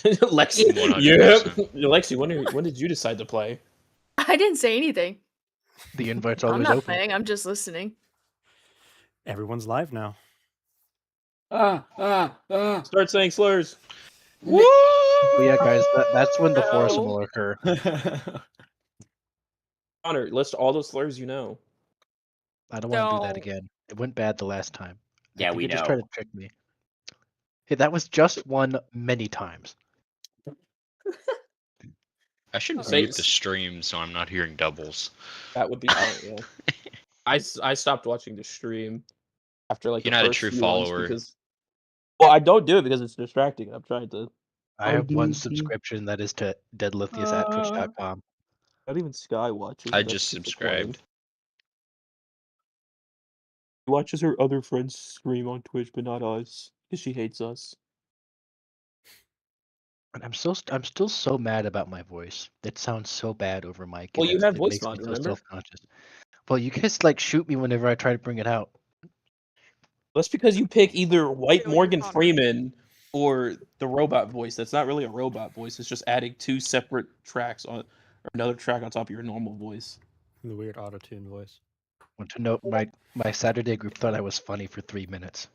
Lexi, 100%. yep. Lexi, when did you decide to play? I didn't say anything. The invite's I'm always not open. playing. I'm just listening. Everyone's live now. Start saying slurs. Woo! Well, yeah, guys, that's when the foursome will occur. Connor, list all those slurs you know. I don't want to do that Don't. again. It went bad the last time. I Yeah, think we you just tried know. to trick me. Hey, that was just one many times. I should Say- mute the stream so I'm not hearing doubles. That would be fine. Yeah. I stopped watching the stream after like You're the not a first true few ones follower. because. Well, I don't do it because it's distracting. I'm trying to. I have one DnD. subscription that is to deadliftius at twitch.com. Not even Sky watches. I That's just disappointing. subscribed. She watches her other friends stream on Twitch, but not us, because she hates us. And I'm still so mad about my voice. It sounds so bad over mic. Well, you have voice makes me mod, so remember? self-conscious. Well, you guys like shoot me whenever I try to bring it out. That's because you pick either White Kill you, Morgan Connor. Freeman or the robot voice. That's not really a robot voice. It's just adding two separate tracks on, or another track on top of your normal voice. The weird auto-tune voice. Want to note my Saturday group thought I was funny for 3 minutes.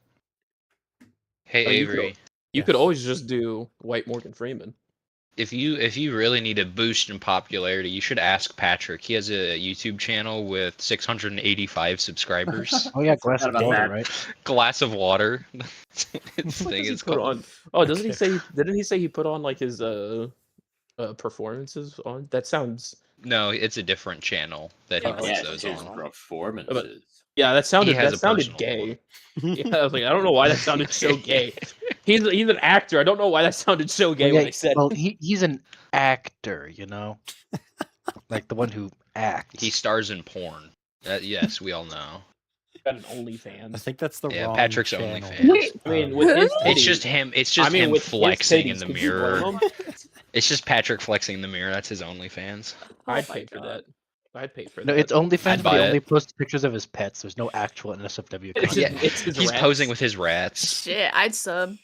Hey Oh, you could- Avery, You could always just do White Morgan Freeman. if you really need a boost in popularity, you should ask Patrick. He has a YouTube channel with 685 subscribers. Oh yeah, glass of about water, that. right? Glass of water. His What does thing he is put called. on? Oh, doesn't he Okay. say? Didn't he say he put on like his performances on? That sounds. No, it's a different channel that he Yeah, puts Yeah, those his on. performances. Yeah, that sounded has a personal gay. one. Yeah, I was like, I don't know why that sounded so gay. He's an actor. I don't know why that sounded so gay Well, when yeah, I said. well, he's an actor, you know, like the one who acts. He stars in porn. Yes, we all know. Got an OnlyFans. I think that's the Yeah, wrong Patrick's channel. OnlyFans. Wait, I mean, with his It's titties- just him. It's just him with his flexing in titties, the could you mirror. blame him? It's just Patrick flexing in the mirror. That's his OnlyFans. I'd my pay for God. that. I'd pay for No, that. it's OnlyFans, I'd but buy he it. only posts pictures of his pets. There's no actual NSFW It's content. just- it's his He's rats. posing with his rats. Shit, I'd sub.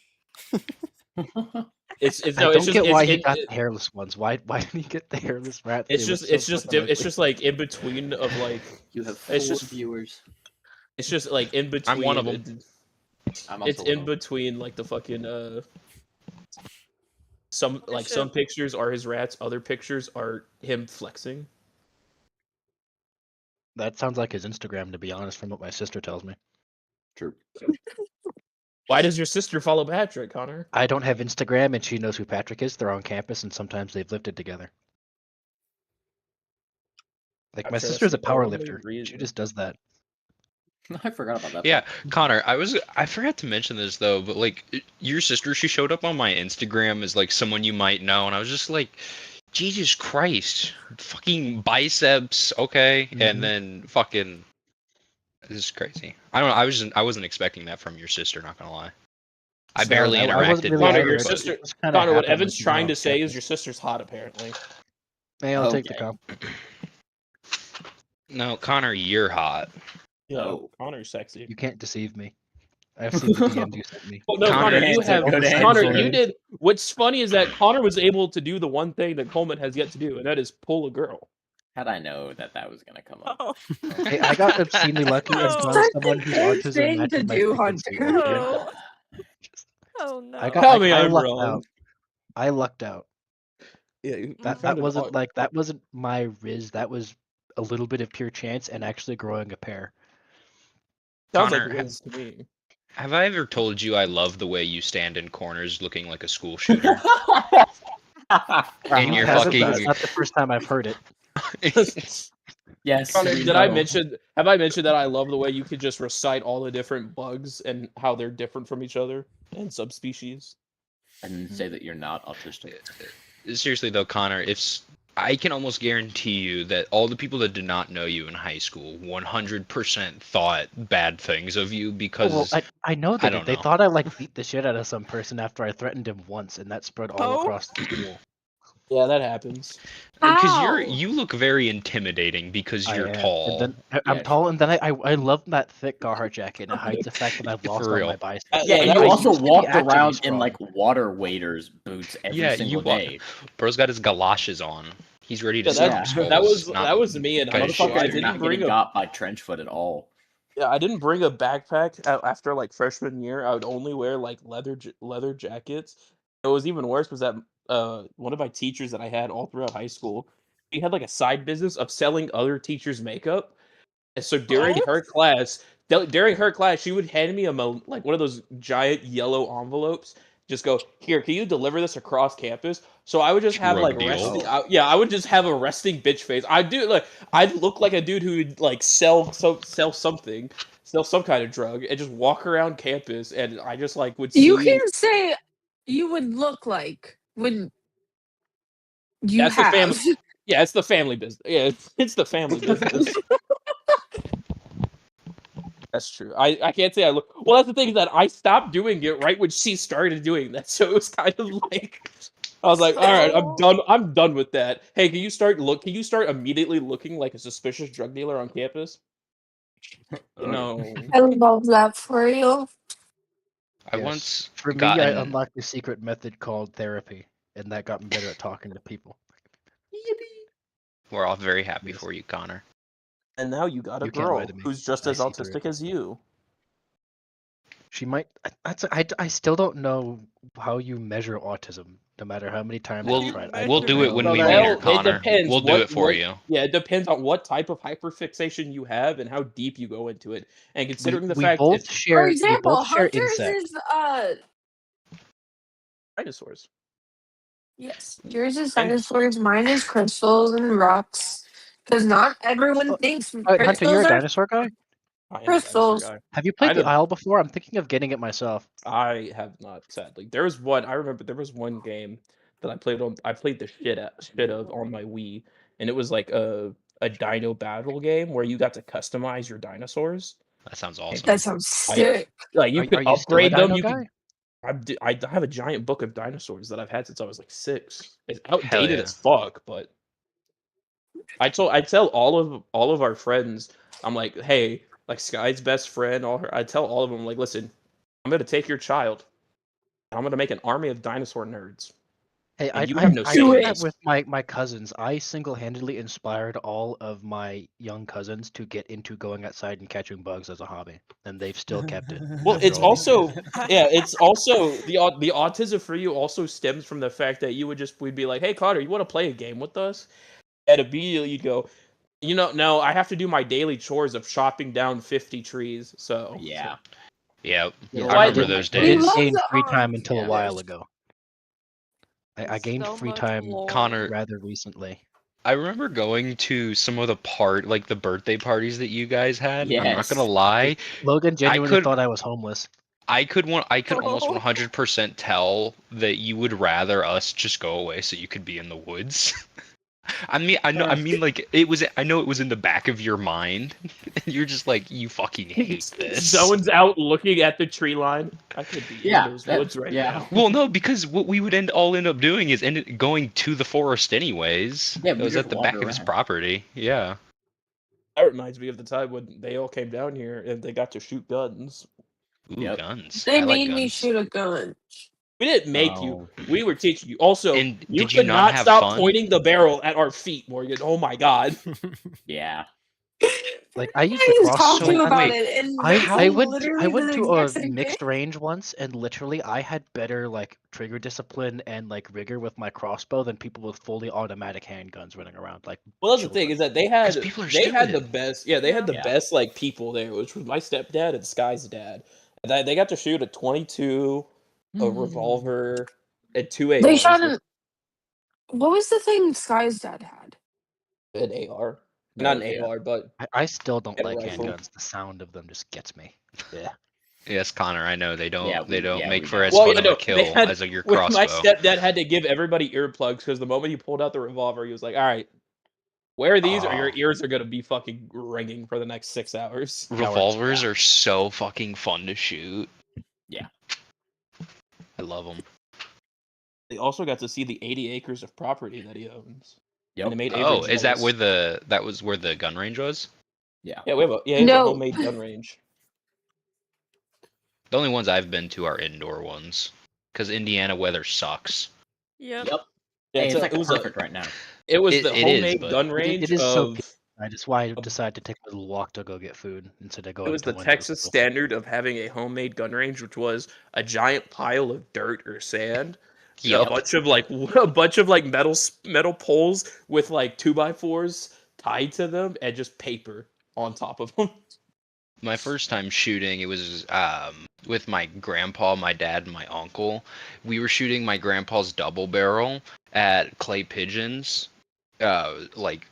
It's I no. don't It's just get why it's, he it- got it- the hairless ones. Why didn't he get the hairless rats? it's They look just so it's just fucking it's ugly. just like in between of like You have It's 4 just- viewers. it's just like in between. I'm one of them. I'm It's also in one of them. between like the fucking some like Bishop. some pictures are his rats, other pictures are him flexing. That sounds like his Instagram, to be honest, from what my sister tells me. True. Why does your sister follow Patrick, Connor? I don't have Instagram, and she knows who Patrick is. They're on campus, and sometimes they've lifted together. Like, I'm my sure sister's a that's the only power lifter. She reason. just does that. I forgot about that. Yeah, Connor, I forgot to mention this though, but like your sister, she showed up on my Instagram as like someone you might know, and I was just like, Jesus Christ, fucking biceps, okay, Mhm. and then fucking, this is crazy. I don't know. I wasn't expecting that from your sister. Not gonna lie. I So, barely I wasn't interacted really with Connor, her. your either, but- sister- it just kinda Connor, what happened Evan's when she trying went to off say is campus. your sister's hot, apparently. Hey, I'll take the Okay. comp. No, Connor, you're hot. Yeah, Oh. Connor's sexy. You can't deceive me. I've seen the DMs you sent me. Well, no, Connor Connor, you answer, have good Connor. answer. You did. What's funny is that Connor was able to do the one thing that Coleman has yet to do, and that is pull a girl. How'd I know that was gonna come up? Oh, Hey, I got obscenely lucky and Oh. found Such someone a whose great autism thing matches to my do, frequency. Hunter. Okay? oh no. I got. Tell me I I'm lucked wrong. out. I lucked out. Yeah, you That found an wasn't au- like that wasn't my riz. That was a little bit of pure chance and actually growing a pair. Sounds Connor, like it is to me. Have I ever told you I love the way you stand in corners looking like a school shooter? And You you're haven't, but fucking. It's not the first time I've heard it. Yes. Connor, we did I know. mention? Have I mentioned that I love the way you could just recite all the different bugs and how they're different from each other and subspecies? And say that you're not autistic. Seriously though, Connor, I can almost guarantee you that all the people that did not know you in high school 100% thought bad things of you because Well, I know that don't they know. thought I like beat the shit out of some person after I threatened him once, and that spread all Oh. across the school. Yeah, that happens. Because Ow! you look very intimidating because I you're am. tall. And then I'm Yeah, tall, and then I love that thick Carhartt jacket, and it hides the fact that I've lost For all real. my biceps. Yeah, Yeah, and that you was- also used to be walked actually around in strong. like water waders boots every Yeah, single you wa- day. Bro's got his galoshes on. He's ready to Yeah, storm Yeah. skulls. that was me in cut high his school. Motherfucker I is shit. not didn't getting bring a got by trench foot at all. yeah, I didn't bring a backpack after like freshman year. I would only wear like leather jackets. What was even worse was that one of my teachers that I had all throughout high school, he had like a side business of selling other teachers' makeup. And so during her class, she would hand me like one of those giant yellow envelopes. Just go here. Can you deliver this across campus? So I would just have Drug like deal. resting. I would just have a resting bitch face. I'd look like a dude who would like sell something, sell some kind of drug, and just walk around campus. And I just like would You see. can say you would look like when you That's the have. family. Yeah, it's the family business. Yeah, it's the family business. That's true. I can't say I look. Well, that's the thing is that I stopped doing it right when she started doing that. So it was kind of like I was like, all right, I'm done. I'm done with that. Hey, can you start Can you start immediately looking like a suspicious drug dealer on campus? No. I love that for you. I Yes. once For me, got I in. unlocked a secret method called therapy, and that got me better at talking to people. We're all very happy Yes. for you, Connor. And now you got a You can't lie girl to me. who's just I as see through autistic it. as you. She might. I still don't know how you measure autism. No matter how many times We'll I've tried. we'll do it when No, we that- meet her, Well, it Connor. depends. We'll do it for you. Yeah, it depends on what type of hyperfixation you have and how deep you go into it. And considering the We fact both it's For share. We example, both share Hunter's insects. is dinosaurs. yes, yours is And dinosaurs, mine is crystals and rocks. Because not everyone thinks Hunter, you're a crystals are dinosaur guy. I am a dinosaur crystals. guy. Have you I played the don't. Isle before? I'm thinking of getting it myself. I have not, sadly. There was one. I remember there was one game that I played on. I played the shit of on my Wii, and it was like a dino battle game where you got to customize your dinosaurs. That sounds awesome. That sounds I sick. like you could Are you still a upgrade them. dino You guy? could. I have a giant book of dinosaurs that I've had since I was like 6. It's Hell outdated yeah. as fuck, but I tell all of our friends. I'm like, hey, like Sky's best friend. I tell all of them like, listen, I'm gonna take your child. I'm gonna make an army of dinosaur nerds, Hey, and you have no I say Do in did it. that this. with my cousins. I single-handedly inspired all of my young cousins to get into going outside and catching bugs as a hobby, and they've still kept it. Well, after it's all these years. also yeah, it's also the autism for you also stems from the fact that we'd be like, hey Connor, you want to play a game with us? And immediately you'd go, no, I have to do my daily chores of chopping down 50 trees. So Yeah. Yeah, Yeah, So I I remember didn't- those I He days. didn't loves gain free time until a yeah. while ago. I gained So free much time lore. Connor, rather recently. I remember going to some of the birthday parties that you guys had. I'm not Yes. gonna lie. Logan genuinely could- thought I was homeless. I could almost Oh. 100% tell that you would rather us just go away so you could be in the woods. I mean like I know it was in the back of your mind. And you're just like, you fucking hate this. Someone's out looking at the tree line. I could be Yeah, in those that- woods right yeah. now. Well, no, because what we would all end up doing is going to the forest anyways. Yeah, It we was just at the back wander of his around. property. Yeah. That reminds me of the time when they all came down here and they got to shoot guns. Ooh, Yep. guns. They I like made me guns. shoot a gun. We didn't make you. Oh. We were teaching you. Also, And you did you could not not have stop fun? pointing the barrel at our feet, Morgan. Oh my god. Yeah. Like I used the I just talked to So, you crossbow. about wait, it, and I that's went literally the to exact a same mixed thing. range once, and literally I had better like trigger discipline and like rigor with my crossbow than people with fully automatic handguns running around. Like, Well, that's the thing children. is that they 'Cause had people are they had the stupid. best. Yeah, they had the Yeah. best like people there, which was my stepdad and Sky's dad. And they got to shoot a 22, a revolver, and 2 They ARs. shot an. What was the thing Sky's dad had? An AR, not an Yeah. AR, but I still don't And a like rifle. handguns. The sound of them just gets me. Yeah. Yes, Connor, I know they don't Yeah, make we for know. as well, fun you of know, a kill they had as your when crossbow. my stepdad had to give everybody earplugs because the moment he pulled out the revolver, he was like, "All right, wear these, or your Oh. ears are gonna be fucking ringing for the next 6 hours." Revolvers Yeah. are so fucking fun to shoot. Yeah. I love them. They also got to see the 80 acres of property that he owns. And Yep. it made Avery Oh, is that jealous. where that was where the gun range was? Yeah. Yeah, he has a No. homemade gun range. The only ones I've been to are indoor ones, because Indiana weather sucks. Yep. Yep. Yeah, Hey, it's like it was perfect right now. It was It- the it is, homemade but- gun It range is so of. That's why I of- decided to take a little walk to go get food instead of It going was to the one Texas standard of having a homemade gun range, which was a giant pile of dirt or sand, a Yep. bunch of like metal poles with like 2x4s tied to them, and just paper on top of them. My first time shooting, it was with my grandpa, my dad, and my uncle. We were shooting my grandpa's double barrel at clay pigeons, like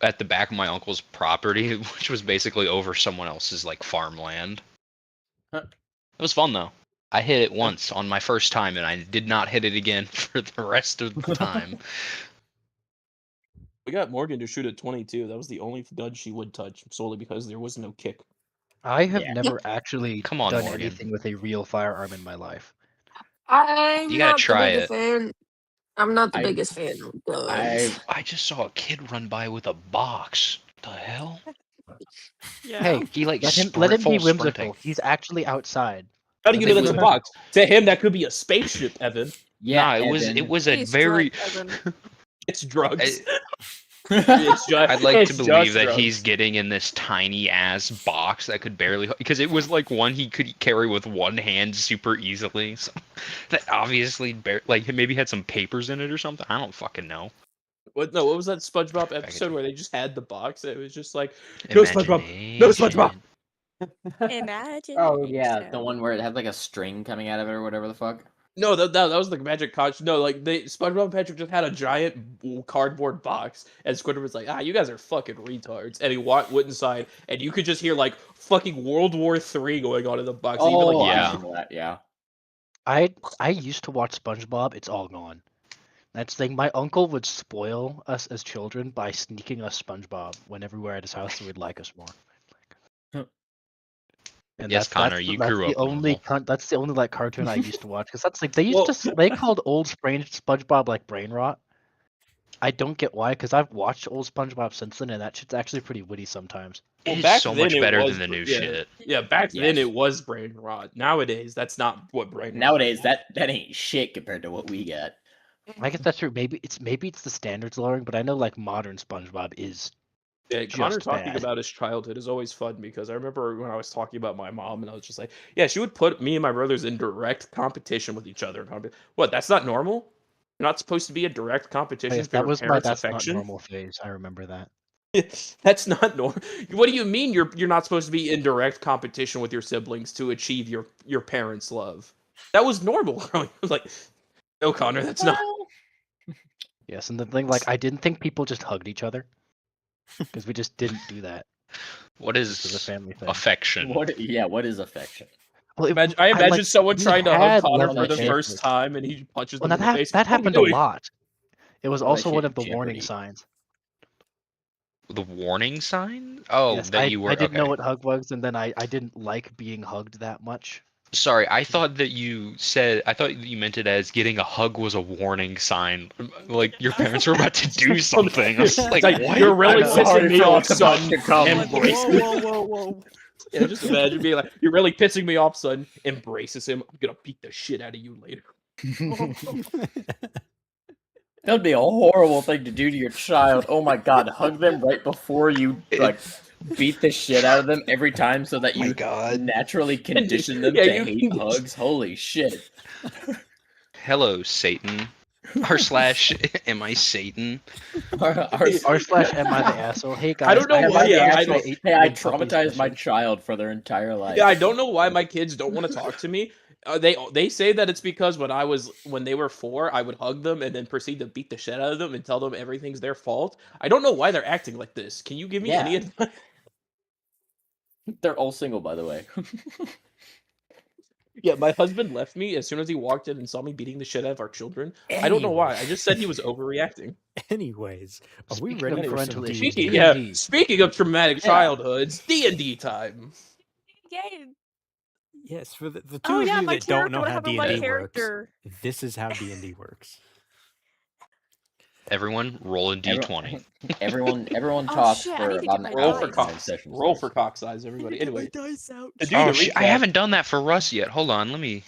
at the back of my uncle's property, which was basically over someone else's like farmland. Huh. It was fun though. I hit it once on my first time, and I did not hit it again for the rest of the time. We got Morgan to shoot at 22. That was the only gun she would touch, solely because there was no kick. I have Yeah. never actually Come on, done Morgan. anything with a real firearm in my life. I'm You gotta not the try biggest it. fan. I'm not the I- biggest fan of guns. I just saw a kid run by with a box. The hell? Yeah. Hey, He like let him sprint, be full whimsical. sprinting. He's actually outside. How do you Let know him that's be a was- box? To him, that could be a spaceship, Evan. Yeah, Nah, it Evan. was a He's very. drunk, Evan. It's drugs. I- It's just, I'd like it's to believe just that drugs. he's getting in this tiny ass box that could barely, because it was like one he could carry with one hand super easily. So that obviously like maybe had some papers in it or something. I don't fucking know. What was that SpongeBob Packaging. episode where they just had the box? It was just like, no SpongeBob, Imagination. no SpongeBob. Imagine. Oh yeah, the one where it had like a string coming out of it or whatever the fuck. No, that was the magic conch. No, like SpongeBob and Patrick just had a giant cardboard box, and Squidward was like, you guys are fucking retards. And he went inside, and you could just hear like fucking World War III going on in the box. Even, Oh, like, yeah. I remember that. Yeah. I used to watch SpongeBob. It's all gone. That's the thing. My uncle would spoil us as children by sneaking us SpongeBob whenever we were at his house, so we'd like us more. And Yes, Connor, you grew the up only normal. that's the only like cartoon I used to watch because that's like they used to they called old SpongeBob like brain rot. I don't get why because I've watched old SpongeBob since then and that shit's actually pretty witty sometimes. Well, It is back so then much it better was than the new yeah. shit. Yeah, back then Yes. it was brain rot. Nowadays, that's not what brain rot Nowadays, is. that ain't shit compared to what we got. I guess that's true. Maybe it's the standards lowering, but I know like modern SpongeBob is Yeah, Connor just talking bad. about his childhood is always fun because I remember when I was talking about my mom and I was just like, yeah, she would put me and my brothers in direct competition with each other. What? That's not normal? You're not supposed to be in direct competition Yes, for that your was my parents' that's not affection? normal phase. I remember that. That's not normal. What do you mean you're not supposed to be in direct competition with your siblings to achieve your parents' love? That was normal growing up. I was like, no, Connor, that's not. Yes, and the thing like I didn't think people just hugged each other because we just didn't do that. What This was a is family thing. affection? What is affection? Well, I imagine like, someone we trying to hug had Connor love for the affairs. first time and he punches Well, them now in the face. that What are you happened a doing? lot. It was Well, also that one shit of the warning Jeopardy. signs. The warning sign? Oh, Yes, that you were. I didn't know okay. what hug was, and then I didn't like being hugged that much. Sorry, I thought that you said. I thought you meant it as getting a hug was a warning sign. Like your parents were about to do something. I was like, It's what? you're really I'm sorry pissing me for off, what's about son. to come. Embrace Whoa, me. whoa. Yeah, just imagine being like, you're really pissing me off, son. Embraces him. I'm gonna beat the shit out of you later. That'd be a horrible thing to do to your child. Oh my god, hug them right before you like beat the shit out of them every time so that My you God. naturally condition them Yeah, to you hate can- hugs. Holy shit. Hello, Satan. R slash am I Satan? R/slash am I the asshole? Hey guys, I don't know Am why. I the Yeah, I asshole? don't. Hey, I ate puppies traumatized my mission. child for their entire life. Yeah, I don't know why my kids don't want to talk to me. They say that it's because when they were 4, I would hug them and then proceed to beat the shit out of them and tell them everything's their fault. I don't know why they're acting like this. Can you give me any Yeah. advice? They're all single, by the way. Yeah, my husband left me as soon as he walked in and saw me beating the shit out of our children. I don't know why. I just said he was overreacting. Anyways, are we Speaking ready of for some parental issues, D&D? D&D. Speaking of traumatic Yeah. childhoods, D&D time. Yay. Yes, for the two Oh of yeah, you my that don't character. know What how happened to my D&D works, character? this is how D&D works. Everyone, roll a d20. Everyone Oh talks shit! I for need to about get an my Roll hour for dice. and cock. then session Roll for starts. cock size, everybody. Anyway, dice out. to do Oh the shit! I recap, haven't done that for Russ yet. Hold on, let me.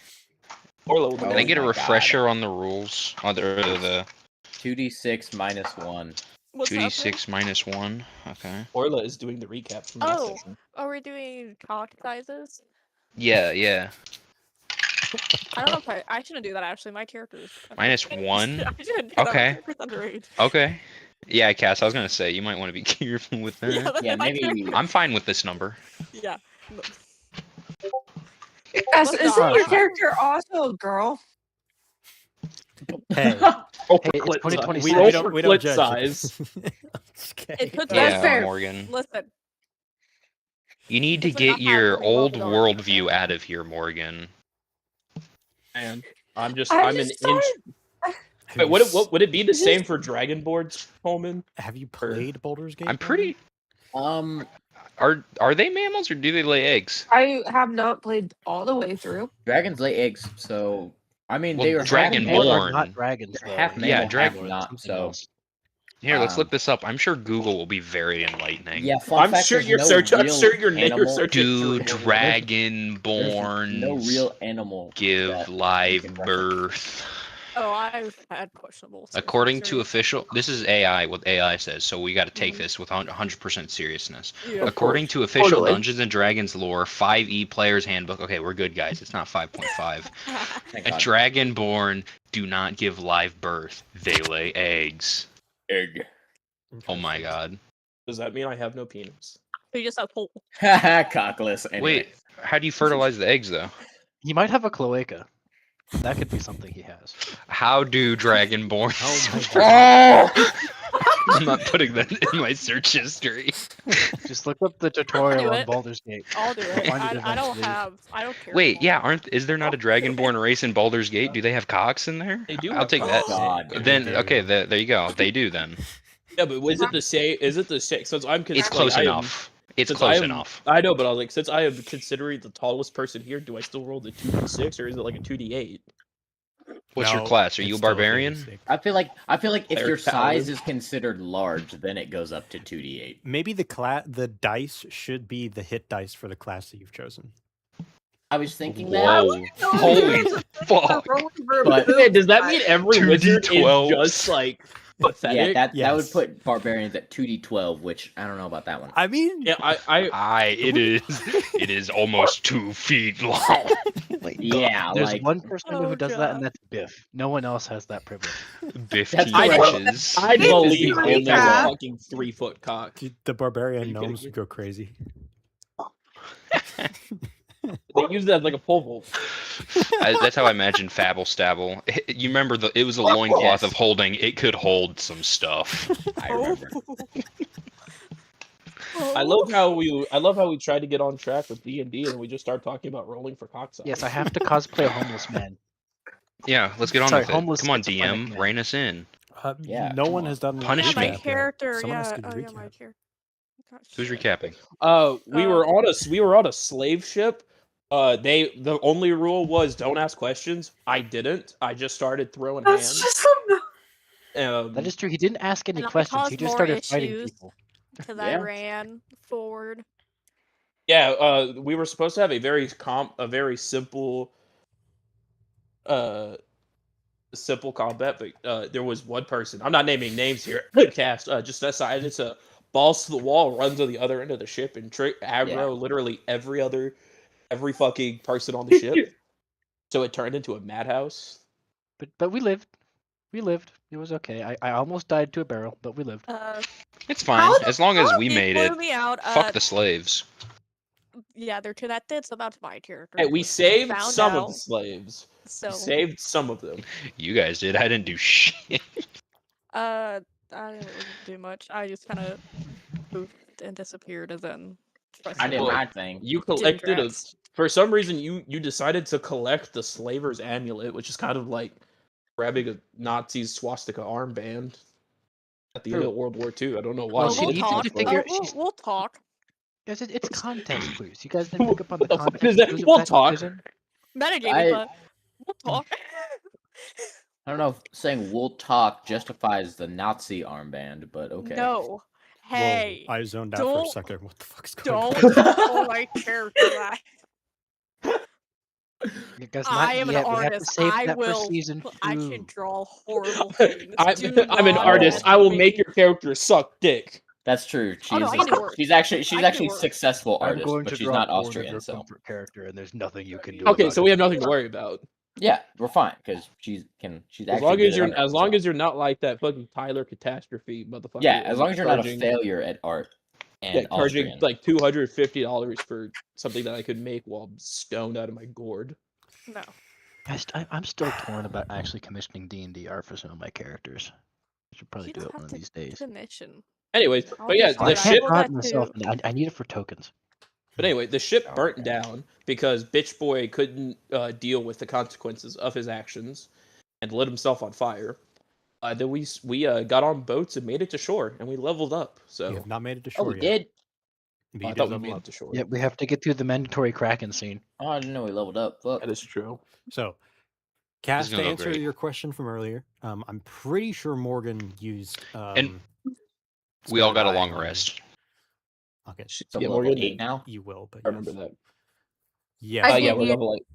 Orla will do Can I Oh get a my refresher on the rules? On the 2d6 minus 1. What's happening? 2d6 minus 1. Okay. Orla is doing the recap from last Oh, session. are we doing cock sizes? Yeah. I don't know if I shouldn't do that actually. My character is Minus underage. 1. I shouldn't do that. My Okay. character's underage. Okay. Yeah, Cass, I was gonna say you might want to be careful with that. Yeah, Yeah, my maybe. character. I'm fine with this number. Yeah. No. Yes, Let's isn't not. your character also a girl? Hey, Roll Hey, for it's clit 2026. size. we Roll don't for we don't clit judge size. Just kidding. It could That's Yeah, fair. Morgan. Listen, You need to This would not get have your any old world going, worldview okay? out of here, Morgan. Man, I I'm just an inch. started. Wait, would it be the same for dragon boards, Coleman? Have you played Baldur's Gate? I'm pretty. Um, Are they mammals or do they lay eggs? I have not played all the way through. dragons lay eggs, so I mean Well, they are dragon half Or mammal, born. not dragons, though. half Yeah, mammal, dragon- half not. Something So else. Here, let's look Um, this up. I'm sure Google will be very enlightening. yeah, fun I'm fact, sure there's you're no searching. I'm real sure your neighbor animal. searching. Do for it. dragon There's born no real animal give that you live can reference. birth? oh, I've had questionable. search According to history. official, this is AI, what AI says, so we got to take Mhm. this with 100% seriousness. Yeah. According to official Totally. Dungeons and Dragons lore, 5e Player's Handbook. Okay, we're good, guys. It's not 5.5. Thank A God. dragonborn do not give live birth; they lay eggs. Egg. Oh my god! Does that mean I have no penis? You just have whole. Cockless. Anyway. Wait, how do you fertilize the eggs though? He might have a cloaca. That could be something he has. How do dragonborns? Oh my Oh! I'm not putting that in my search history. Just look up the tutorial do on it. Baldur's Gate. I'll do it. Find it I don't eventually. have. I don't care. Wait, yeah, is there not a dragonborn race in Baldur's Gate? Do they have cocks in there? They do I'll have take cocks. that. God. Then There okay, you go. there you go. They do then. Yeah, but was it the same? Is it the same? Since I'm It's like, close I am- enough. It's since close I am- enough. I know, but I was like, since I am considering the tallest person here, do I still roll the 2d6 or is it like a 2d8? What's your No, class? Are it's you a still barbarian? 2d6. I feel like if Cleric your size paladin. is considered large, then it goes up to 2d8. Maybe the dice should be the hit dice for the class that you've chosen. I was thinking that. Whoa! Holy fuck! But- Man, does that mean every 2d12s. wizard is just like Yeah, pathetic? that would Yes. put barbarians at 2d12, which I don't know about that one. I mean, Yeah, It is almost 2 feet long. Yeah, There's like one person Oh, who does that, and God. that's Biff. No one else has that privilege. 15 I'd- inches. I This is believe really only has a bad. fucking 3-foot cock. dude, the barbarian you kidding gnomes me? would go crazy. They use that as like a pole vault. That's how I imagine Fabble Stabble. You remember it was a loincloth Yes. of holding. It could hold some stuff. I remember. I love how we tried to get on track with D&D and we just start talking about rolling for cock size. Yes, I have to cosplay a homeless man. Yeah, let's get on Sorry, with it. homeless Come on, schizophrenic DM, man. rein us in. Yeah, no come one on. has done the Punish Yeah, my me. recap yet. character. Someone else Yeah. could Oh, yeah, recap. my character. Gosh, Who's shit. recapping? We were on a slave ship. The only rule was don't ask questions. I didn't. I just started throwing That's hands. just That is true. He didn't ask any And I questions. He caused just more started fighting issues. people. Because I Yeah. ran forward. Yeah, we were supposed to have a very simple simple combat, but there was one person. I'm not naming names here. Cast just decided to balls to the wall, run to the other end of the ship, and aggro Yeah. literally every fucking person on the ship. So it turned into a madhouse. But we lived. We lived. It was okay. I almost died to a barrel, but we lived. It's fine. As long as we He made blew it. me out. Fuck the slaves. Yeah, they're two that did, so that's my character. Hey, we saved Found some of out. the slaves. So, We saved some of them. You guys did. I didn't do shit. I didn't really do much. I just kind of poofed and disappeared, and then. I did Well, my thing. You collected a. drafts. For some reason, you decided to collect the slaver's amulet, which is kind of like grabbing a Nazi's swastika armband at the end of World War II. I don't know why. Well, We'll she you needs did to that, talk. but- figure- We'll talk. Guys, it's contest clues. You guys didn't pick up on the What the fuck context is that? clues of We'll that talk. decision? Metagaming, but we'll talk. I don't know if saying "we'll talk" justifies the Nazi armband, but okay. No. Hey. Whoa, I zoned out for a don't- second. What the fuck's going Don't on? call my character that. Guys, I not am an yet. We have to artist. save I that for will. season I 2. can draw horrible things. I'm an artist. I will make your character suck dick. That's true. Oh, no, I can do worse. She's actually I can do a worse. successful I'm artist, going but to she's draw not porn of Austrian. your So comfort character, and there's nothing you can do. Okay, about so it. we have nothing to worry about. yeah, we're fine because she's As actually long good as at you're art, as long so- as you're not like that fucking Tyler Catastrophe motherfucker. yeah, as long as you're not a charging- failure at art and Yeah, charging Austrian. like $250 for something that I could make while I'm stoned out of my gourd. No. I'm still torn about actually commissioning D&D art for some of my characters. I should probably You do don't it one have of to these days. commission. Anyways, I'll but yeah, just do the it. ship. will draw that it myself. too. And I need it for tokens. But anyway, the ship Oh, burnt okay. down because Bitch Boy couldn't deal with the consequences of his actions and lit himself on fire. Then we got on boats and made it to shore, and we leveled up. You So have not made it to Oh, shore we yet. did. But I you thought did we level made up. it to shore. Yeah, we have to get through the mandatory Kraken scene. Oh, I didn't know we leveled up. Fuck. That is true. So, Cass, to gonna go answer great. your question from earlier, I'm pretty sure Morgan used. And we all spare got a die long on- rest. Okay, So Yeah, we're we're level good 8 then. now. you will, but I remember yes. that. Yes. I Yeah, did we're use- level 8.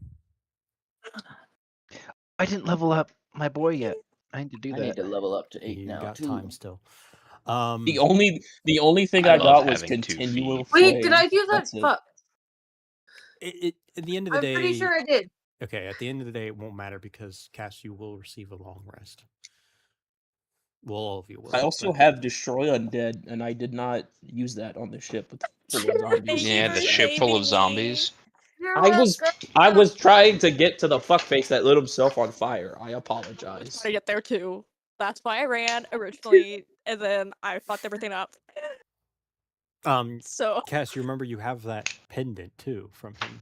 I didn't level up my boy yet. I need to do I that. need to level up to 8 You now got too. time still. The only thing I I love got was having 2 continual feet. Wait, flame. did I do that? That's it. Fuck. At the end of the I'm day, pretty sure I did. okay. At the end of the day, it won't matter because Cass, you will receive a long rest. Well, all of you will. I also but- have Destroy Undead, and I did not use that on the ship with full of zombies. Thank you Yeah, for the ship full saving of zombies. You're I was welcome. I was trying to get to the fuckface that lit himself on fire. I I was apologize. trying to get there too. That's why I ran originally, and then I fucked everything up. So Cass, you remember you have that pendant too from him.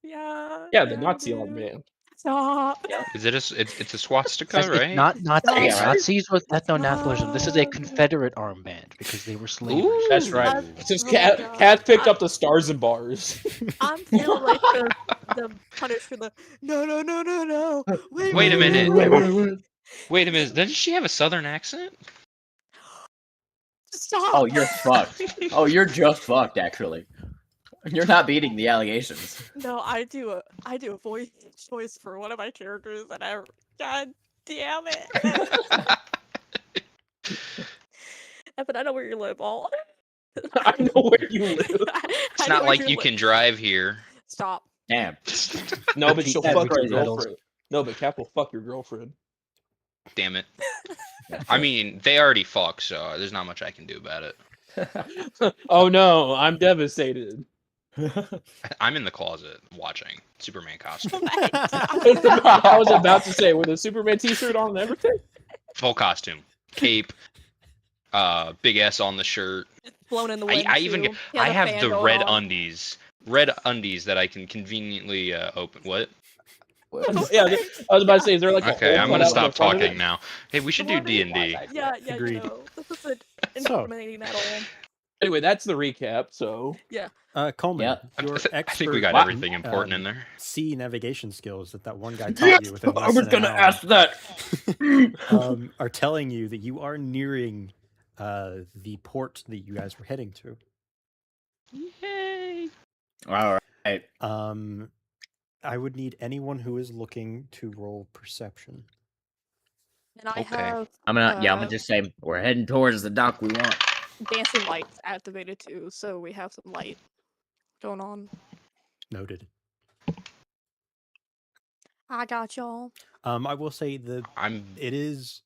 yeah. Yeah, the I Nazi do. armband. Stop. Is it it's a swastika, Guys, right? it's not Nazis. Yeah, right. Nazis was ethno-nationalism. This is a Stop. Confederate armband because they were slavers. Ooh. That's right. Ooh. Since Oh my Cat God. picked up the stars and bars. I'm feeling like the punish for the no. Wait a minute. Wait. Wait a minute. Doesn't she have a southern accent? Stop. Oh, you're fucked. Oh, you're just fucked. Actually, you're not beating the allegations. No, I do a voice choice for one of my characters, and God damn it. But I know where you live, all. I know where you live. It's not like you can drive here. Stop. Damn. No, but she'll That's fuck your crazy. girlfriend. No, but Cap will fuck your girlfriend. Damn it. I mean, they already fuck, so there's not much I can do about it. Oh no, I'm devastated. I'm in the closet watching Superman costume. I was about to say, with a Superman t-shirt on and everything. Full costume. Cape. Big S on the shirt. Blown in the wind. I even too. He has I a have fan the going red on. undies. Red undies that I can conveniently open. What? Yeah, I was about to say, is there like a Okay, hole I'm cut gonna out in the stop front of talking it? now. Hey, we should do D&D. Yeah, Agreed. you know. This is an So- incriminating at all. Anyway, that's the recap. So Coleman, Yeah. your I expert think we got everything important in there. sea navigation skills that one guy taught you within I less was than an gonna hour, ask that. are telling you that you are nearing the port that you guys were heading to. Yay! All right. I would need anyone who is looking to roll perception. And I Okay. have I'm gonna just say we're heading towards the dock we want. dancing lights activated too, so we have some light going on. Noted. I got y'all. I will say I'm it is.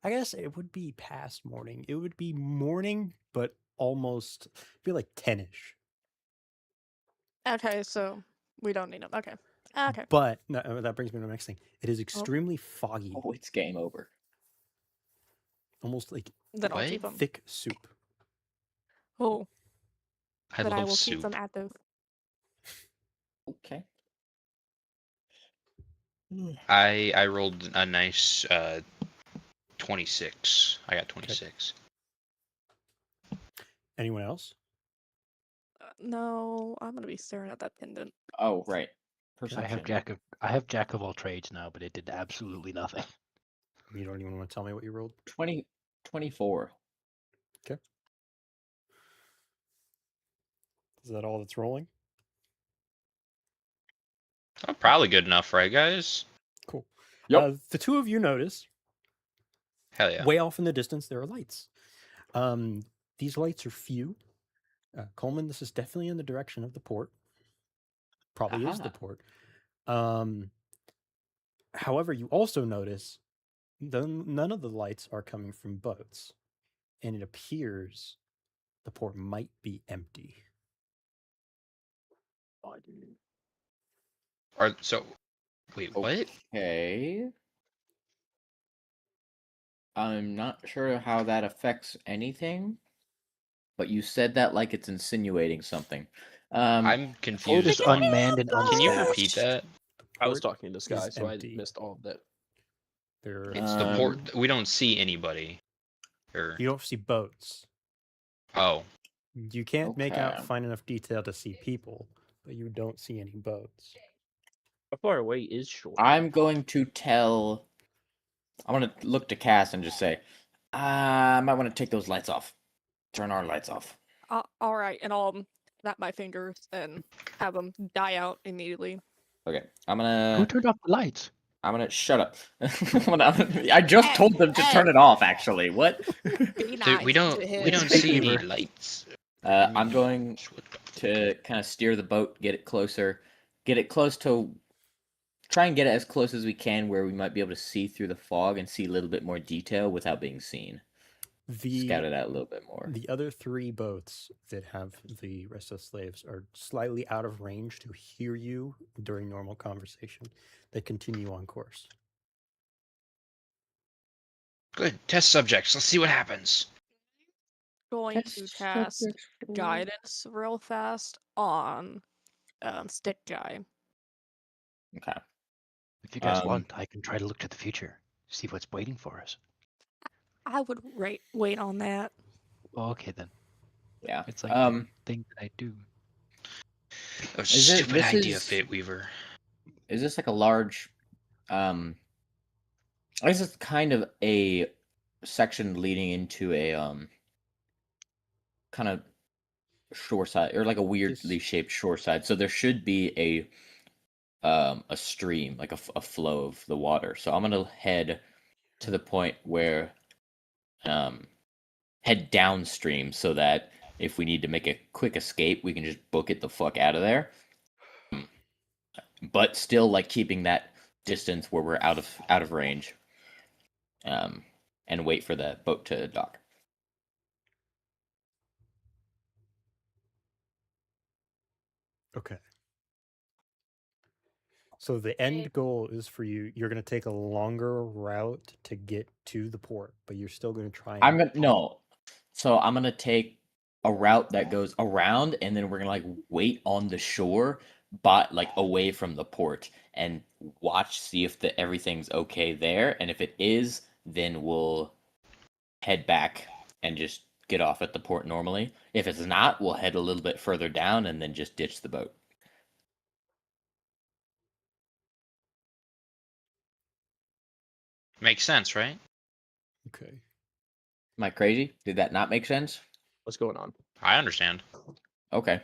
I guess it would be past morning. It would be morning, but almost be like 10ish. Okay, so we don't need them. Okay. Okay. But no, that brings me to the next thing. It is extremely foggy, Oh, it's game over. almost like Then I'll What? keep them. thick soup. Oh, I but I love will keep soup. them active. Okay. I rolled a nice 26. I got 26. Anyone else? No, I'm gonna be staring at that pendant. Oh, right. I Perception. have jack of all trades now, but it did absolutely nothing. You don't even want to tell me what you rolled? 24. Okay. Is that all that's rolling? Probably good enough, right, guys? Cool. Yep. The two of you notice, Hell yeah. way off in the distance, there are lights. These lights are few. Coleman, this is definitely in the direction of the port. Probably is the port. However, you also notice none of the lights are coming from boats, and it appears the port might be empty. Wait, what? Okay. I'm not sure how that affects anything, but you said that like it's insinuating something. I'm confused. Just unmanned and Can you unstaffed. repeat that? I was Port talking to Sky, is so I empty. missed all of that. There, It's the port. We don't see anybody. Or you don't see boats. oh, You can't make out Okay. fine enough detail to see people, but you don't see any boats. How far away is shore? I'm going to tell. I'm gonna look to Cass and just say, I might want to take those lights off. Turn our lights off. All right, and I'll snap my fingers and have them die out immediately. Okay. I'm Who gonna turned off the lights? shut up. I just told them to turn it off. Actually, what? Be dude, nice we to don't him. see any Weaver. lights. I'm going to kind of steer the boat, get it closer, get it close to. Try and get it as close as we can, where we might be able to see through the fog and see a little bit more detail without being seen. Scout it out a little bit more. The other three boats that have the rest of the slaves are slightly out of range to hear you during normal conversation. They continue on course. Good. Test subjects. Let's see what happens. Going to cast guidance real fast on Stick Guy. Okay. If you guys want, I can try to look to the future, see what's waiting for us. I would wait on that. Oh, okay then. Yeah. It's like the thing that I do. A Is it- stupid this idea, is- Fate Weaver. Is this like a large? I guess it's kind of a section leading into a kind of shore side, or like a weirdly shaped shore side. So there should be a stream, like a flow of the water. So I'm gonna head to the point where head downstream, so that if we need to make a quick escape, we can just book it the fuck out of there. But still, like, keeping that distance where we're out of range. And wait for the boat to dock. Okay. So the end goal is for you. You're going to take a longer route to get to the port, but you're still going to try. So I'm gonna take a route that goes around, and then we're gonna like wait on the shore, but like away from the port, and see if everything's okay there. And if it is, then we'll head back and just get off at the port normally. If it's not, we'll head a little bit further down and then just ditch the boat. Makes sense, right? Okay. Am I crazy? Did that not make sense? What's going on? I understand. Okay.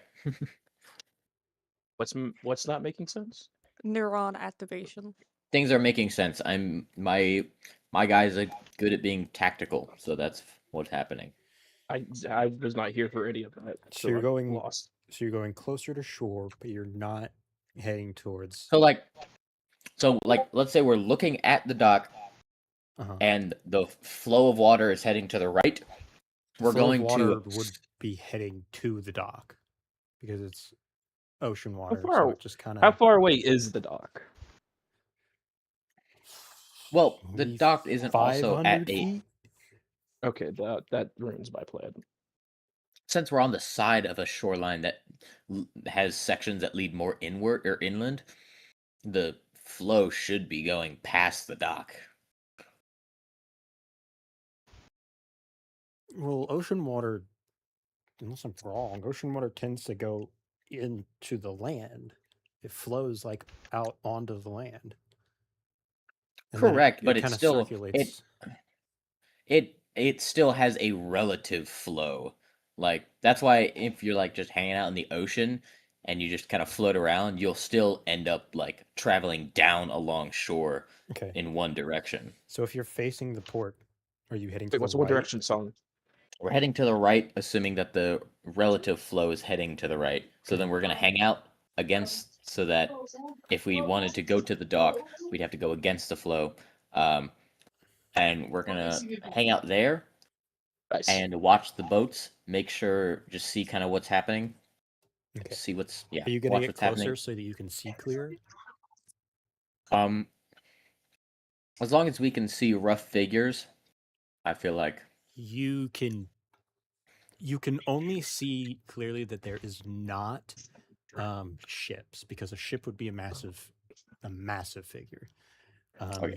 What's not making sense? Neuron activation. Things are making sense. My guys are good at being tactical, so that's what's happening. I was not here for any of that. So you're I'm going lost. So you're going closer to shore, but you're not heading towards. So let's say we're looking at the dock, and the flow of water is heading to the right. Water would be heading to the dock because it's ocean water. So it just kind of. How far away is the dock? Well, the dock isn't also at 500 feet. Okay, that ruins my plan. Since we're on the side of a shoreline that has sections that lead more inward or inland, the flow should be going past the dock. Well, ocean water unless I'm wrong, ocean water tends to go into the land. It flows like out onto the land. And then Correct, but it it's kind of still circulates. it still has a relative flow. Like that's why if you're like just hanging out in the ocean and you just kind of float around, you'll still end up like traveling down along shore Okay. in one direction. So if you're facing the port, are you heading to Wait, what's the the one right? direction song? We're heading to the right, assuming that the relative flow is heading to the right. So then we're gonna hang out against, so that if we wanted to go to the dock, we'd have to go against the flow. And we're gonna hang out there Nice. and watch the boats. Make sure, just see kind of what's happening. Okay. See what's Are you gonna watch get what's closer happening. so that you can see clear? As long as we can see rough figures, I feel like You can only see clearly that there is not ships, because a ship would be a massive figure. Okay.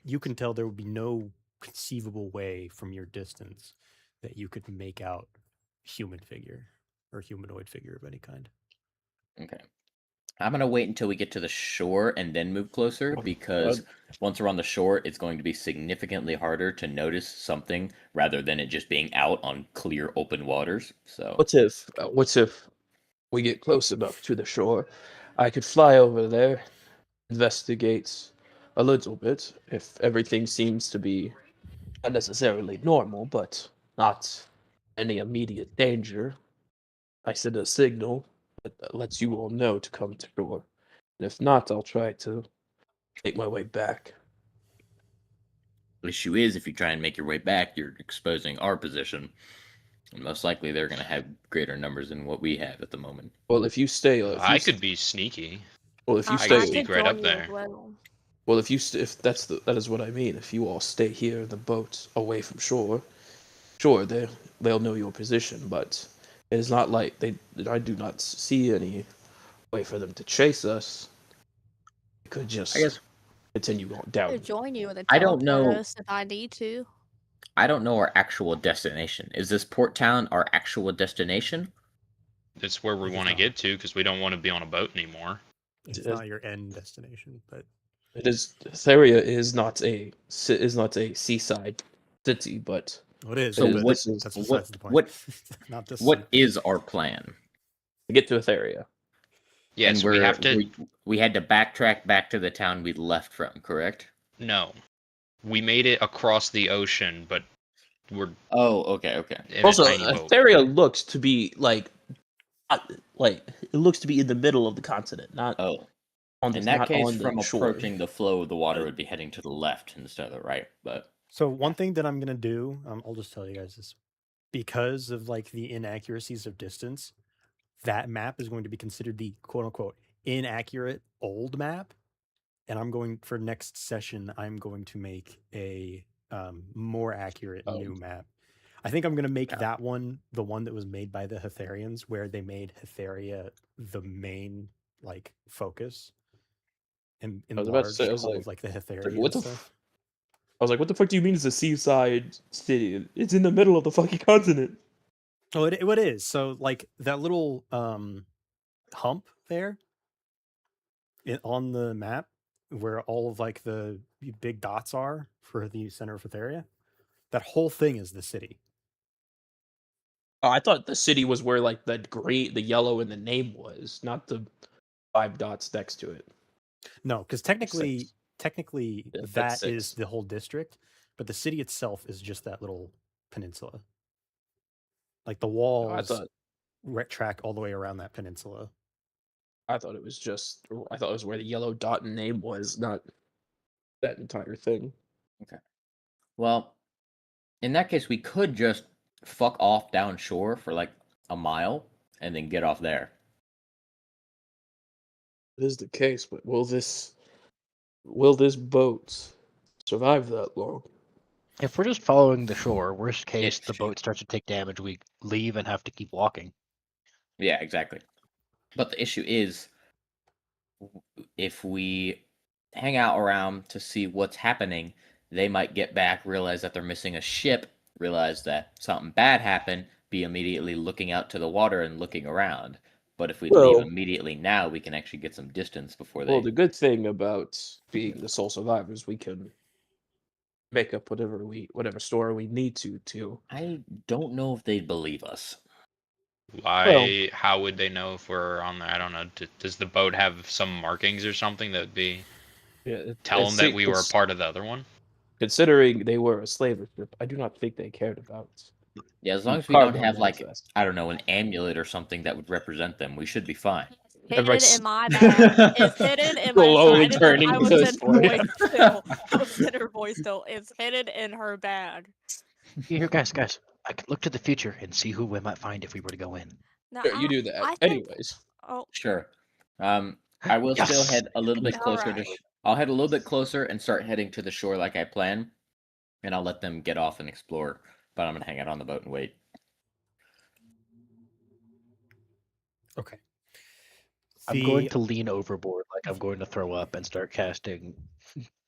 You can tell there would be no conceivable way from your distance that you could make out human figure or humanoid figure of any kind. Okay. I'm gonna wait until we get to the shore and then move closer, because once we're on the shore, it's going to be significantly harder to notice something rather than it just being out on clear open waters. So What if we get close enough to the shore? I could fly over there, investigate a little bit if everything seems to be not necessarily normal, but not any immediate danger. I send a signal that lets you all know to come to shore. And if not, I'll try to make my way back. the issue is, if you try and make your way back, you're exposing our position. And most likely, they're gonna have greater numbers than what we have at the moment. Well, if you stay, I could be sneaky. Well, if you I stay, could I sneak could right join up you as there. well. well, if that is what I mean. If you all stay here in the boat, away from shore, sure, they'll know your position, but it is not like I do not see any way for them to chase us. They could I just guess continue on I down. could join you and then I don't teleport know. us if I need to. I don't know our actual destination. Is this port town our actual destination? That's where we It is want to not. get to because we don't want to be on a boat anymore. It's Yes. not your end destination, but It is Theria is not a seaside city, but it is. So But what? that's besides the point. Not this. What is our plan? to get to Etheria. Yes, And we have to. We had to backtrack back to the town we left from, correct? No, we made it across the ocean, but we're Oh, okay. in Also, a tiny boat. Etheria looks to be it looks to be in the middle of the continent, not Oh, on the in that not case, on the from shore. approaching the flow of the water would be heading to the left instead of the right. But So one thing that I'm gonna do, I'll just tell you guys this, because of like the inaccuracies of distance, that map is going to be considered the quote unquote inaccurate old map, and I'm going for next session. I'm going to make a more accurate new map. I think I'm gonna make that one the one that was made by the Hetherians, where they made Hetheria the main like focus and I was about to say, I enlarged was all like, of like the like, Hetherian what the stuff. I was like, what the fuck do you mean it's a seaside city? It's in the middle of the fucking continent. Oh, it is. So like that little hump there on the map where all of like the big dots are for the center of Etheria, that whole thing is the city. Oh, I thought the city was where like the green, the yellow, and the name was, not the 5 dots next to it. No, because technically Yeah, that's that is 6. the whole district, but the city itself is just that little peninsula. Like the I walls thought track all the way around that peninsula. I thought it was where the yellow dot and name was, not that entire thing. okay. Well, in that case, we could just fuck off down shore for like a mile and then get off there. It is the case, but will this boat survive that long? If we're just following the shore, worst case, If- the boat starts to take damage, we leave and have to keep walking. Yeah, exactly. But the issue is, if we hang out around to see what's happening, they might get back, realize that they're missing a ship, realize that something bad happened, be immediately looking out to the water and looking around. But if we leave immediately now, we can actually get some distance before they. Well, the good thing about being the sole survivors, we can make up whatever story we need to. I don't know if they'd believe us. Why? How would they know if we're on there? I don't know. Does the boat have some markings or something that would be tell them that we were a part of the other one? Considering they were a slave ship, I do not think they cared about. Yeah, as long as we don't have like I don't know an amulet or something that would represent them, we should be fine. Hidden in my bag. It's hidden in my slowly side. turning I was into a in slave. voice still. I was in her voice still. It's hidden in her bag. Here, guys, I could look to the future and see who we might find if we were to go in. Now, Sure, you do that. I think, Anyways. oh, Sure. I will still head a little bit closer to. I'll head a little bit closer and start heading to the shore like I planned, and I'll let them get off and explore. But I'm gonna hang out on the boat and wait. Okay. I'm going to lean overboard like I'm going to throw up and start casting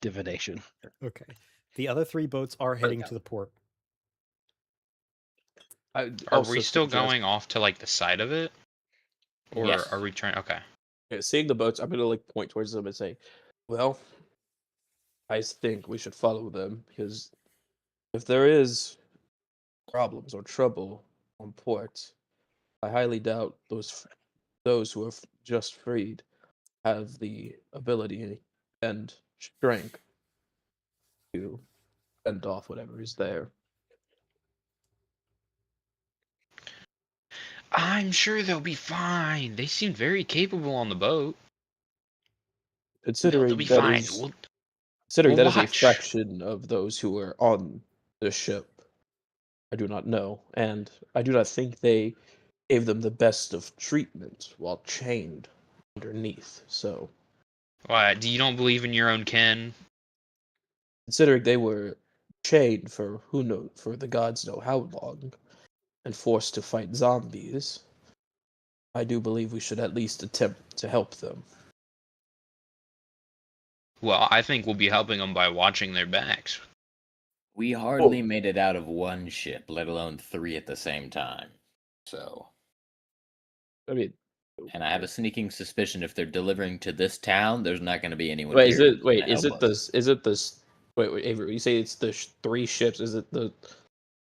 divination. Okay. The other 3 boats are heading to the port. Are we still going off to like the side of it, or yes. are we trying? Okay. Yeah, seeing the boats, I'm gonna like point towards them and say, "Well, I think we should follow them because if there is problems or trouble on port, I highly doubt those who are just freed have the ability and strength to fend off whatever is there." I'm sure they'll be fine. They seem very capable on the boat. Considering they'll be that fine. is We'll a watch. fraction of those who are on the ship, I do not know, and I do not think they gave them the best of treatment while chained underneath. So, Why? Do you don't believe in your own kin? considering they were chained for for the gods know how long, and forced to fight zombies, I do believe we should at least attempt to help them. Well, I think we'll be helping them by watching their backs. We hardly made it out of one ship, let alone 3 at the same time. So, I mean, and I have a sneaking suspicion if they're delivering to this town, there's not going to be anyone. Wait, is it this? Wait, Avery, you say it's the 3 ships? Is it the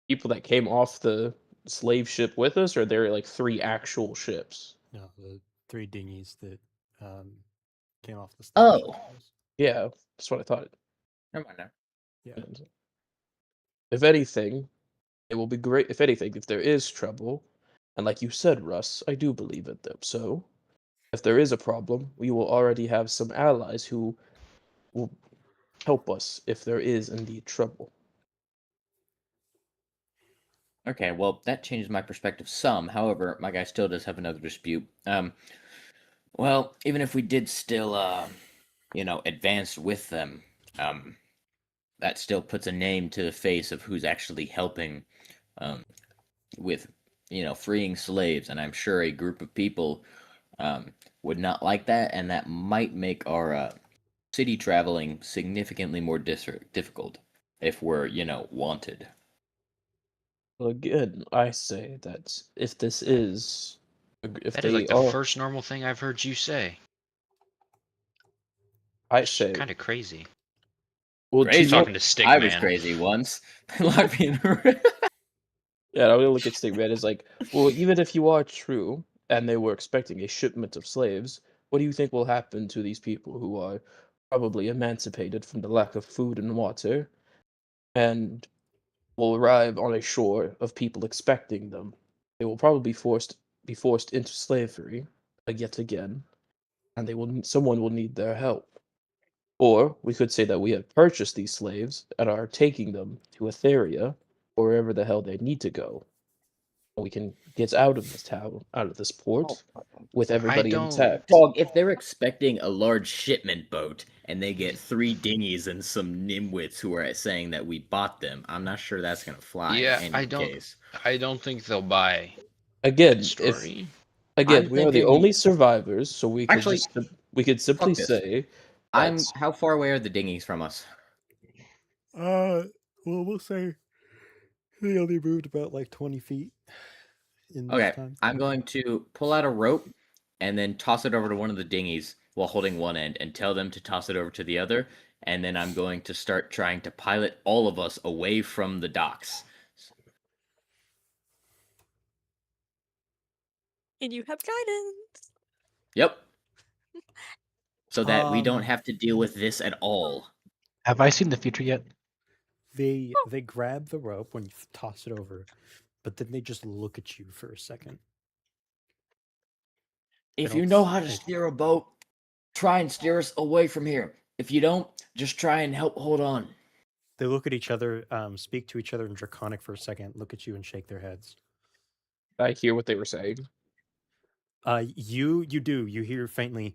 people that came off the slave ship with us, or there are like 3 actual ships? No, the 3 dinghies that came off the slave ship. Yeah, that's what I thought. Never mind now. Yeah. If anything, it will be great. If anything, if there is trouble, and like you said, Russ, I do believe in them. So, if there is a problem, we will already have some allies who will help us if there is indeed trouble. Okay, well, that changes my perspective some. However, my guy still does have another dispute. Well, even if we did still, advance with them, that still puts a name to the face of who's actually helping, with, freeing slaves. And I'm sure a group of people, would not like that, and that might make our, city traveling significantly more difficult if we're, wanted. Well, again, I say that if this is, if that they is like the are, first normal thing I've heard you say. I say kind of crazy. Well, crazy. Talking to Stickman. I was crazy once. Locked me in a room. Yeah, I would look at Stickman as like, well, even if you are true, and they were expecting a shipment of slaves, what do you think will happen to these people who are probably emancipated from the lack of food and water, and will arrive on a shore of people expecting them? They will probably be forced into slavery yet again, and someone will need their help. Or we could say that we have purchased these slaves and are taking them to Etheria, or wherever the hell they need to go. We can get out of this town, out of this port, with everybody intact. Dog, if they're expecting a large shipment boat and they get 3 dinghies and some nimwits who are saying that we bought them, I'm not sure that's gonna fly. Yeah, in any case. I don't think they'll buy. Again, story. We are the only survivors, so we could we could simply say. How far away are the dinghies from us? Well, we'll say they only moved about like 20 feet. in this Okay, time? I'm going to pull out a rope and then toss it over to one of the dinghies while holding one end and tell them to toss it over to the other. And then I'm going to start trying to pilot all of us away from the docks. And you have guidance. Yep. So that we don't Um, have to deal with this at all. Have I seen the future yet? They grab the rope when you toss it over, but then they just look at you for a second. They If you don't know s- how to they- steer a boat, try and steer us away from here. If you don't, just try and help hold on. They look at each other, speak to each other in Draconic for a second, look at you and shake their heads. I hear what they were saying. You do. You hear faintly,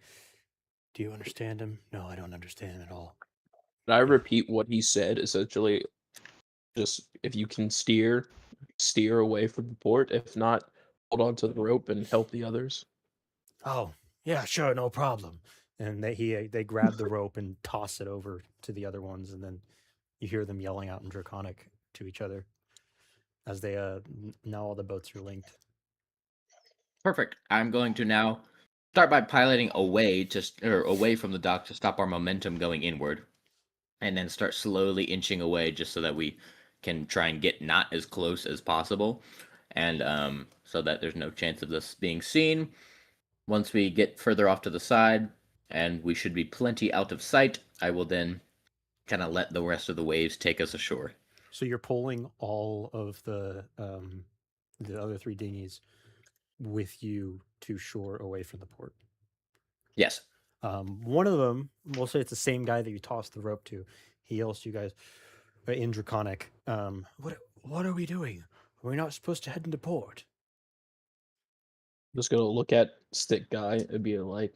do you understand him? No, I don't understand him at all. And I repeat what he said, essentially. Just if you can steer away from the port. If not, hold on to the rope and help the others. Oh, yeah, sure, no problem. And they grab the rope and toss it over to the other ones, and then you hear them yelling out in Draconic to each other as they now all the boats are linked. Perfect. I'm going to now start by piloting away away from the dock to stop our momentum going inward, and then start slowly inching away just so that we can try and get not as close as possible, and so that there's no chance of this being seen. Once we get further off to the side, and we should be plenty out of sight, I will then kind of let the rest of the waves take us ashore. So you're pulling all of the other three dinghies with you to shore away from the port. Yes. One of them, we'll say it's the same guy that you tossed the rope to. He yells to you guys in Draconic. What are we doing? Are we not supposed to head into port? I'm just gonna look at Stick Guy and be like,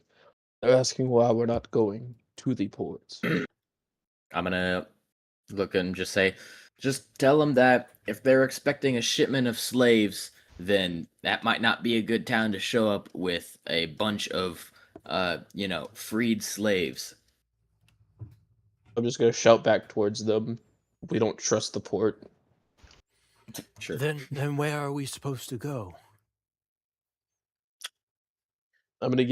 they're asking why we're not going to the ports. I'm gonna look and just say, just tell them that if they're expecting a shipment of slaves, then that might not be a good time to show up with a bunch of, freed slaves. I'm just gonna shout back towards them. We don't trust the port. Sure. Then where are we supposed to go? I'm gonna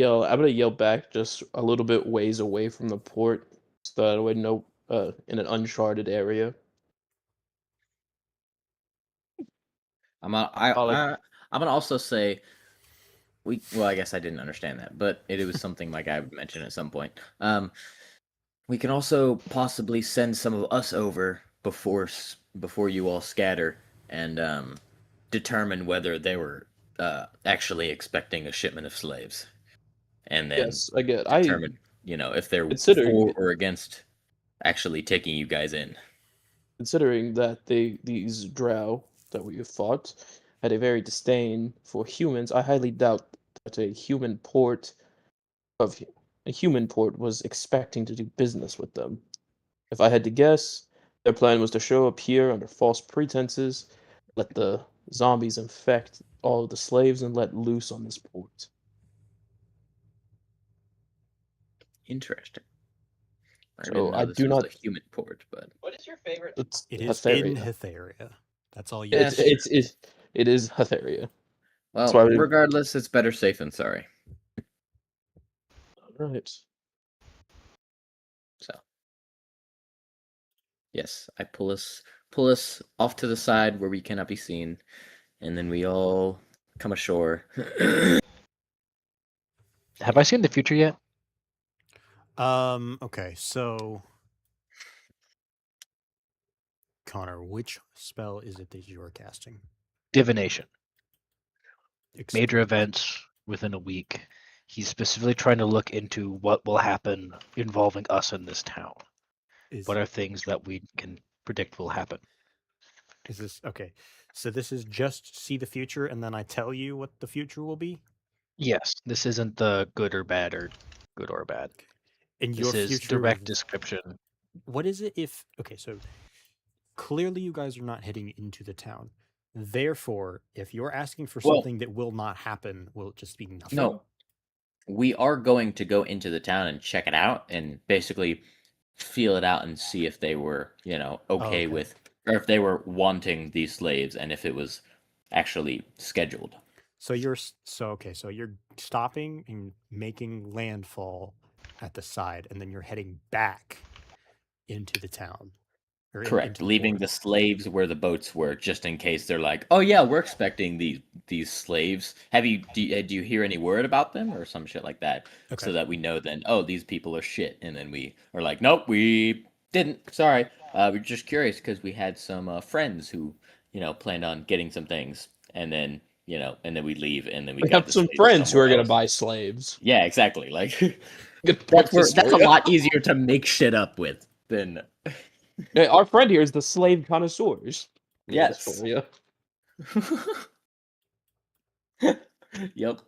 yell back just a little bit ways away from the port, so that I would know in an uncharted area. I'm gonna also say well, I guess I didn't understand that, but it was something my guy would mention at some point. We can also possibly send some of us over before you all scatter and determine whether they were actually expecting a shipment of slaves, and then Yes, I get. determine if they're Considering for or against actually taking you guys in. considering that these drow that we have fought had a very disdain for humans, I highly doubt that a human port was expecting to do business with them. If I had to guess, their plan was to show up here under false pretenses, let the zombies infect all of the slaves, and let loose on this port. Interesting. I didn't So know I this do was not. a human port, but What is your favorite? It's It is in Hetheria. Hetheria. That's all you. Yes. It is Hetheria. well, why we- regardless, it's better safe than sorry. Right. So, yes, I pull us off to the side where we cannot be seen, and then we all come ashore. Have I seen the future yet? Okay, so Connor, which spell is it that you are casting? Divination. Major Explain. events within a week. He's specifically trying to look into what will happen involving us in this town. Is What are things that we can predict will happen? is this okay? So this is just see the future, and then I tell you what the future will be. Yes, this isn't the good or bad or good or bad. And This your is future. direct description. What is it if? Okay, so clearly you guys are not heading into the town. Therefore, if you're asking for Well- something that will not happen, will it just be nothing? No, we are going to go into the town and check it out and basically feel it out and see if they were, okay with, or if they were wanting these slaves and if it was actually scheduled. So you're stopping and making landfall at the side, and then you're heading back into the town or Correct. into the Leaving port. the slaves where the boats were, just in case they're like, "Oh yeah, we're expecting these slaves. Do you hear any word about them or some shit like that?" Okay. So that we know then, oh, these people are shit, and then we are like, "Nope, we didn't. Sorry, we're just curious because we had some friends who, planned on getting some things, and then and then we leave, and then we We got have the some slaves friends who somewhere are gonna else." buy slaves. Yeah, exactly. Like Good point, that's a Historia. lot easier to make shit up with than Hey, our friend here is the slave connoisseurs. Yeah, yes. Historia. Yep.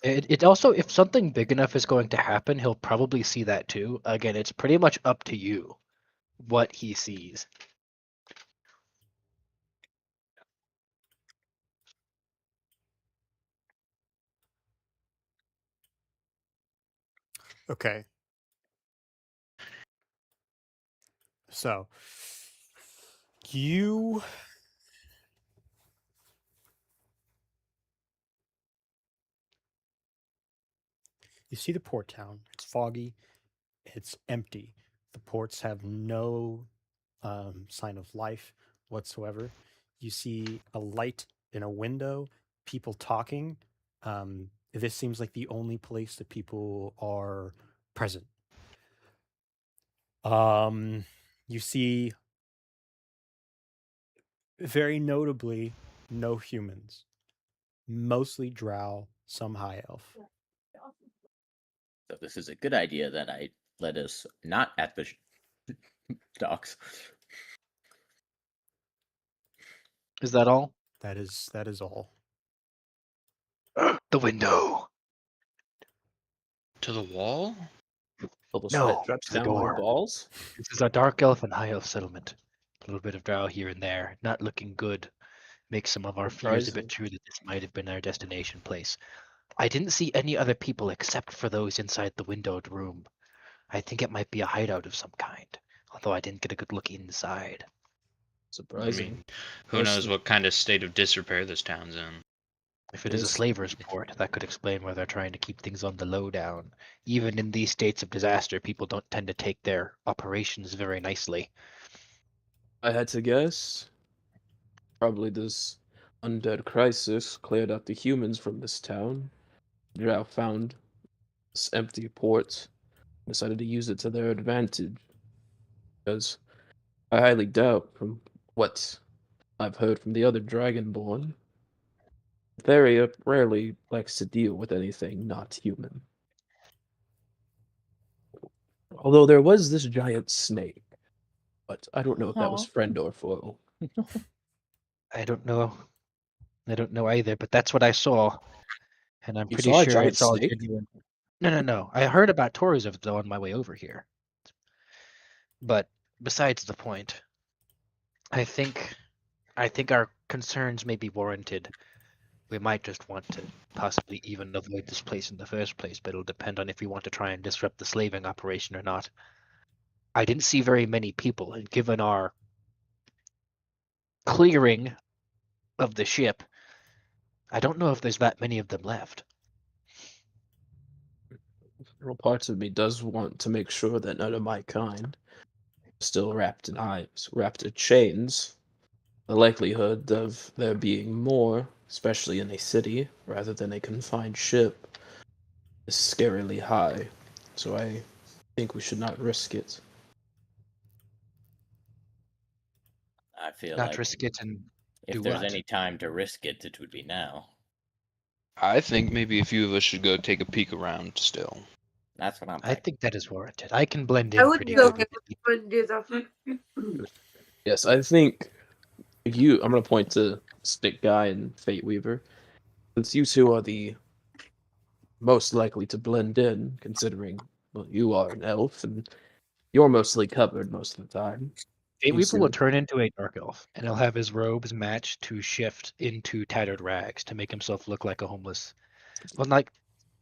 It also, if something big enough is going to happen, he'll probably see that too. Again, it's pretty much up to you what he sees. Okay. So you see the port town. It's foggy. It's empty. The ports have no sign of life whatsoever. You see a light in a window, people talking. This seems like the only place that people are present. You see, very notably, no humans, mostly drow, some high elf. So this is a good idea that I let us not at the docks. Is that all? That is all. The window. To the wall? Little sweat No, drops to the down my door. balls. This is a dark elf and high elf settlement. A little bit of drow here and there. Not looking good. Makes some of our fears a bit Surprising. true that this might have been our destination place. I didn't see any other people except for those inside the windowed room. I think it might be a hideout of some kind, although I didn't get a good look inside. I Surprising. mean, who knows what kind of state of disrepair this town's in? If it is a Yes. slaver's port, that could explain why they're trying to keep things on the lowdown. Even in these states of disaster, people don't tend to take their operations very nicely. I had to guess. Probably this undead crisis cleared out the humans from this town. Drow found this empty port, decided to use it to their advantage. Because I highly doubt, from what I've heard from the other Dragonborn, Theria rarely likes to deal with anything not human. Although there was this giant snake, but I don't know if that was Aw. friend or foe. I don't know. I don't know either, but that's what I saw. And I'm You pretty saw a sure giant it's all snake? genuine. No. I heard about tours of it though on my way over here. But besides the point, I think our concerns may be warranted. We might just want to possibly even avoid this place in the first place, but it'll depend on if we want to try and disrupt the slaving operation or not. I didn't see very many people, and given our clearing of the ship, I don't know if there's that many of them left. Real parts of me does want to make sure that none of my kind still wrapped in hives, wrapped in chains. The likelihood of there being more, especially in a city rather than a confined ship, is scarily high. So I think we should not risk it. I feel Not like risk it and do if there's what? any time to risk it, it would be now. I think maybe a few of us should go take a peek around still. That's what I'm I thinking. think that is warranted. I can blend I in would pretty go good with the people. and do the. Yes, I think I'm gonna point to Stick Guy and Fate Weaver. Since you two are the most likely to blend in, considering well, you are an elf and you're mostly covered most of the time. Fate You Weaver will two, turn into a dark elf, and he'll have his robes matched to shift into tattered rags to make himself look like a homeless, well, like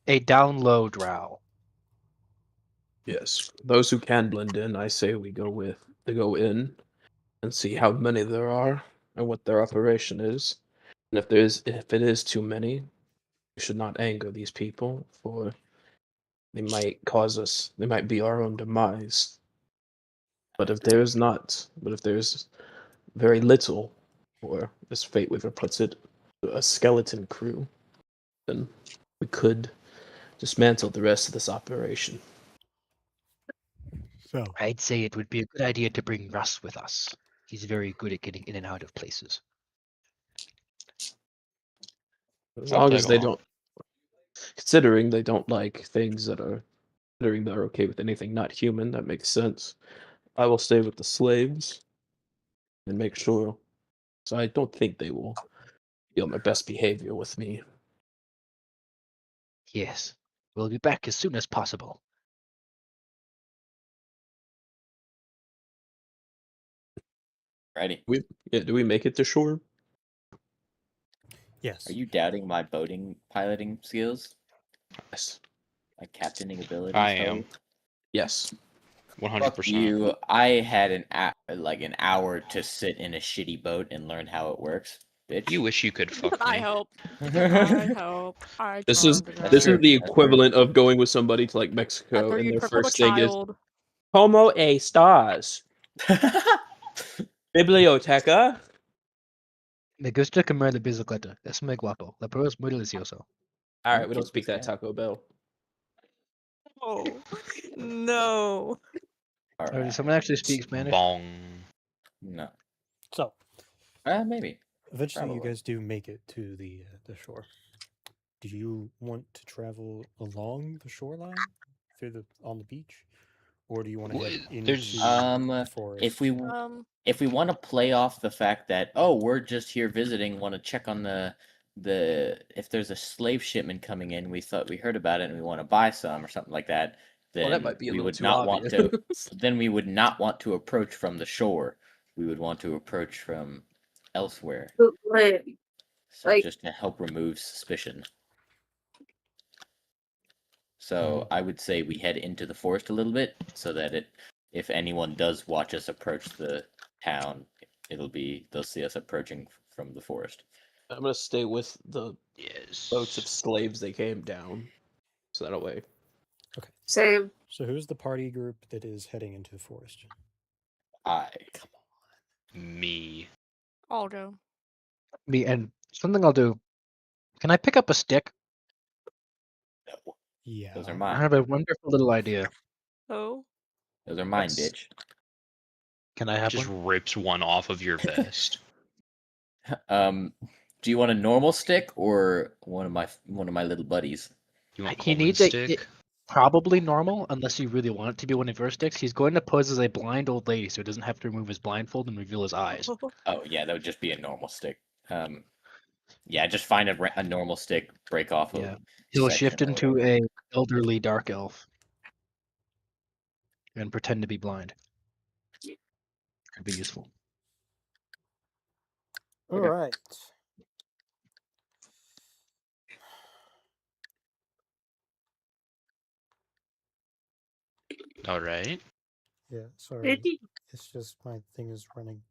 a down low drow. yes, those who can blend in, I say we go in and see how many there are and what their operation is. And if it is too many, we should not anger these people, for they might be our own demise. But if there's very little, or as Fate Weaver puts it, a skeleton crew, then we could dismantle the rest of this operation. So, I'd say it would be a good idea to bring Russ with us. He's very good at getting in and out of places. As I'll long tag as they along. don't, considering they don't like things that are, considering they're okay with anything not human, that makes sense. I will stay with the slaves and make sure. So I don't think they will be on their best behavior with me. Yes. We'll be back as soon as possible. Ready? Do we make it to shore? yes. Are you doubting my boating piloting skills? Yes. My captaining abilities? I Toby? am Yes. 100%. Fuck you. I had an hour to sit in a shitty boat and learn how it works, bitch. You wish you could fuck I me. help. I help. I This is charmed That's this true. is the That's equivalent of going with somebody to like I Mexico, throw and you their trick from a first thing is child. "Como estás, biblioteca?" Me gusta comer la bicicleta. Es muy guapo. La perro es muy delicioso. All right, You we don't kiss speak this that guy? Taco Bell. Oh no. All Or right. does someone actually speak Spanish? Bong. No. So, Maybe. eventually, you Probably. guys do make it to the shore. Do you want to travel along the shoreline on the beach, or do you want to head into There's the forest? If we want to play off the fact that we're just here visiting, want to check on the if there's a slave shipment coming in, we heard about it and we want to buy some or something like that, Well, then that might be a we little would too not obvious. want to. Then we would not want to approach from the shore. We would want to approach from elsewhere. Wait, So like- just to help remove suspicion. So I would say we head into the forest a little bit so that if anyone does watch us approach the town, they'll see us approaching from the forest. I'm gonna stay with the yes. boats of slaves they came down, so that way. Okay. Same. So, who's the party group that is heading into the forest? I Come Me. I'll go. Me and something I'll do. Can I pick up a stick? no. Yeah. Those are I mine. have a wonderful little idea. Oh. Those are mine, That's- bitch. Can I have Just one? rips one off of your vest. Do you want a normal stick or one of my little buddies? You want He Coleman needs stick? probably normal, unless you really want it to be one of your sticks. He's going to pose as a blind old lady, so he doesn't have to remove his blindfold and reveal his eyes. Oh yeah, that would just be a normal stick. Yeah, just find a normal stick, break off Yeah. a He'll section shift or into whatever. a elderly dark elf and pretend to be blind. Could be useful. All Okay. right. All right. Yeah. Sorry. It's just my thing is running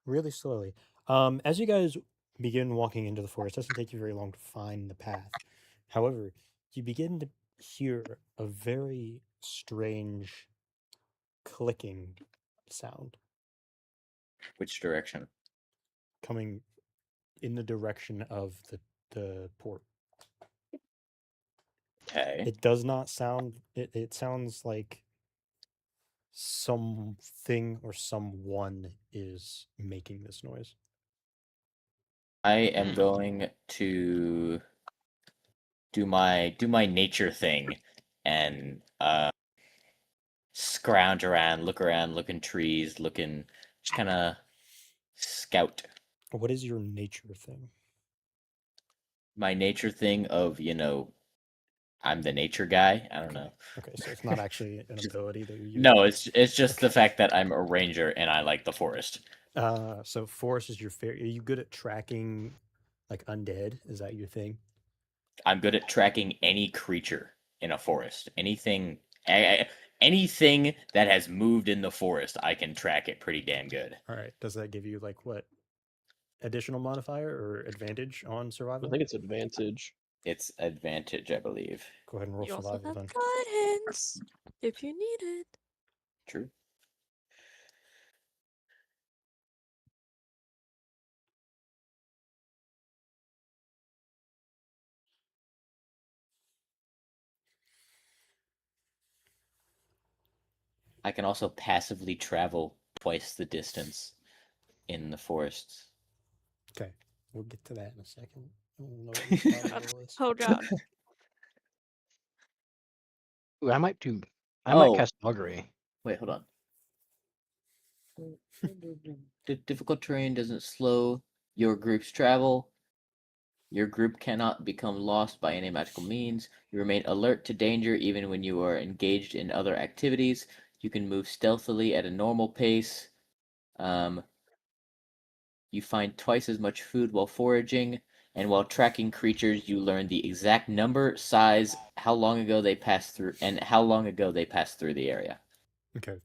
really slowly. As you guys begin walking into the forest, it doesn't take you very long to find the path. However, you begin to hear a very strange clicking sound Which direction? coming in the direction of the port. Okay. It does not sound it sounds like something or someone is making this noise. I am going to do my nature thing and scrounge around, look in trees, just kind of scout. What is your nature thing? My nature thing of, I'm the nature guy. I don't know. Okay, so it's not actually an ability that you're using. No, it's just the Okay. fact that I'm a ranger and I like the forest. So forest is your favorite. Are you good at tracking like undead? Is that your thing? I'm good at tracking any creature in a forest. Anything that has moved in the forest, I can track it pretty damn good. All right. Does that give you like what? additional modifier or advantage on I survival? think it's advantage. It's advantage, I believe. Go ahead and roll You also survival have then. guidance if you need it. True. I can also passively travel twice the distance in the forests. Okay, we'll get to that in a second. I don't know what your survival is. Oh god. Ooh, I might Oh. cast augury. Wait, hold on. The difficult terrain doesn't slow your group's travel. Your group cannot become lost by any magical means. You remain alert to danger even when you are engaged in other activities. You can move stealthily at a normal pace. You find twice as much food while foraging, and while tracking creatures, you learn the exact number, size, how long ago they passed through, and how long ago they passed through the area. Okay.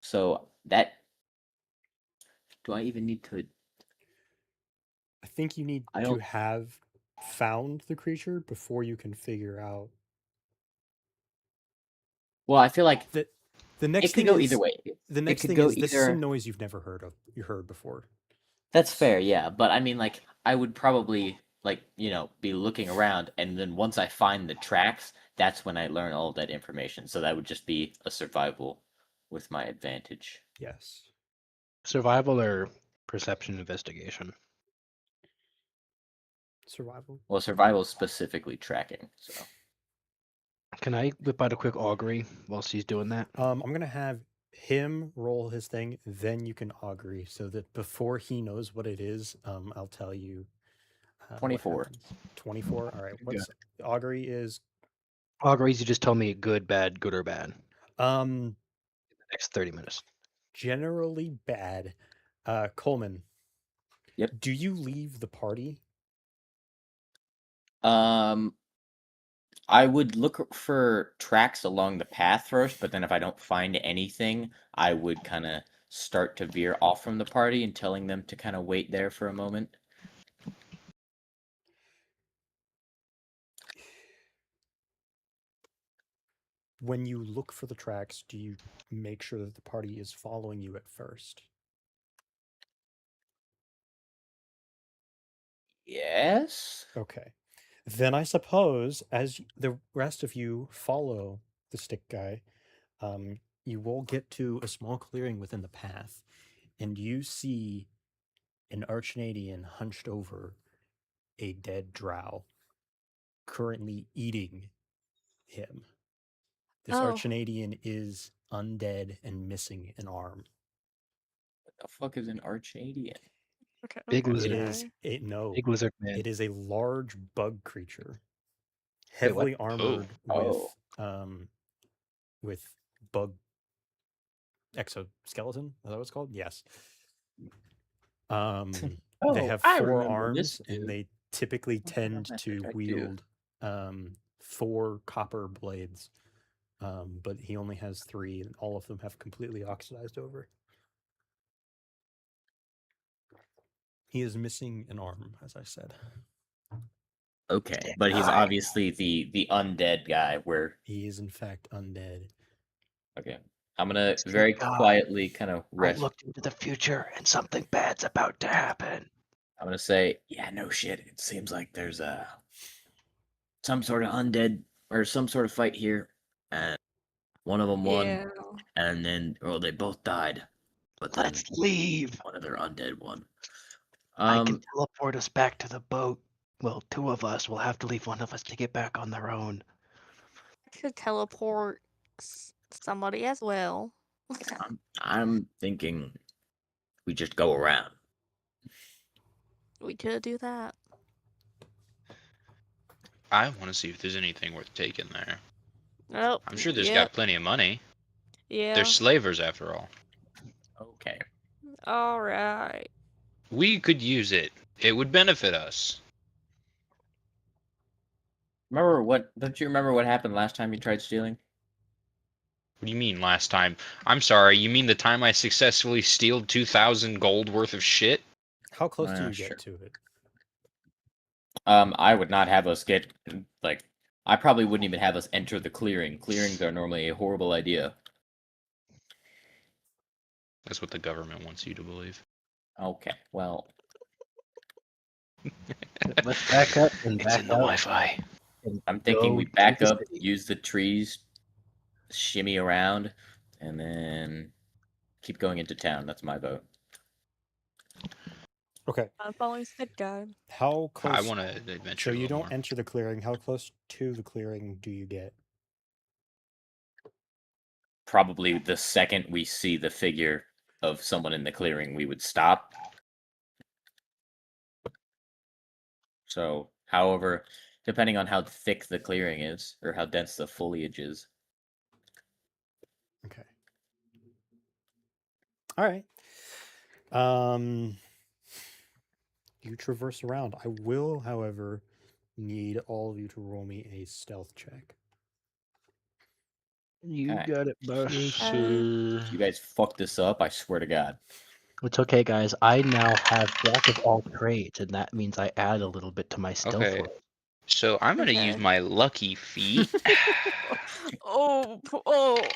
So that. Do I even need to? I think you need I to don't. have found the creature before you can figure out Well, I feel like that. The it next could thing go is either way. the It next could thing go is this is some either. noise you've never heard before. That's fair, yeah. But I mean, like, I would probably like be looking around, and then once I find the tracks, that's when I learn all of that information. So that would just be a survival with my advantage. Yes. Survival or perception investigation? Survival. Well, survival is specifically tracking. So Can I whip out a quick augury while she's doing that? I'm gonna have him roll his thing, then you can augury, so that before he knows what it is, I'll tell you what 24. happens. 24. All right. Good. What's augury is? Auguries, you just tell me good, or bad. Um, Next 30 minutes. generally bad. Coleman. Yep. Do you leave the party? I would look for tracks along the path first, but then if I don't find anything, I would kind of start to veer off from the party and telling them to kind of wait there for a moment. When you look for the tracks, do you make sure that the party is following you at first? Yes. Okay. Then I suppose as the rest of you follow the stick guy, you will get to a small clearing within the path, and you see an Archnadian hunched over a dead drow, currently eating him. This Oh. Archnadian is undead and missing an arm. What the fuck is an Archnadian? Okay. Big okay. lizard. It is no. Big lizard man. It is a large bug creature, Wait, what? heavily armored Oh. with bug exoskeleton. Is that what it's called? Yes. They Oh, have I 4 remember this arms, and dude. they typically What tend message to I do? wield 4 copper blades. But he only has 3, and all of them have completely oxidized over. He is missing an arm, as I said. Okay, but he's guy. obviously the undead guy. Where He is in fact undead. okay, I'm gonna Stick very guy. quietly kind of I rest. looked into the future and something bad's about to happen. I'm gonna say, yeah, no shit. It seems like there's some sort of undead or some sort of fight here, and one of them won, Yeah. and then they both died, but then Let's leave. one of their undead won. I can teleport us back to the boat. Well, 2 of us will have to leave one of us to get back on their own. I could teleport somebody as well. I'm thinking we just go around. We could do that. I want to see if there's anything worth taking there. Oh. I'm sure there's yep. got plenty of money. Yeah. They're slavers after all. Okay. All right. We could use it. It would benefit us. Don't you remember what happened last time you tried stealing? What do you mean last time? I'm sorry, you mean the time I successfully stealed 2,000 gold worth of shit? How close do you Sure. get to it? I would not have us get like. I probably wouldn't even have us enter the clearing. Clearings are normally a horrible idea. That's what the government wants you to believe. Okay, well, Let's back up and It's back in the out. Wi-Fi. And I'm thinking go we to back the up, city. use the trees, shimmy around, and then keep going into town. That's my vote. Okay. I'm following said guide. How close? I want to adventure So a you little don't more. enter the clearing. How close to the clearing do you get? Probably the second we see the figure of someone in the clearing, we would stop. So, however, depending on how thick the clearing is or how dense the foliage is. Okay. All right. You traverse around. I will, however, need all of you to roll me a stealth check. You Okay. got it, boss. Sir. If you guys fuck this up, I swear to God. It's okay, guys. I now have jack of all trades, and that means I add a little bit to my stealth Okay. roll. So I'm gonna use Okay. my lucky feet. oh.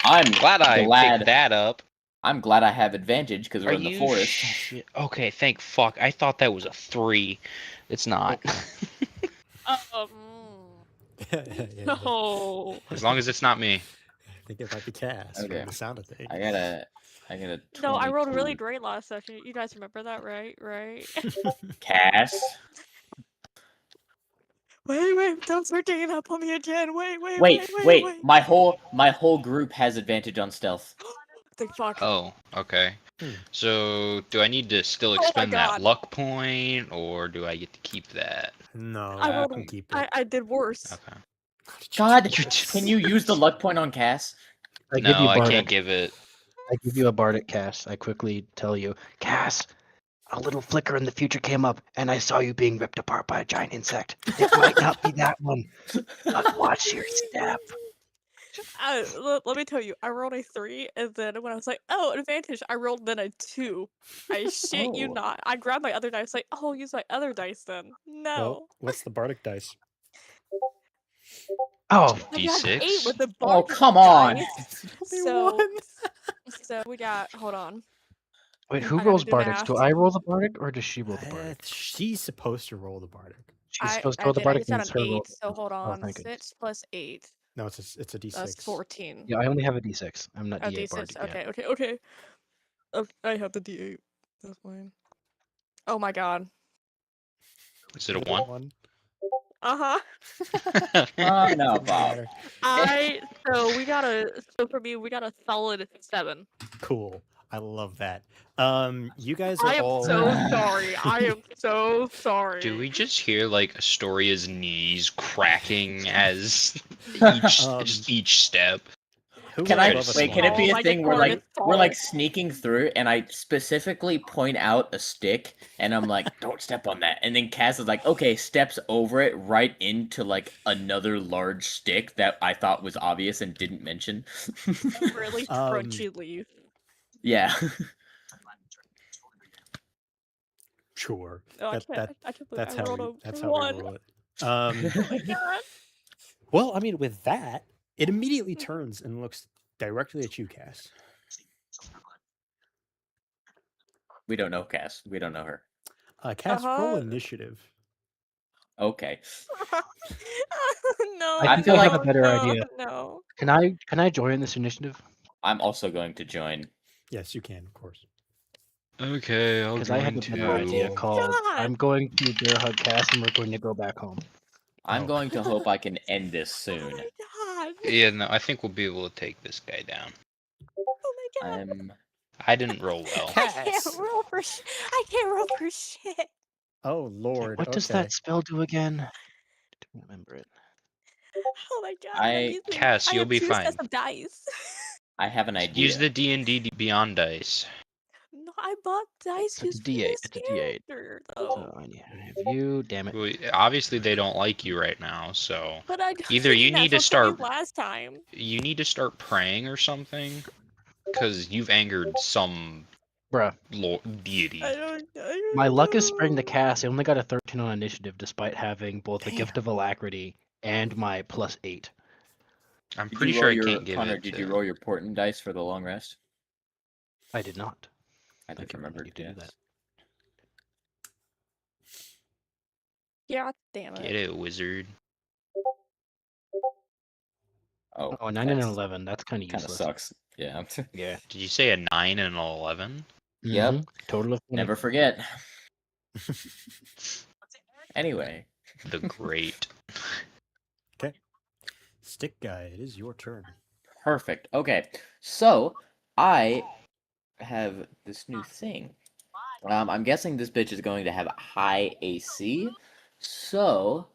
I'm glad I picked that up. I'm glad I have advantage because we're Are in the you forest. shit? Okay, thank fuck. I thought that was a 3. It's not. Um. Yeah, No. As long as it's not me. I think it might be Cass Okay. from the sound of things. I got a 22. No, I rolled really great last session. You guys remember that, right? Right. Cass. Wait! Don't start digging up on me again. Wait. My whole group has advantage on stealth. Think fuck. Oh, okay. So do I need to still my expend that God. luck point, or do I get to keep that? No, I you rolled. can keep it. I did worse. Okay. How did you God, do this? can you use the luck point on Cass? I give No, you I bardic. can't give it. I give you a bardic cast. I quickly tell you, Cass, a little flicker in the future came up, and I saw you being ripped apart by a giant insect. It might not be that one, but watch your step. Let me tell you, I rolled a 3, and then when I was like, oh, advantage, I rolled then a 2. I shit you Oh. not. I grabbed my other dice, like, oh, I'll use my other dice then. No. Well, what's the bardic dice? Oh, I got an 8 D6? with the Oh, bardic come on. dice. Only So, one. so we got, hold on. wait, who I gotta rolls do bardics? math. Do I roll the bardic, or does she roll the bardic? She's supposed to roll the bardic. She's I supposed to roll the did. I bardic, just and got it's an her roll. 8, so hold Oh, on. thank goodness. 6 plus 8. No, it's a d6. That's 14. Yeah, I only have a d6. I'm not Oh, D8 D6. bardic yet. Okay. I have the D8. That's fine. Oh my god. Is it a 1? One. Uh-huh. No, Doesn't Bob. matter. So for me, we got a solid 7. Cool. I love that. You guys I are am all. so sorry. I am so sorry. Do we just hear like Astoria's knees cracking as each step? Who Can would I love a wait? Can it be Oh a my thing where God, like it's we're like false. sneaking through, and I specifically point out a stick, and I'm like, "Don't step on that," and then Cass is like, "Okay," steps over it right into like another large stick that I thought was obvious and didn't mention. Really crunchy leaf. Yeah. Sure. Oh, That, I can't believe that's I how rolled that's a how 1. we roll it. Oh my god. Well, I mean, with that, it immediately turns and looks directly at you, Cass. We don't know Cass. We don't know her. Cass, roll Uh-huh. initiative. Okay. No. I think feel I have like- a better idea. No. Can I join this initiative? I'm also going to join. Yes, you can, of course. Okay, I'll Because I have a join better idea too. called God. I'm going to bear hug Cass, and we're going to go back home. I'm Oh. going to hope I can end this Oh soon. my god. Yeah, no, I think we'll be able to take this guy down. Oh my god. I didn't roll well. I can't roll for shit. Oh Lord. What does that spell do again? I don't remember it. Oh my god. I- I'm using, Cass, I you'll have be 2 fine. sets of dice. I have an idea. Use the D&D Beyond dice. No, I bought dice It's a used for D8. this It's a D8. character, So though. I need to have you. Damn it. Well, obviously they don't like you right now, so But I don't either think you that's need to what took me start last time. praying or something, because you've angered some Bruh. Deity. I don't My luck is spring to know. cast. I only got a 13 on initiative despite having both the Damn. gift of alacrity and my +8. I'm Did pretty you sure roll I your can't give Connor? it Did to. you roll your portent dice for the long rest? I did not. I I just can remembered. need to do Yes. that. Yeah, damn Get it. it, wizard. Oh, Oh, 9 and an that's 11. That's kind of kind of useless. sucks. Yeah. Yeah. Did you say a 9 and an 11? Yep. Mhm. Total of 20. Never forget. Anyway, The great. Okay. Stick guy, it is your turn. perfect. Okay, so I have this new thing. I'm guessing this bitch is going to have a high AC, so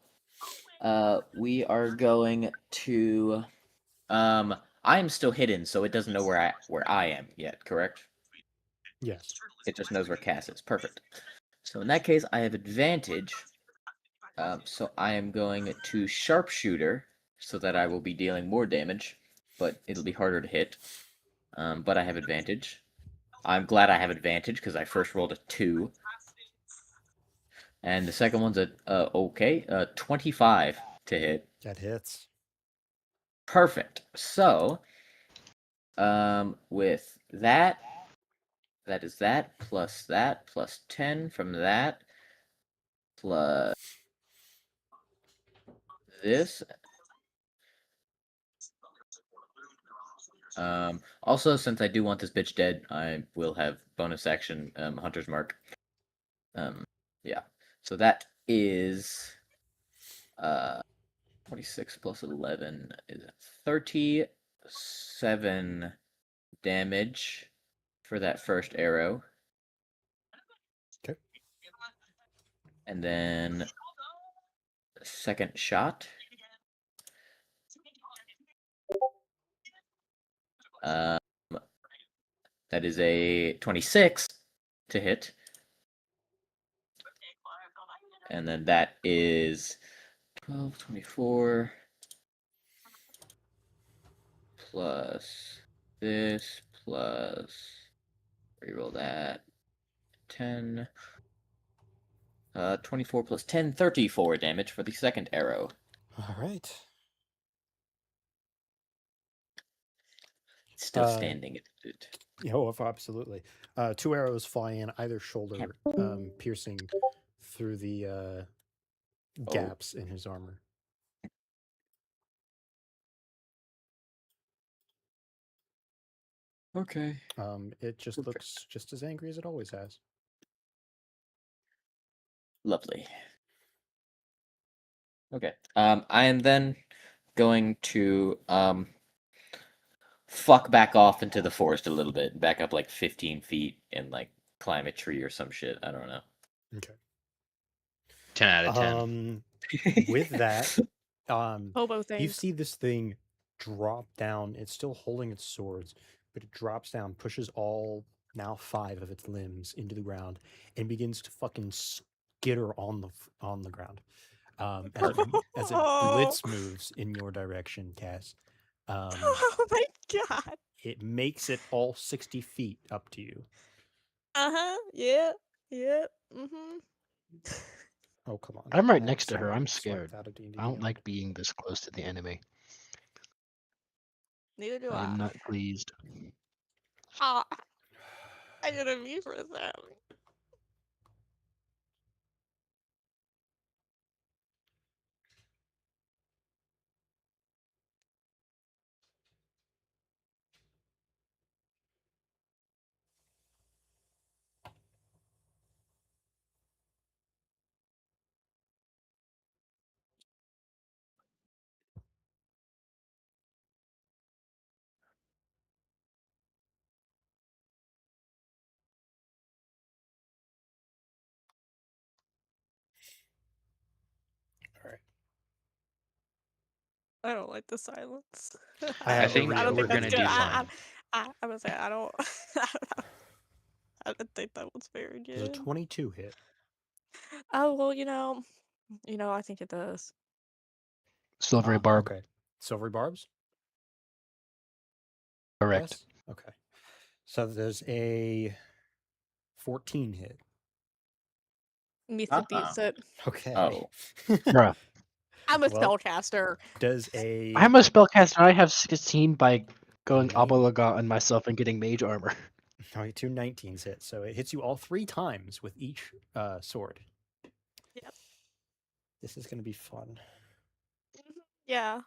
we are going to I am still hidden, so it doesn't know where I am yet. Correct? Yes. It just knows where Cass is. Perfect. So in that case, I have advantage. So I am going to sharpshooter, so that I will be dealing more damage, but it'll be harder to hit. But I have advantage. I'm glad I have advantage because I first rolled a 2. And the second one's a 25 to hit. That hits. Perfect. So, with that is that plus 10 from that plus this. Also, since I do want this bitch dead, I will have bonus action Hunter's Mark. Yeah. So that is 26 plus 11 is 37 damage for that first arrow. Okay. And then second shot. Um, that is a 26 to hit. And then that is 12, 24 plus this plus reroll that 10. 24 plus 10, 34 damage for the second arrow. All right. It's still standing. Oh, absolutely. 2 arrows fly in either shoulder, piercing through the gaps in his armor. Okay. It just looks just as angry as it always has. Lovely. Okay. I am then going to fuck back off into the forest a little bit, back up like 15 feet and like climb a tree or some shit. I don't know. Okay. 10 out of 10. With that, Hobo you things. see this thing drop down. It's still holding its swords, but it drops down, pushes all now 5 of its limbs into the ground, and begins to fucking skitter on the ground. As it blitz moves in your direction, Cass. Oh my god. It makes it all 60 feet up to you. Uh-huh. Yeah. Yeah. Mm-hmm. Oh, come on. I'm right I next to her. I'm swiped scared. out of D&D I don't Beyond. like being this close to the enemy. Neither do I am I. not pleased. Ah, I didn't mean for that. All right. I don't like the silence. I I have think I don't we're think that's gonna good. do fine. I'm gonna say I don't. I don't think that was very There's a good. 22 hit. Oh well, I think it does. Silvery barb. Okay. Silvery barbs? Correct. Yes? Okay. So there's a 14 hit. Meets it beats it. Okay. Oh. Bruh. I'm a Well, spellcaster. Does a I'm a spellcaster. I have 16 by going Me? Abalaga on myself and getting mage armor. all right, 2 19s hit, so it hits you all 3 times with each sword. Yep. This is gonna be fun. Yeah.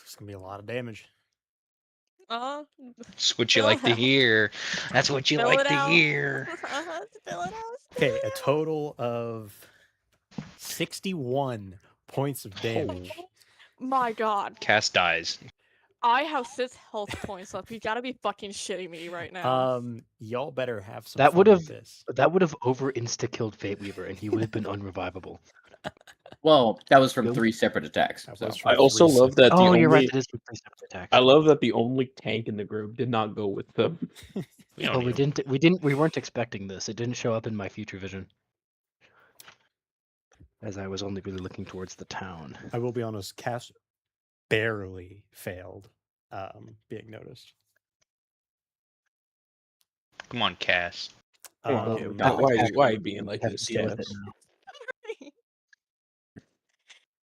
It's gonna be a lot of damage. That's what you Spill like it to out. hear. That's what you Spill like it to out. hear. Spill it out. Okay, Spill a it out. total of 61 points of damage. My God, Cass dies. I have 6 health points left. You gotta be fucking shitting me right now. Y'all better have some That fun would with have this. over insta killed Fate Weaver, and he would have been unrevivable. Well, that was from Nope. 3 separate attacks. That So. was from I also 3 love that the Oh, you're right. only That is from 3 separate attacks. I love that the only tank in the group did not go with them. We don't Well, we need him. didn't. We weren't expecting this. It didn't show up in my future vision, as I was only really looking towards the town. I will be honest, Cass barely failed being noticed. Come on, Cass. Come on, Um, Caleb. no, why actually, are you being like have this? to deal with Yes. it now.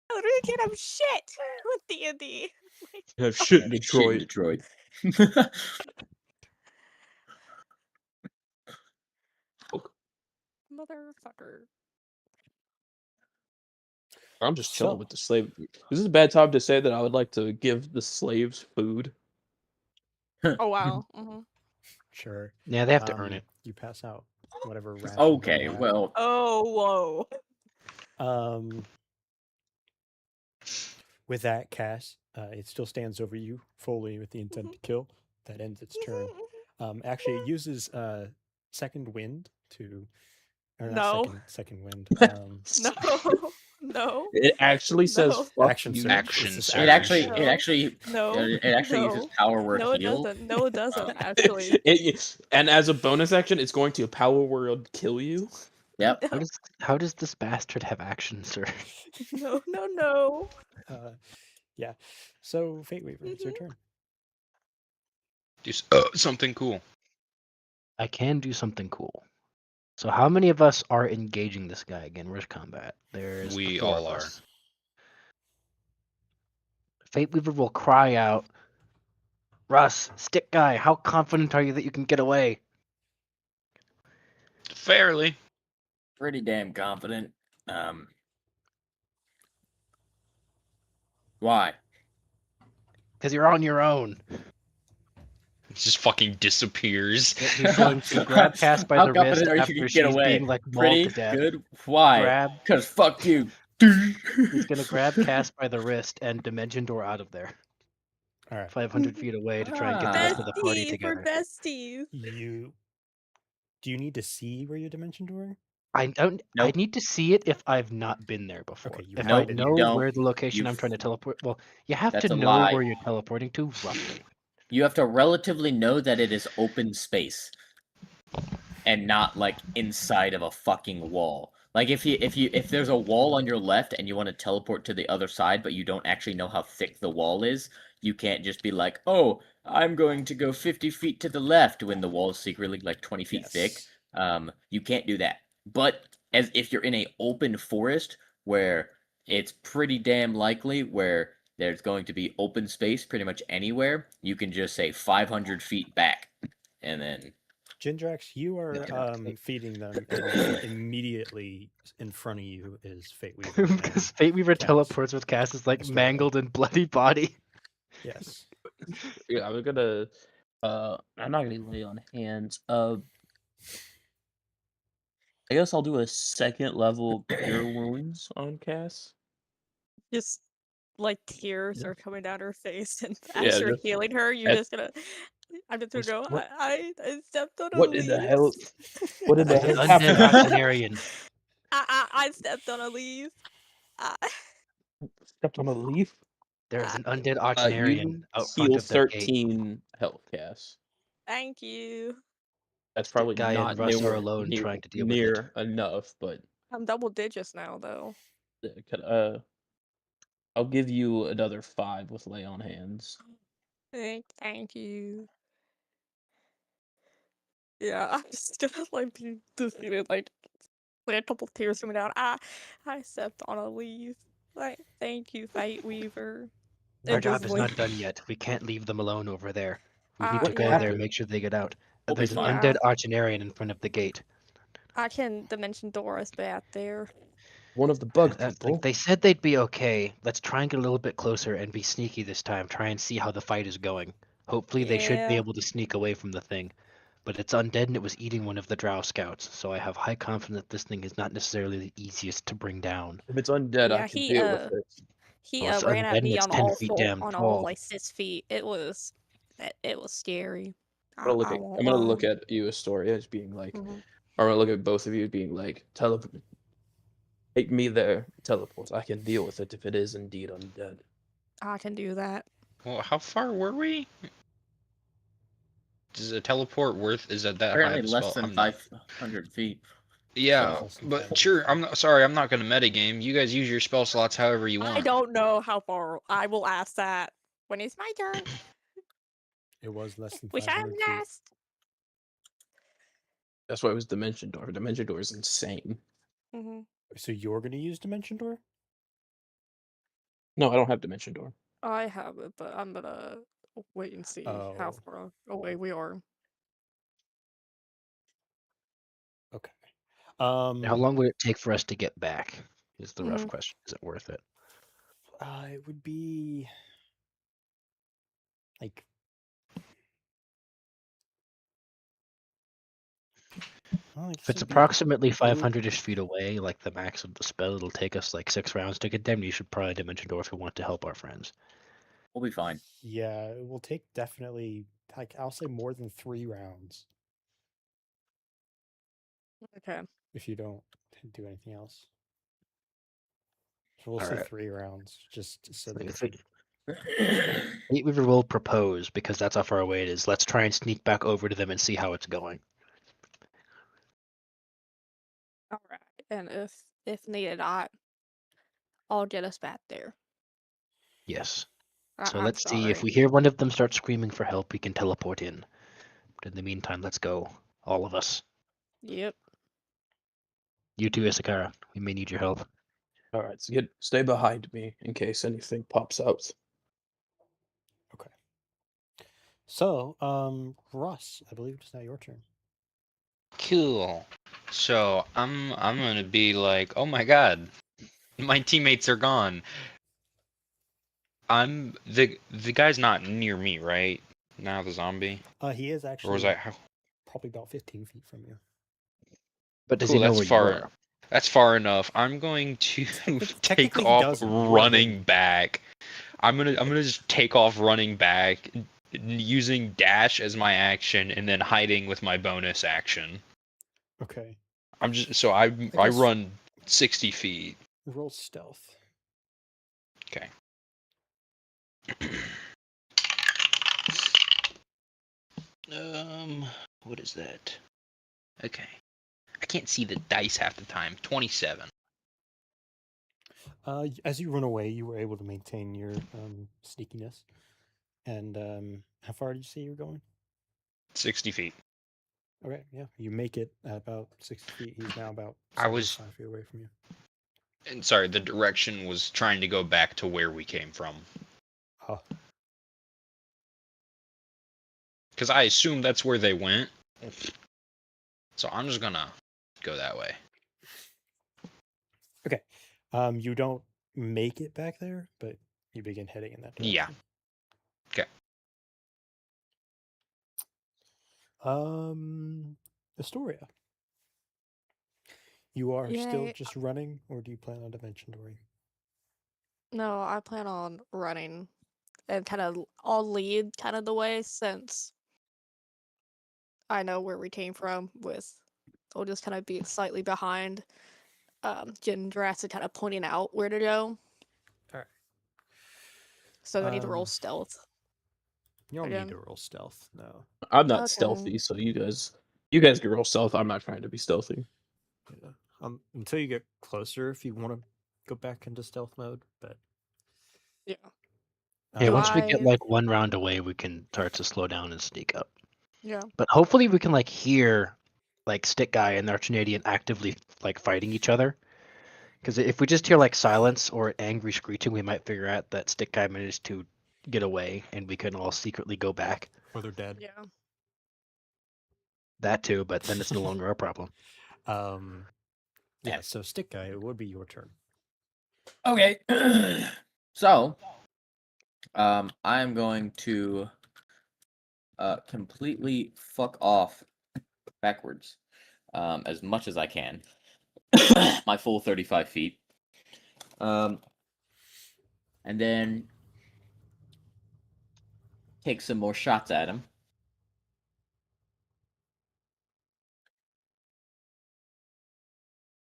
I literally can't have shit with D&D. You have shit in Shit in Detroit. Detroit. Motherfucker. I'm just So- chilling with the slave. This is a bad time to say that I would like to give the slaves food. Oh wow. Mm-hmm. Sure. Yeah, they have to earn it. You pass out whatever ration. Okay, you have. well, Oh whoa. With that, Cass, it still stands over you fully with the intent to kill. That ends its turn. Actually, it uses second wind to, or No. not second wind. No. No. It actually says No. fuck Action you. surge. Action It's just surge. it actually, No. it actually, No. it actually uses No. power word No, it heal. doesn't. No, it doesn't. Actually. And as a bonus action, it's going to power word kill you. Yep. No. How does this bastard have action, sir? No. No. No. Yeah. So, Fate Weaver, it's your turn. Do something cool. I can do something cool. So how many of us are engaging this guy again? Where's combat? There's We the 4 all of are. us. Fate Weaver will cry out, Russ, stick guy, how confident are you that you can get away? Fairly. Pretty damn confident. Why? Because you're on your own. It just fucking disappears. He's going to grab Cass by How the wrist confident are you after to she's get away? being like mauled Pretty to death. good. Why? Grab. Cause fuck you. He's gonna grab Cass by the wrist and dimension door out of there, All right. 500 feet away to try and get the rest of the party Besties. We're together. besties. Do you need to see where your dimension door? I don't. I Nope. need to see it if I've not been there before. Okay, you if have I it. know You don't. where the location I'm You've- trying to teleport, well, you have That's to a know lie. where you're teleporting to roughly. You have to relatively know that it is open space, and not like inside of a fucking wall. Like if there's a wall on your left and you want to teleport to the other side, but you don't actually know how thick the wall is, you can't just be like, oh, I'm going to go 50 feet to the left when the wall is secretly like 20 feet thick. You can't do that. But as if you're in a open forest where it's pretty damn likely where there's going to be open space pretty much anywhere, you can just say 500 feet back, and then Jindrax, you are feeding them, and immediately in front of you is Fate Weaver. and Because Fate Weaver Cass. teleports with Cass's like That's right. mangled and bloody body. Yes. Yeah, I'm gonna. I'm not gonna lay on hands. I guess I'll do a second level cure wounds on Cass. Just like tears are coming down her face, and Yeah, as you're just- healing her, you're at- just gonna. I'm just gonna Just go. what- I stepped on a What in the leaf. hell? What in the An hell undead happened? octonarian. I stepped on a leaf. Stepped on a leaf. There's an undead You octonarian out front heal of the gate. 13 health, Cass. Thank you. That's The probably guy and not Russ are alone trying to deal with it. near enough, but I'm double digits now, though. I'll give you another 5 with lay on hands. Thank you. Yeah, I'm just gonna like be defeated, like a couple tears coming down. I stepped on a leaf. Like, thank you, Fight Weaver. Our And job just is like, not done yet. We can't leave them alone over there. We need to go yeah, there and make sure they get out. We'll be There's an fine. undead Archenarian in front of the gate. I can dimension door us back there. One of the bug Like, people. they said they'd be okay. Let's try and get a little bit closer and be sneaky this time. Try and see how the fight is going. Hopefully they should be Yeah. able to sneak away from the thing. But it's undead and it was eating one of the drow scouts, so I have high confidence that this thing is not necessarily the easiest to bring down. If it's undead, I Yeah, can deal with it. he It's ran undead at and me it's on 10 all feet four, damn on all tall. like 6 feet. It was scary. I'm gonna won't I'm gonna lie. look at you, Astoria, as being like, Mhm. or I'm gonna look at both of you being like, take me there, teleport. I can deal with it if it is indeed undead. I can do that. Well, how far were we? Is a teleport worth? Is that high Apparently of a less spell? than I'm not. 500 feet. Yeah, Less than but 500 sure. I'm feet. not sorry. I'm not gonna metagame. You guys use your spell slots however you want. I don't know how far. I will ask that when it's my turn. It was less than Wish I'm 500 feet. last. That's why it was Dimension Door. Dimension Door is insane. Mm-hmm. So you're going to use Dimension Door? No, I don't have Dimension Door. I have it, but I'm gonna wait and see how Oh. far away we are. Okay. How long would it take for us to get back? Is the rough Mhm. question. Is it worth it? It would be like If it's approximately 500-ish feet away, like the max of the spell, it'll take us like 6 rounds to get them. You should probably Dimension Door if we want to help our friends. We'll be fine. Yeah, it will take definitely like I'll say more than 3 rounds Okay. if you don't do anything else. So we'll All say right. 3 rounds just so Like, that Fate Weaver will propose, because that's how far away it is. Let's try and sneak back over to them and see how it's going. All right. And if needed, I'll get us back there. Yes. I, So I'm let's see if sorry. we hear one of them start screaming for help, we can teleport in. But in the meantime, let's go. All of us. Yep. You too, Isakara. We may need your help. All right, so stay behind me in case anything pops out. Okay. So, Russ, I believe it's now your turn. Cool. So I'm gonna be like, oh my god, my teammates are gone. I'm the guy's not near me, right? Now the zombie, He is or actually was I? probably about 15 feet from you. But does Cool. he know That's where you far. are? That's far enough. I'm going to take Technically he off does. You are running him. back. I'm gonna just take off running back, using dash as my action, and then hiding with my bonus action. Okay. I'm just so I guess- run 60 feet. Roll stealth. Okay. What is that? Okay. I can't see the dice half the time. 27. As you run away, you were able to maintain your sneakiness. And how far did you say you were going? 60 feet. Okay, yeah, you make it at about 60 feet. He's now about I was- 75 feet away from you. And sorry, the direction was trying to go back to where we came from. Oh, Because I assume that's where they went. So I'm just gonna go that way. okay. You don't make it back there, but you begin heading in that direction. Yeah. Okay. Astoria. You are still Yay. just running, or do you plan on dimension dooring? No, I plan on running and kind of I'll lead kind of the way since I know where we came from with I'll just kind of be slightly behind Jin Jurassic kind of pointing out where to go. Alright. So I need to roll stealth. You don't need again. to roll stealth, no. I'm not Okay. stealthy, so you guys can roll stealth. I'm not trying to be stealthy. Yeah. Until you get closer, if you want to go back into stealth mode, but Yeah. Yeah, Do once we get I- like one round away, we can start to slow down and sneak up. Yeah. But hopefully we can like hear like Stick Guy and our Canadian actively like fighting each other. Because if we just hear like silence or angry screeching, we might figure out that Stick Guy managed to get away and we can all secretly go back. Or they're dead. Yeah. That too, but then it's no longer our problem. Yeah, so Stick Guy, it would be your turn. Okay. So, I'm going to completely fuck off backwards as much as I can. My full 35 feet. And then take some more shots at him.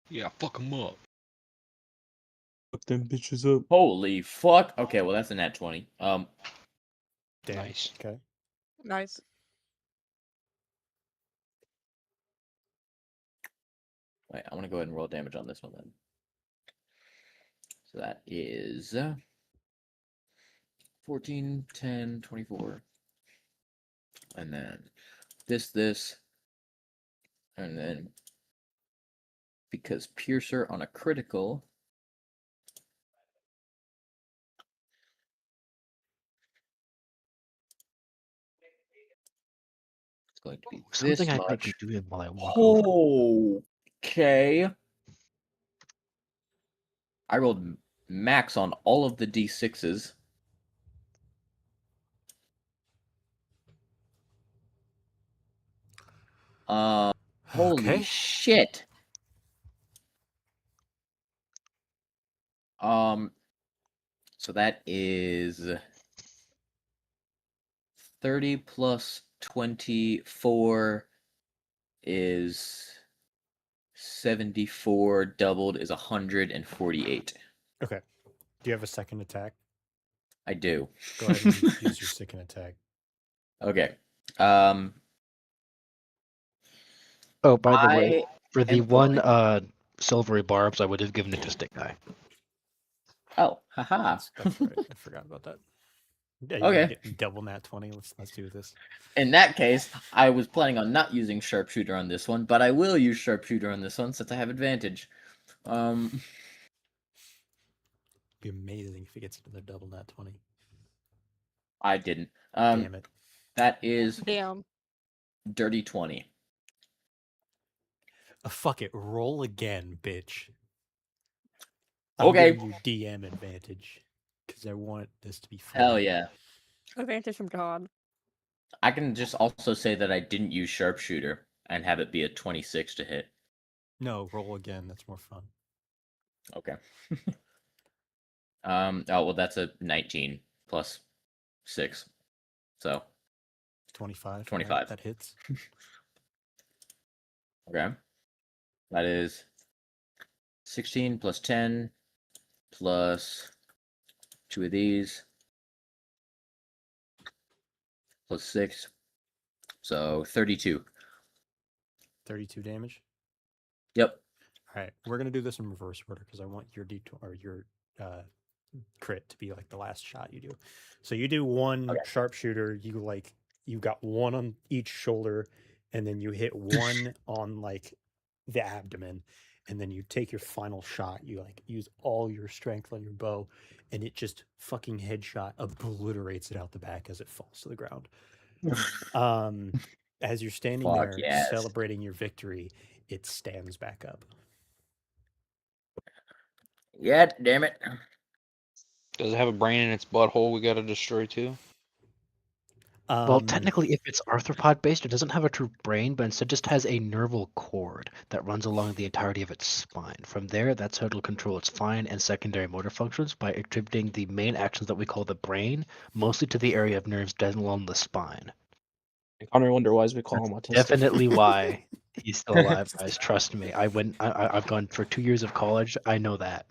Yeah, fuck him up. Fuck them bitches up. Holy fuck. Okay, well that's a nat 20. Damn. Nice. Okay. Nice. Wait, I want to go ahead and roll damage on this one then. So that is 14, 10, 24. And then this. And then because Piercer on a critical. It's going to be Something this I might much. be doing while I walk over. Okay. I rolled max on all of the d6s. Holy Okay. shit. So that is 30 plus 24 is 74, doubled is 148. Okay. Do you have a second attack? I do. Go ahead and use your second attack. Okay. Oh, by the way, I for the am one going- silvery barbs, I would have given it to Stick Guy. Oh, haha. That's right. I forgot about that. Yeah, Okay. Double nat 20. Let's do this. In that case, I was planning on not using sharpshooter on this one, but I will use sharpshooter on this one since I have advantage. Be amazing if he gets another double nat 20. I didn't. Damn it. That is Damn. dirty 20. Fuck it. Roll again, bitch. I'm Okay. giving you DM advantage because I want this to be fun. Hell yeah. Advantage from God. I can just also say that I didn't use sharpshooter and have it be a 26 to hit. No, roll again. That's more fun. Okay. Oh well, that's a 19 plus 6, so 25. 25. Right? That hits. Okay. That is 16 plus 10 plus 2 of these plus 6, so 32. 32 damage. Yep. All right, we're gonna do this in reverse order because I want your your crit to be like the last shot you do. So you do one Okay. sharpshooter. You got one on each shoulder, and then you hit one on like the abdomen, and then you take your final shot. You like use all your strength on your bow, and it just fucking headshot obliterates it out the back as it falls to the ground. As you're standing Fuck there yes. celebrating your victory, it stands back up. Yeah, damn it. Does it have a brain in its butthole we gotta destroy too? Well, technically, if it's arthropod based, it doesn't have a true brain, but instead just has a nerval cord that runs along the entirety of its spine. From there, that's how it'll control its fine and secondary motor functions by attributing the main actions that we call the brain, mostly to the area of nerves down along the spine. Connor wonder why we call him autistic. Definitely why he's still alive, guys. Trust me. I've gone for 2 years of college. I know that.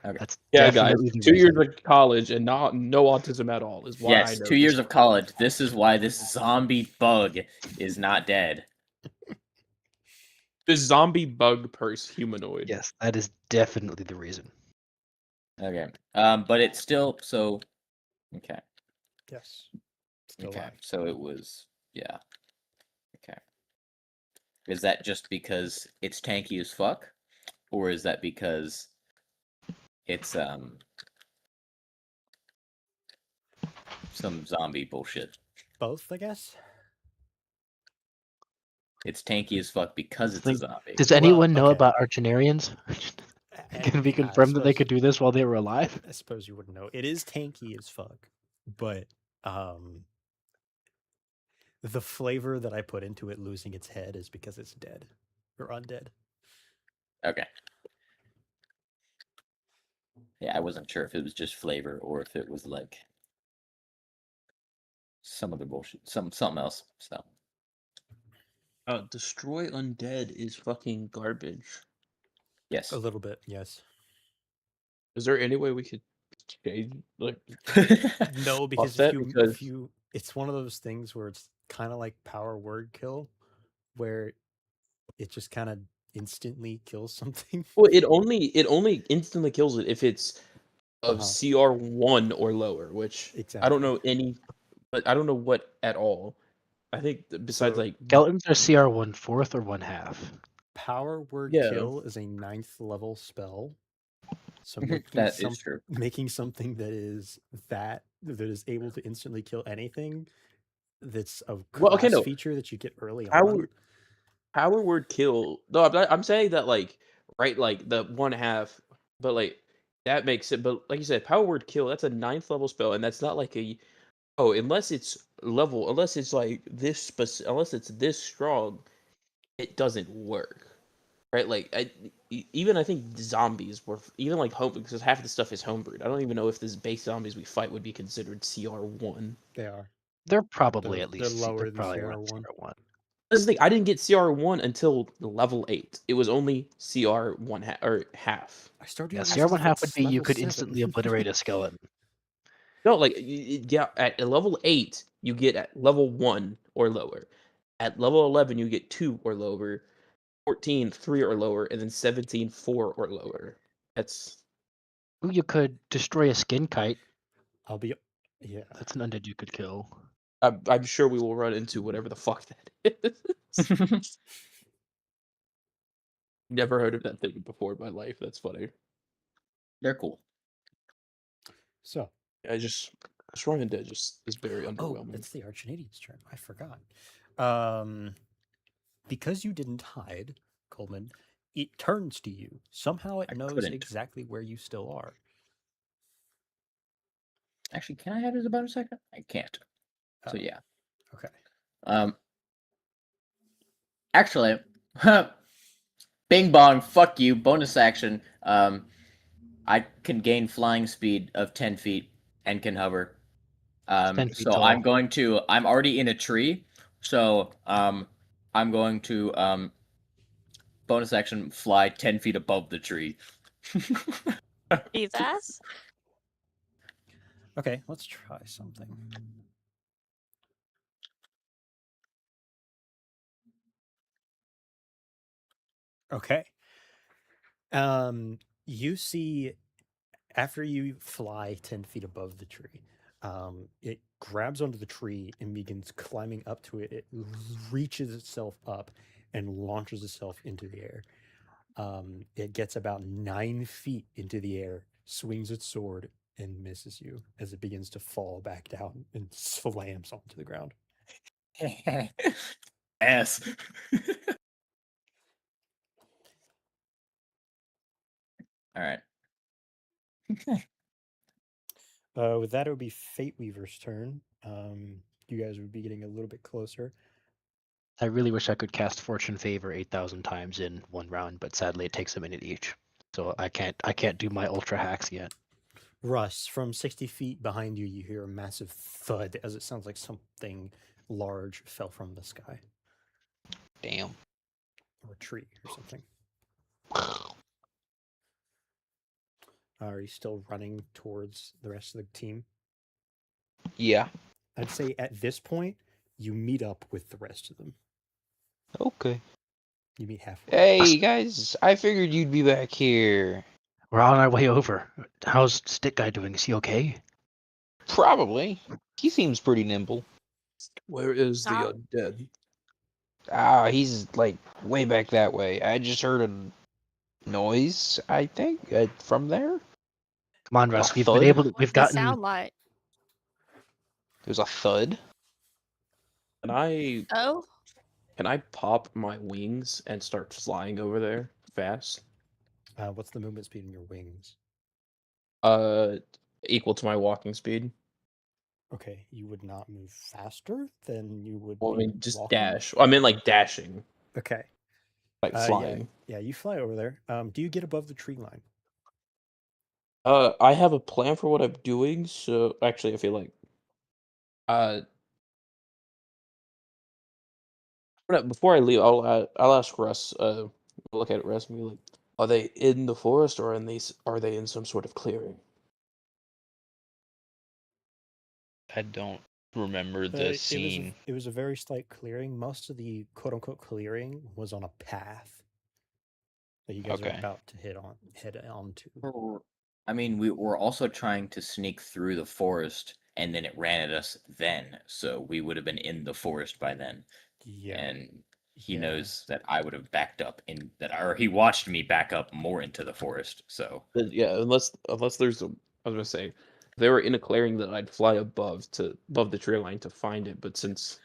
Okay. That's Yeah, guys. definitely the 2 years reason. of college and no autism at all is why I Yes, know 2 years of college. This is why this zombie bug is not dead. This zombie bug purse humanoid. Yes, that is definitely the reason. Okay. But it's still so. Okay. Yes. Still Okay. alive. So it was. Yeah. Okay. Is that just because it's tanky as fuck, or is that because it's some zombie bullshit? Both, I guess. It's tanky as fuck because it's a Like, zombie. does Well, anyone know okay. about Archenarians? Can we Yeah, I confirm that they suppose- could do this while they were alive? I suppose you wouldn't know. It is tanky as fuck, but the flavor that I put into it losing its head is because it's dead or undead. Okay. Yeah, I wasn't sure if it was just flavor or if it was like some other bullshit, something else. So Destroy undead is fucking garbage. yes. A little bit, yes. Is there any way we could change like No, buff because that? if you it's one of those things where it's kind of like power word kill, where it just kind of instantly kills something. Well, it only instantly kills it if it's of Uh-huh. CR1 or lower, which I don't Exactly. know any, but I don't know what at all. I think besides So like Skeletons are CR 1/4 or 1/2. power word Yeah. kill is a 9th level spell. So That is true. making something that is able to instantly kill anything that's a Well, okay, class no. feature that you get early on. Power word kill. No, I'm saying that like right, like the 1/2, but like that makes it. But like you said, power word kill. That's a 9th level spell, and that's not like unless it's unless it's like unless it's this strong, it doesn't work. Right, like even I think zombies were even like home because half of the stuff is homebrewed. I don't even know if this base zombies we fight would be considered CR1. They are. They're probably They're- at they're least lower they're than probably around CR1. CR1. This is the thing. I didn't get CR1 until level 8. It was only CR1 or half. I started Yeah, doing CR stuff 1/2 at would be you level could 7. instantly obliterate a skeleton. No, like yeah, at level 8 you get at level 1 or lower. At level 11 you get 2 or lower. 14 3 or lower, and then 17 4 or lower. That's Ooh, you could destroy a skin kite. I'll be yeah. That's an undead you could kill. I'm sure we will run into whatever the fuck that is. Never heard of that thing before in my life. That's funny. They're cool. So, I just Strong and Dead just is very oh, underwhelming. it's the Archenadian's turn. I forgot. Because you didn't hide, Coleman, it turns to you. Somehow it I knows couldn't. exactly where you still are. Actually, can I have it as a bonus action? I can't. So Oh, yeah. okay. Actually, bing bong, fuck you, bonus action. I can gain flying speed of 10 feet and can hover. 10 feet So tall. I'm already in a tree. So I'm going to bonus action fly 10 feet above the tree. Jesus. Okay, let's try something. Okay. You see, after you fly 10 feet above the tree, it grabs onto the tree and begins climbing up to it. It reaches itself up and launches itself into the air. It gets about 9 feet into the air, swings its sword, and misses you as it begins to fall back down and slams onto the ground. S. All right. With that, it would be Fate Weaver's turn. You guys would be getting a little bit closer. I really wish I could cast Fortune Favor 8,000 times in one round, but sadly it takes a minute each. So I can't do my ultra hacks yet. Russ, from 60 feet behind you, you hear a massive thud as it sounds like something large fell from the sky. Damn. Or a tree or something. Are you still running towards the rest of the team? Yeah. I'd say at this point, you meet up with the rest of them. Okay. You meet halfway. Hey guys, I figured you'd be back here. We're on our way over. How's Stick Guy doing? Is he okay? Probably. He seems pretty nimble. Where is the Ah. undead? He's like way back that way. I just heard a noise, I think, from there. Come on, A Russ. We've thud? been able to. What's We've it gotten. sound like? There's a thud. Can I Oh, pop my wings and start flying over there fast? What's the movement speed in your wings? Uh, equal to my walking speed. Okay, you would not move faster than you would Well, I be mean, just walking? dash. I mean, like dashing, Okay. like Yeah, flying. yeah, you fly over there. Do you get above the tree line? I have a plan for what I'm doing. So actually, I feel like, uh, before I leave, I'll ask Russ. Look at Russ and be like, are they in the forest or are they in some sort of clearing? I don't remember the scene. It was a very slight clearing. Most of the quote unquote clearing was on a path that you guys are Okay. about to head onto. I mean, we were also trying to sneak through the forest, and then it ran at us then, so we would have been in the forest by then. Yeah. And he Yeah. knows that I would have backed up or he watched me back up more into the forest. So But yeah, unless there's a, I was gonna say, if they were in a clearing that I'd fly above the tree line to find it. But since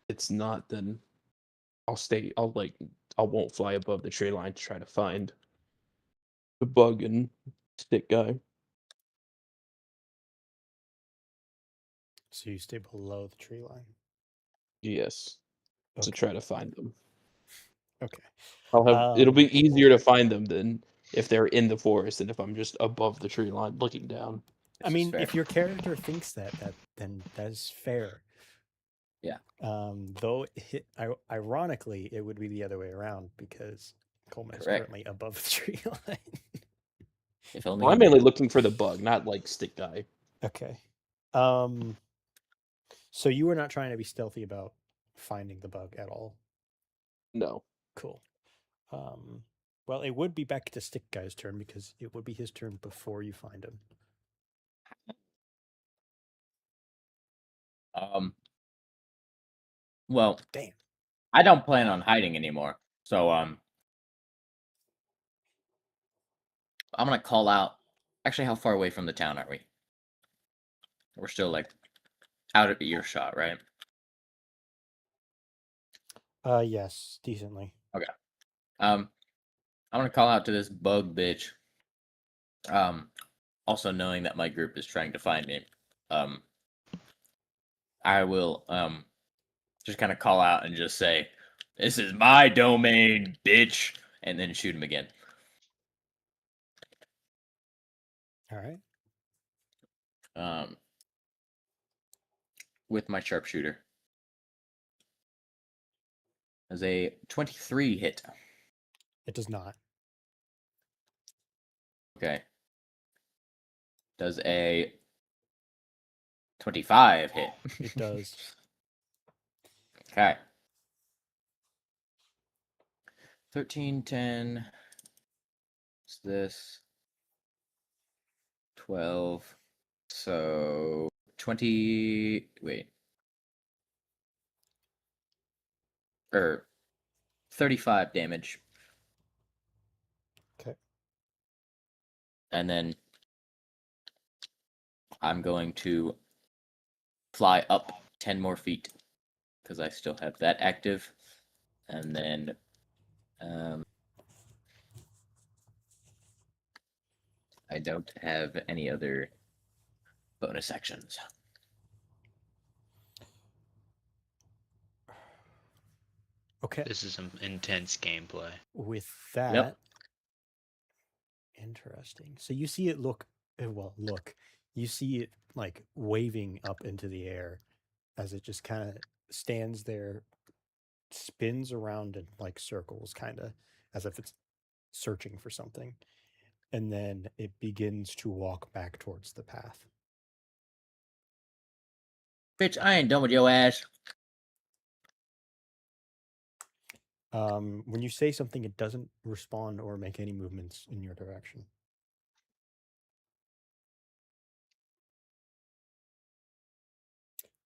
it's not, then I'll stay. I won't fly above the tree line to try to find the bug and stick guy. So you stay below the tree line. Yes, to Okay. try to find them. Okay. It'll be easier to find them than if they're in the forest and if I'm just above the tree line looking down. I mean, if your character thinks that, then that is fair. Yeah. Though, ironically, it would be the other way around because Coleman is Correct. currently above the tree line. If only Well, I'm he mainly knew. looking for the bug, not like stick guy. Okay. So you were not trying to be stealthy about finding the bug at all. No. Cool. Well, it would be back to Stick Guy's turn because it would be his turn before you find him. Well, Damn. I don't plan on hiding anymore. So I'm gonna call out. Actually, how far away from the town are we? We're still like out of earshot, right? Yes, decently. Okay. I'm gonna call out to this bug bitch. Also knowing that my group is trying to find me. I will just kind of call out and just say, "This is my domain, bitch," and then shoot him again. All right. With my sharpshooter. As a 23 hit. It does not. Okay. Does a 25 hit? It does. Okay. 13, 10. What's this? 12. So 20. Wait. Or 35 damage. Okay. And then I'm going to fly up 10 more feet because I still have that active. And then I don't have any other bonus actions. Okay. This is some intense gameplay. With that, Yep. Interesting. So you see it look. You see it like waving up into the air as it just kind of stands there, spins around in like circles, kind of as if it's searching for something, and then it begins to walk back towards the path. Bitch, I ain't done with your ass. When you say something, it doesn't respond or make any movements in your direction.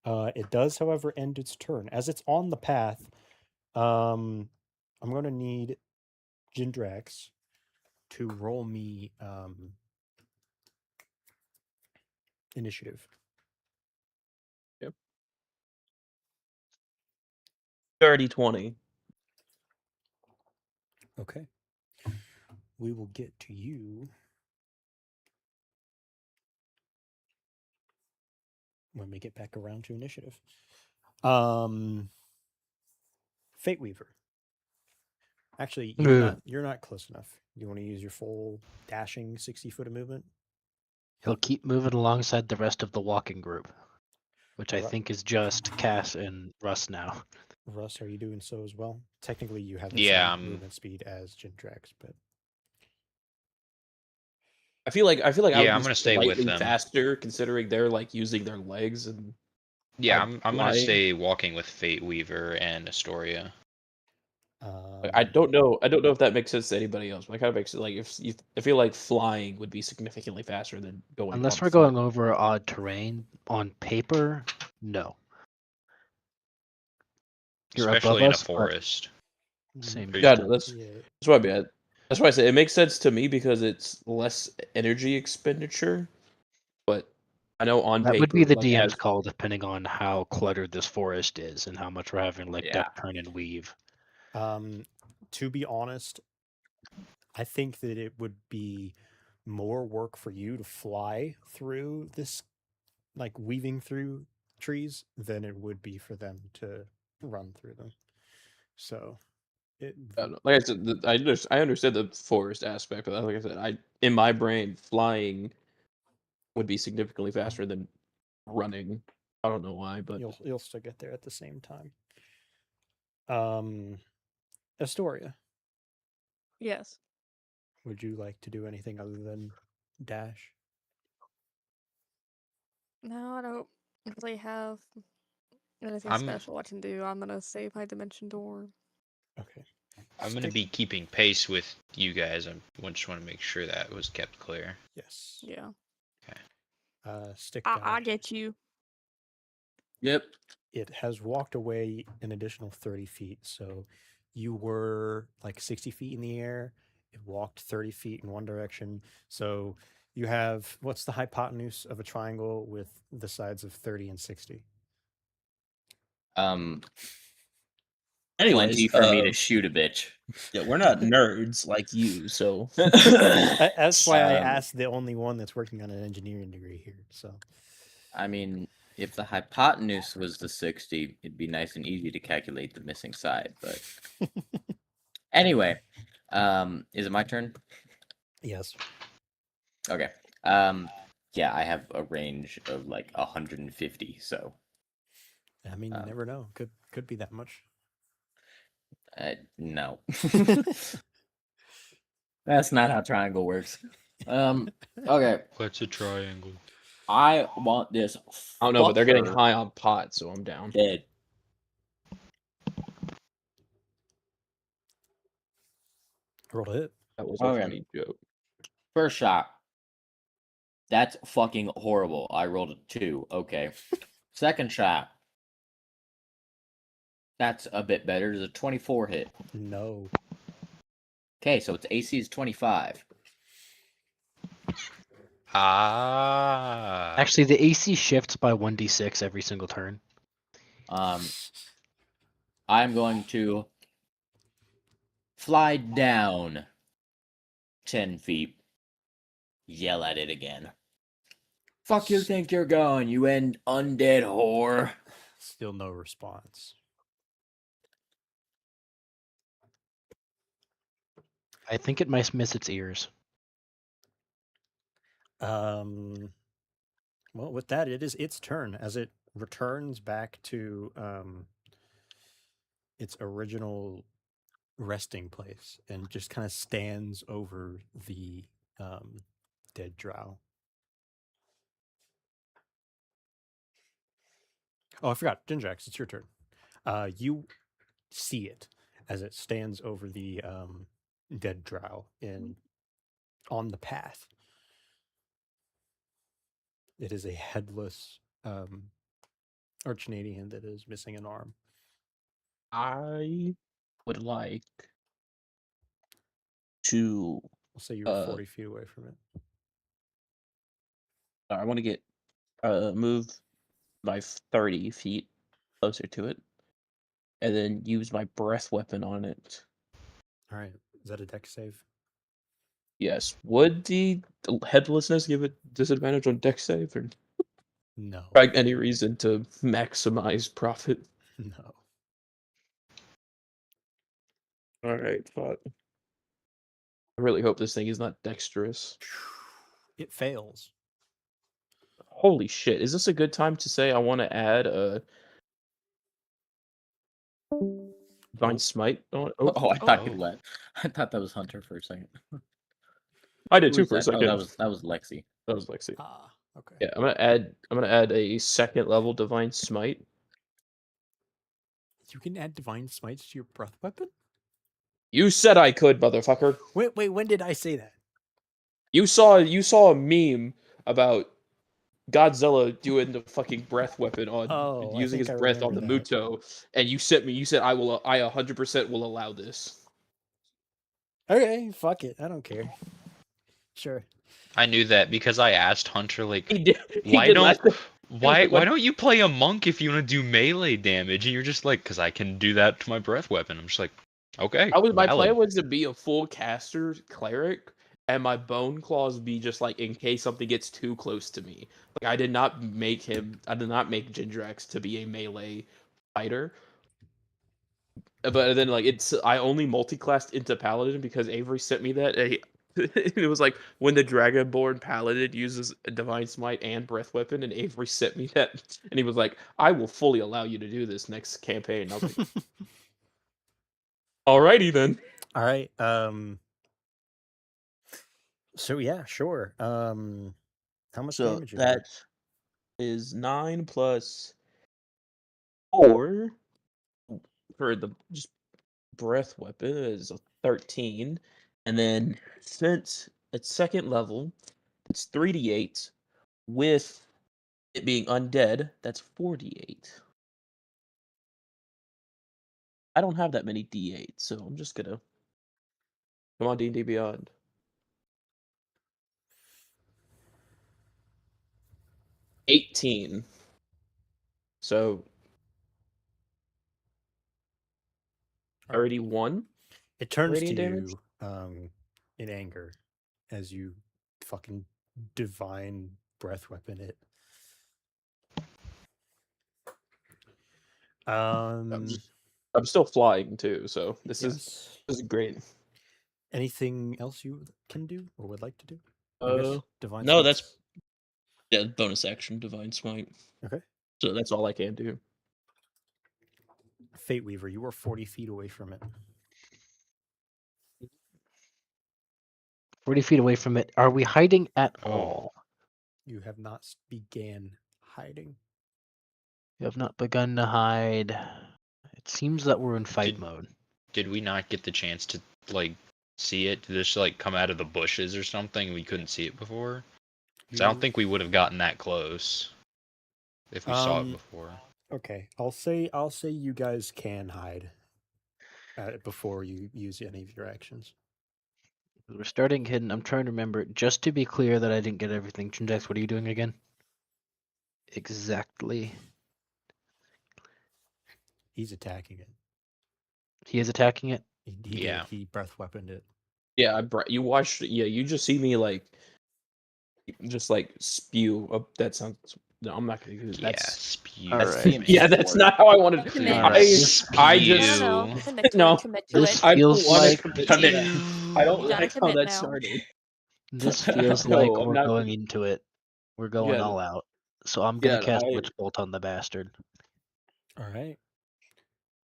It does, however, end its turn. As it's on the path, I'm going to need Jindrax to roll me initiative. Yep. 30-20. Okay. We will get to you when we get back around to initiative. Fate Weaver. Actually, you're not close enough. You want to use your full dashing 60-foot of movement? He'll keep moving alongside the rest of the walking group, which I Ru- think is just Cass and Russ now. Russ, are you doing so as well? Technically, you have the Yeah, same movement speed as Jindrax, but I feel like I would Yeah, be I'm gonna stay with slightly them. faster considering they're like using their legs and Yeah, I'm gonna flying. stay walking with Fate Weaver and Astoria. I don't know. I don't know if that makes sense to anybody else, but it kind of makes it like if you, I feel like flying would be significantly faster than going Unless on we're foot. going over odd terrain on paper, no. You're above Especially in a us, but forest. same Pretty- Yeah, no, distance. that's what I mean. That's why I say it makes sense to me because it's less energy expenditure. But I know on That would paper, be the like DM's as call, depending on how cluttered this forest is and how much we're having like Yeah. duck turn and weave. To be honest, I think that it would be more work for you to fly through this, like weaving through trees, than it would be for them to run through them. So, it I don't know, like I said, I understood the forest aspect, but like I said, I in my brain flying would be significantly faster than running. I don't know why, but you'll still get there at the same time. Astoria, Yes. would you like to do anything other than dash? No, I don't really have anything I'm special I can do. I'm gonna save my dimension door. Okay. I'm gonna Stick- be keeping pace with you guys. I just want to make sure that was kept clear. Yes. Yeah. Stick I guy. get you. yep. It has walked away an additional 30 feet. So you were like 60 feet in the air. It walked 30 feet in one direction. So you have, what's the hypotenuse of a triangle with the sides of 30 and 60? Anyways, Plenty for me to shoot a bitch. yeah, we're not nerds like you, so That's why I Um, asked the only one that's working on an engineering degree here. So I mean, if the hypotenuse was the 60, it'd be nice and easy to calculate the missing side. But anyway, is it my turn? yes. Okay. Yeah, I have a range of like 150. So I mean, you never know. Could be that much. no, that's not how triangle works. Okay, What's a triangle? I want this. I don't know, but they're getting fucker high on pot, so I'm down. dead. Roll to hit. That was a Okay. funny joke. First shot. That's fucking horrible. I rolled a 2. Okay. Second shot. That's a bit better. Does a 24 hit? No. Okay, so its AC is 25. Ah. Actually, the AC shifts by 1d6 every single turn. I'm going to fly down 10 feet. Yell at it again. Fuck you think you're going, you undead whore. Still no response. I think it might miss its ears. Well, with that, it is its turn as it returns back to its original resting place and just kind of stands over the dead drow. Oh, I forgot. Jinjax, it's your turn. You see it as it stands over the dead drow on the path. It is a headless Archanadian that is missing an arm. I would like to. I'll say you were 40 feet away from it. I want to get move by 30 feet closer to it, and then use my breath weapon on it. All right. Is that a dex save? Yes. Would the headlessness give it disadvantage on dex save, or No. any reason to maximize profit? No. All right, fuck. I really hope this thing is not dexterous. It fails. Holy shit! Is this a good time to say I want to add a divine smite on? Oh, I thought I thought that was Hunter for a second. I did Who too was for a that? Oh, second. that was Lexi. That was Lexi. Ah, okay. Yeah, I'm gonna add a second level divine smite. You can add divine smites to your breath weapon? You said I could, motherfucker. Wait, when did I say that? You saw a meme about Godzilla doing the fucking breath weapon on Oh, I using think his I breath on the remember that. Muto, and you said I 100% will allow this. Okay, fuck it. I don't care. Sure. I knew that because I asked Hunter like, He did. why don't like, why don't you play a monk if you want to do melee damage? And you're just like, because I can do that to my breath weapon. I'm just like, okay. My plan valid. was to be a full caster cleric, and my bone claws be just like in case something gets too close to me. Like I did not make Gindrax to be a melee fighter. But then like I only multi-classed into paladin because Avery sent me that. And it was like when the Dragonborn paladin uses a divine smite and breath weapon, and Avery sent me that, and he was like, "I will fully allow you to do this next campaign." And I was like, "Alrighty then." All right. So yeah, sure. How much So damage is that it? is 9 plus 4 for the just breath weapon is a 13, and then since it's second level, it's 3d8 with it being undead. That's 48. I don't have that many d8, so I'm just gonna come on D&D Beyond. 18. So All right. 31. It turns to radiant damage? you in anger as you fucking divine breath weapon it. I'm still flying too, so this Yes. is great. Anything else you can do or would like to do? Divine No, smites? that's bonus action divine smite. Okay. So that's all I can do. Fate Weaver, you are 40 feet away from it. 40 feet away from it. Are we hiding at all? You have not began hiding. You have not begun to hide. It seems that we're in fight mode. Did we not get the chance to like see it? Did this like come out of the bushes or something? We couldn't see it before. 'Cause I don't think we would have gotten that close if we saw it before. Okay, I'll say you guys can hide before you use any of your actions. We're starting hidden. I'm trying to remember. Just to be clear that I didn't get everything. Chindex, what are you doing again? Exactly. He's attacking it. He is attacking it? He Yeah. did. He breath weaponed it. Yeah, you watched. Yeah, you just see me like, just like spew. That sounds. No, I'm not gonna use Yeah, that. spew. Alright. Yeah, that's not how I wanted. Commit. I Spew. just No, commit to no. it. Commit to This it. I don't feels want like to commit. I don't You gotta like how commit that now. started. this feels No, like I'm we're not. going into it. We're going Yeah, all out. So I'm gonna yeah, cast Witch Bolt on the bastard. All right.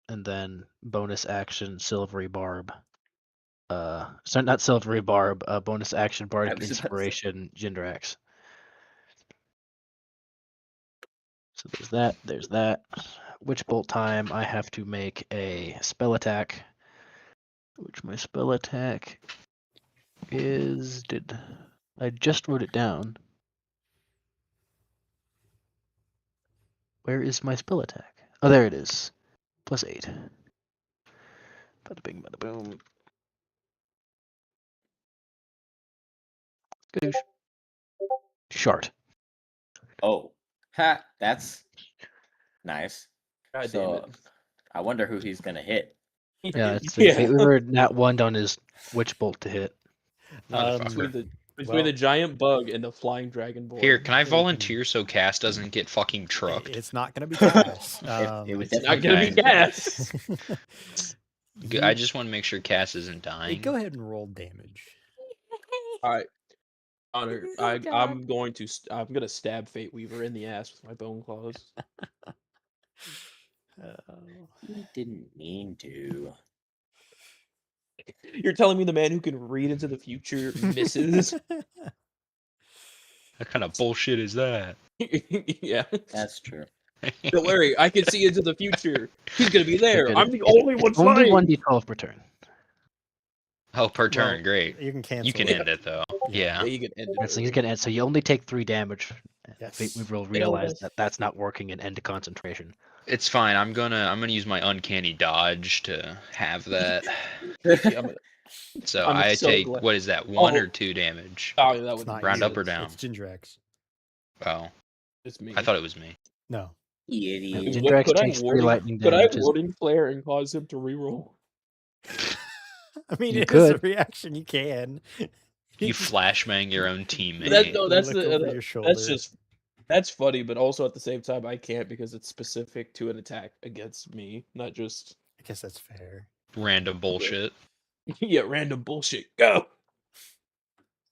And then bonus action Silvery Barb. Sorry, not Silvery Barb, bonus action Bardic was about to say. Inspiration Jindrax. So there's that. Witch Bolt time, I have to make a spell attack. Which my spell attack is I just wrote it down. Where is my spell attack? Oh, there it is. +8. Bada bing, bada boom. Gadoosh. Short. Oh, ha! That's nice. God So damn it. I wonder who he's gonna hit. Yeah, it's the Fate Weaver nat 1 on his Witch Bolt to hit. Motherfucker. Between the giant bug and the flying dragonborn. Here, can I Holy- volunteer so Cass doesn't get fucking trucked? It's not gonna be Cass. It would It's not definitely gonna be gas. I just want to make sure Cass isn't Hey, dying. go ahead and roll damage. Alright. Honor, Oh, God. I'm gonna stab Fate Weaver in the ass with my bone claws. He didn't mean to. You're telling me the man who can read into the future misses? What kind of bullshit is that? Yeah. That's true. Don't worry, I can see into the future. He's gonna be there. Okay, I'm the only one It's only flying. 1d12 per turn. Oh, per Well, turn, great. You can cancel. You can it. end it though. Yeah. Yeah, you can end it. Right, so he's gonna end. So you only take 3 damage. Yes. Fate Weaver will They don't realize rest. that that's not working and end concentration. It's fine. I'm gonna use my uncanny dodge to have that. Yeah, I'm So I'm I so take glad- what is that? 1 Oh. or 2 damage? Oh, that It's would not Round you, up or it's- down? It's Gindrax. Oh, It's me. I thought it was me. No. Idiot. Jindrax Could I takes 3 warning- lightning Could I damages. warning flare and cause him to reroll? I mean, You it is a could. reaction. You can. You flashbang your own teammate. That's Look over your shoulder. that's funny, but also at the same time I can't because it's specific to an attack against me, not just I guess that's fair. Random bullshit. yeah, random bullshit. Go.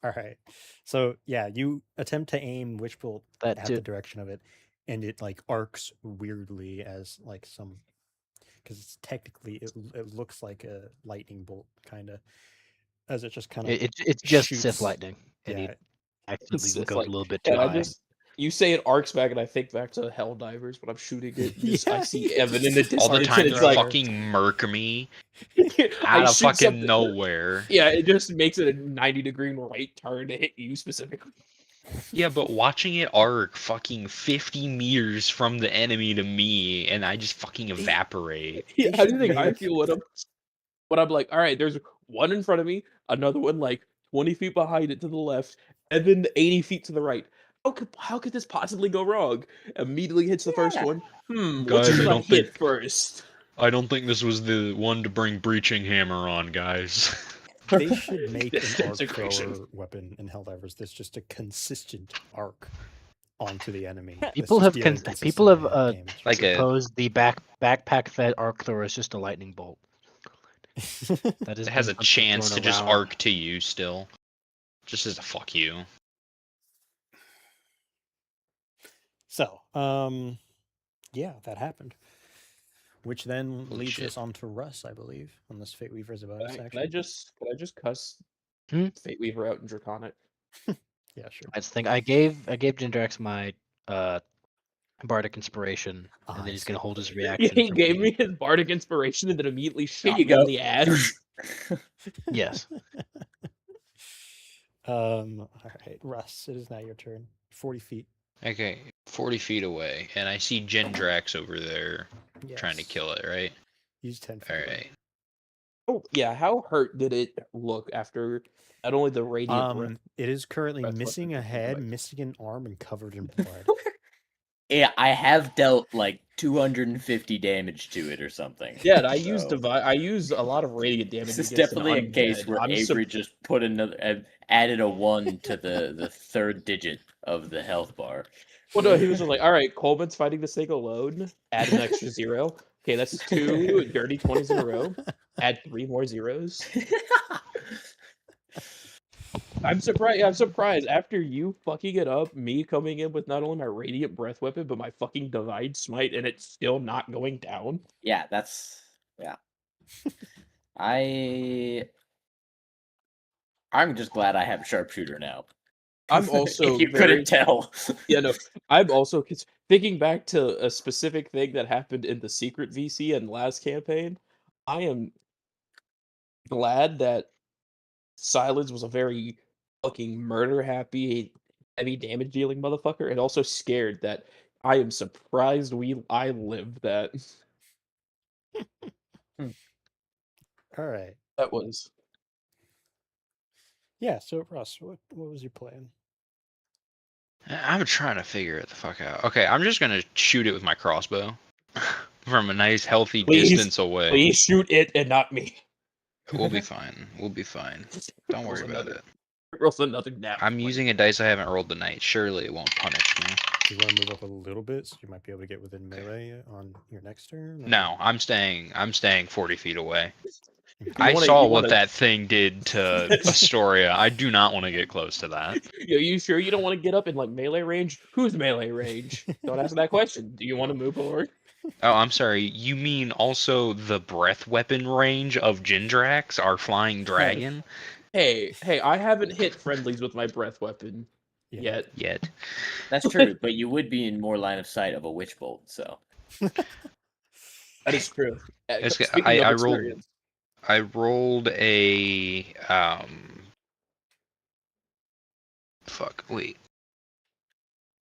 All right. So yeah, you attempt to aim Witch Bolt That at too. the direction of it, and it like arcs weirdly as like some, because it's technically it looks like a lightning bolt kind of, as it just kind of It's just shoots. Sith lightning, and Yeah. he accidentally It's goes like- a little bit too And I high. just you say it arcs back, and I think back to Helldivers when I'm shooting it. Just, I Yeah, see you Evan in just- the All the distance, time and you it's like fucking murk me I out of shoot fucking something- nowhere. Yeah, it just makes it a 90-degree right turn to hit you specifically. Yeah, but watching it arc fucking 50 meters from the enemy to me, and I just fucking evaporate. Yeah, They how do you should think I make- feel when I'm like, all right, there's one in front of me, another one like 20 feet behind it to the left, and then 80 feet to the right. How could this possibly go wrong? Immediately hits the first Yeah. one. What Guys, should I I don't hit think- first? I don't think this was the one to bring Breaching Hammer on, guys. They should make an arc Desecration. thrower weapon in Helldivers that's just a consistent arc onto the enemy. That's People just have dealing people have consistent damage. Like a- proposed the backpack fed arc thrower is just a lightning bolt. That It has a been chance thrown to just around. arc to you still. Just as a fuck you. So, yeah, that happened. Which then Holy leads shit. us on to Russ, I believe, unless Fate Weaver's about us Can I actually. just cuss Hmm? Fate Weaver out in Draconic? Yeah, sure. I just think I gave Jindrax my bardic inspiration, and then I he's gonna see. hold his Yeah, reaction. he for gave waiting. me his bardic inspiration and then immediately Here shot you me in go. the ass. Yes. All right, Russ, it is now your turn. 40 feet. Okay, 40 feet away, and I see Jindrax over there trying to Yes. kill it, right? Use 10 feet. away. Alright. Oh, yeah, how hurt did it look after not only the radiant breath? It is currently breath missing weapon, a head, like- missing an arm, and covered in blood. Yeah, I have dealt like 250 damage to it or something. Yeah, and I use So, I use a lot of radiant damage. This is against an definitely a case undead. where I'm Avery just put added a 1 to the third digit of the health bar. Well, no, he was just like, all right, Coleman's fighting the snake alone. Add an extra 0. Okay, that's 2 dirty 20s in a row. Add 3 more zeros. I'm surprised. I'm surprised after you fucking it up, me coming in with not only my radiant breath weapon but my fucking divine smite, and it's still not going down. Yeah, yeah. I'm just glad I have Sharpshooter now. I'm also if you very- couldn't tell. Yeah, no, I'm also thinking back to a specific thing that happened in the secret VC and last campaign. I am glad that Silence was a very fucking murder happy, heavy damage dealing motherfucker, and also scared that I am surprised I lived that. All right. That was Yeah. So Russ, what was your plan? I'm trying to figure it the fuck out. Okay, I'm just gonna shoot it with my crossbow from a nice healthy distance away. Please shoot it and not me. We'll be fine. We'll be fine. Don't worry about it. Roll another nap. I'm using a dice I haven't rolled tonight. Surely it won't punish me. Do you want to move up a little bit so you might be able to get within melee on your next turn? or- No, I'm staying 40 feet away. You I wanna- saw you what wanna- that thing did to Astoria. I do not want to get close to that. Are you sure you don't want to get up in like melee range? Who's melee range? Don't answer that question. Do you want to move forward? Oh, I'm sorry. You mean also the breath weapon range of Jindrax, our flying dragon? Hey, I haven't hit friendlies with my breath weapon Yeah. yet. That's true, but you would be in more line of sight of a witch bolt. So That is true. It's good. Speaking of I rolled- experience, I rolled a fuck, wait.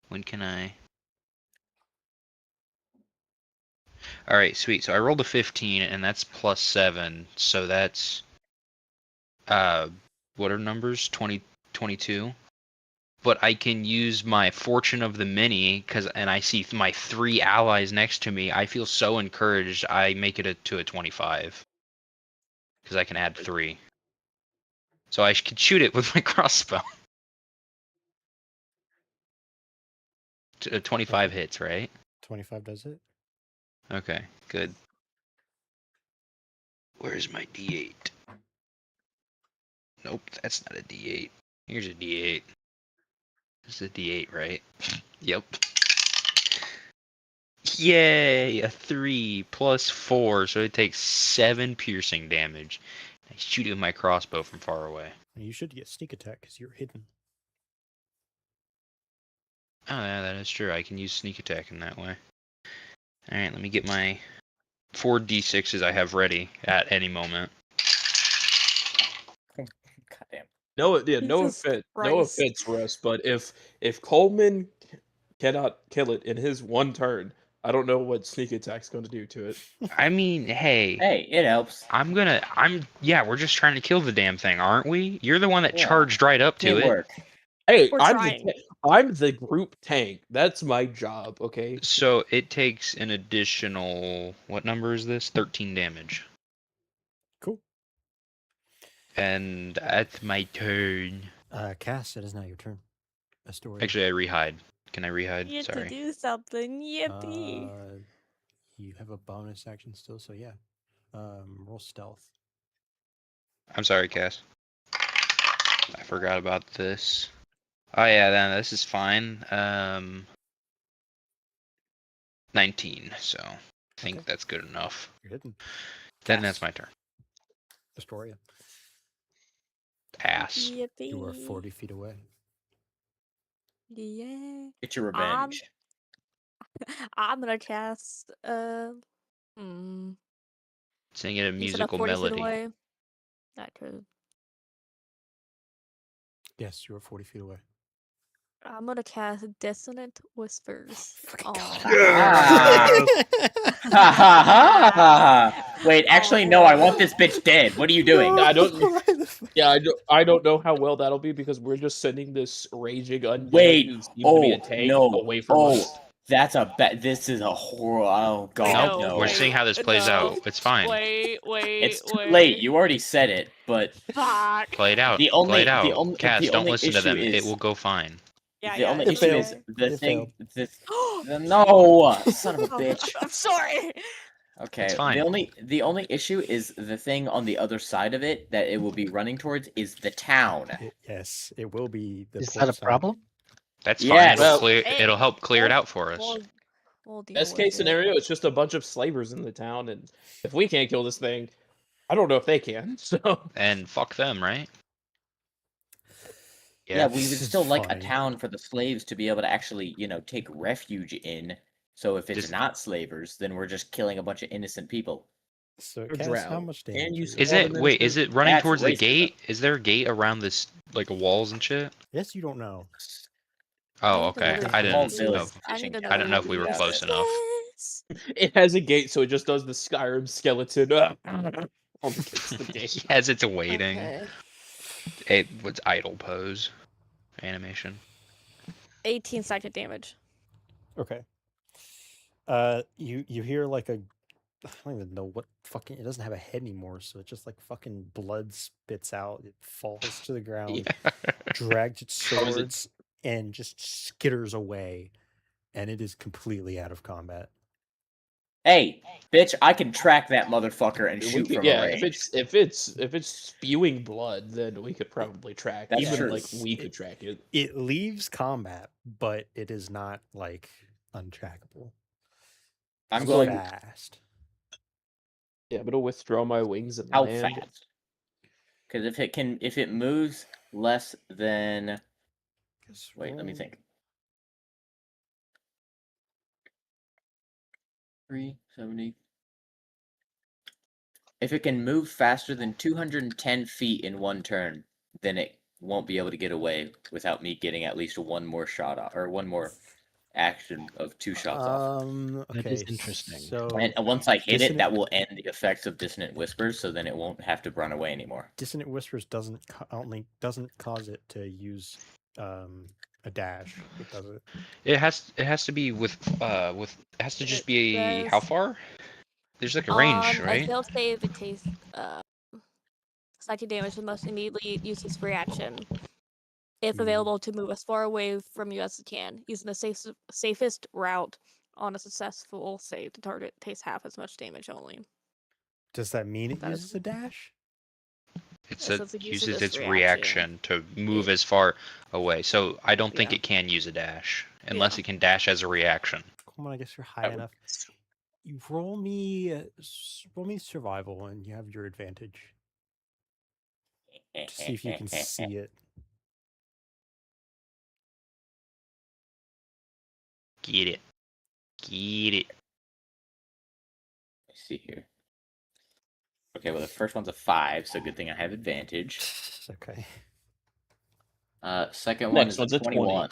When can I? All right, sweet. So I rolled a 15 and that's +7. So that's what are numbers? 20, 22. But I can use my Fortune of the Many and I see my 3 allies next to me. I feel so encouraged. I make it to a 25 because I can add 3. So I could shoot it with my crossbow. 25 Okay. hits, right? 25 does it. Okay, good. Where's my D8? Nope, that's not a D8. Here's a D8. This is a D8, right? Yep. Yay! A 3 plus 4, so it takes 7 piercing damage. I shoot it with my crossbow from far away. You should get sneak attack because you're hidden. Oh yeah, that is true. I can use sneak attack in that way. Alright, let me get my 4 D6s I have ready at any moment. goddamn. no Jesus offense, Russ, but if Coleman cannot kill it in his one turn, I don't know what sneak attack's going to do to it. I mean, hey, Hey, it helps. we're just trying to kill the damn thing, aren't we? You're the one that Yeah. charged right up to it. Teamwork. Hey, We're I'm trying. I'm the group tank. That's my job. Okay. So it takes an additional, what number is this? 13 damage. Cool. And that's my turn. Cass, it is now your turn. Astoria. Actually, I rehide. Can I You rehide? have to Sorry. do something. Yippee. You have a bonus action still, so yeah. Roll stealth. I'm sorry, Cass. I forgot about this. Oh yeah, then this is fine. 19, so I think Okay. that's good enough. You're hidden. Then Cass. that's my turn. Astoria. Ass. Yippee. You are 40 feet away. Yeah. Get your revenge. I'm gonna cast. Sing it a You said I'm musical 40 feet melody. away. That could. Yes, you are 40 feet away. I'm gonna cast Dissonant Whispers. on- Ah. Ha ha ha ha! Wait, actually, no. I want this bitch dead. What are you doing? I don't. Yeah, I don't know how well that'll be because we're just sending this raging undead Wait, who seems to be a oh, tank no. away from Oh, us. that's a This is a horror. Oh god, Nope, no. we're seeing how this plays out. It's fine. Wait. It's too late. You already said it, but Fuck. Play it out. The only- Play it the out. only- Cass, the don't only listen to issue them. It is- will go fine. the only It issue is failed. the It thing. failed. No, son of a bitch. I'm sorry. Okay. It's fine. The only issue is the thing on the other side of it that it will be running towards is the town. Yes, it will be the Is port that a side. problem? That's Yes. fine. Well, It'll help clear it out for us. We'll deal Best with case it. scenario, it's just a bunch of slavers in the town, and if we can't kill this thing, I don't know if they can. So And fuck them, right? Yeah, we This would is still like a funny. town for the slaves to be able to actually, take refuge in. So if it's Just- not slavers, then we're just killing a bunch of innocent people. So, Or Cass, how drown. much And damage? you are you Is Water it wait? Is minister? it running That's towards the racism. gate? Is there a gate around this, like walls and shit? Yes, you don't know. Oh, need okay. another I Small didn't know. village I fishing need town I another didn't know if happy we were about close it. enough. yes. It has a gate, so it just does the Skyrim skeleton against the gate. As it's waiting. Okay. It was idle pose animation. 18 psychic damage. Okay. You hear like a, I don't even know what fucking, it doesn't have a head anymore, so it just like fucking blood spits out. It falls to the ground, drags its Oh, is it- swords, and just skitters away, and it is completely out of combat. Hey, bitch! I can track that motherfucker and We shoot could- from yeah, a range. if it's spewing blood, then we could probably track. That's Even true. like we could track it. It leaves combat, but it is not like untrackable. I'm It's going fast. Yeah, but it'll withdraw my wings and how land. fast? Because if it moves less than, wait, let me think. 370. If it can move faster than 210 feet in one turn, then it won't be able to get away without me getting at least one more shot off, or one more action of 2 shots off. Okay. That is interesting. So And once I hit it, Dissonant- that will end the effects of Dissonant Whispers, so then it won't have to run away anymore. Dissonant Whispers doesn't cause it to use a dash. It does it. It has to be with it has to just It be how says- far? There's like a range, A right? failed save, it takes psychic damage and must immediately use its reaction. If available, to move as far away from you as it can, using the safest route on a successful save. The target takes half as much damage only. Does that mean it That is- uses a dash? It says says it uses uses its its reaction to move as far away. So I don't think Yeah. it can use a dash unless Yeah. it can dash as a reaction. Come on, I guess you're high That would- enough. You roll me survival, and you have your advantage. To see if you can see it. Get it. Get it. Let's see here. Okay, well the first one's a 5, so good thing I have advantage. Okay. Second one Next is a one's a 20. 21.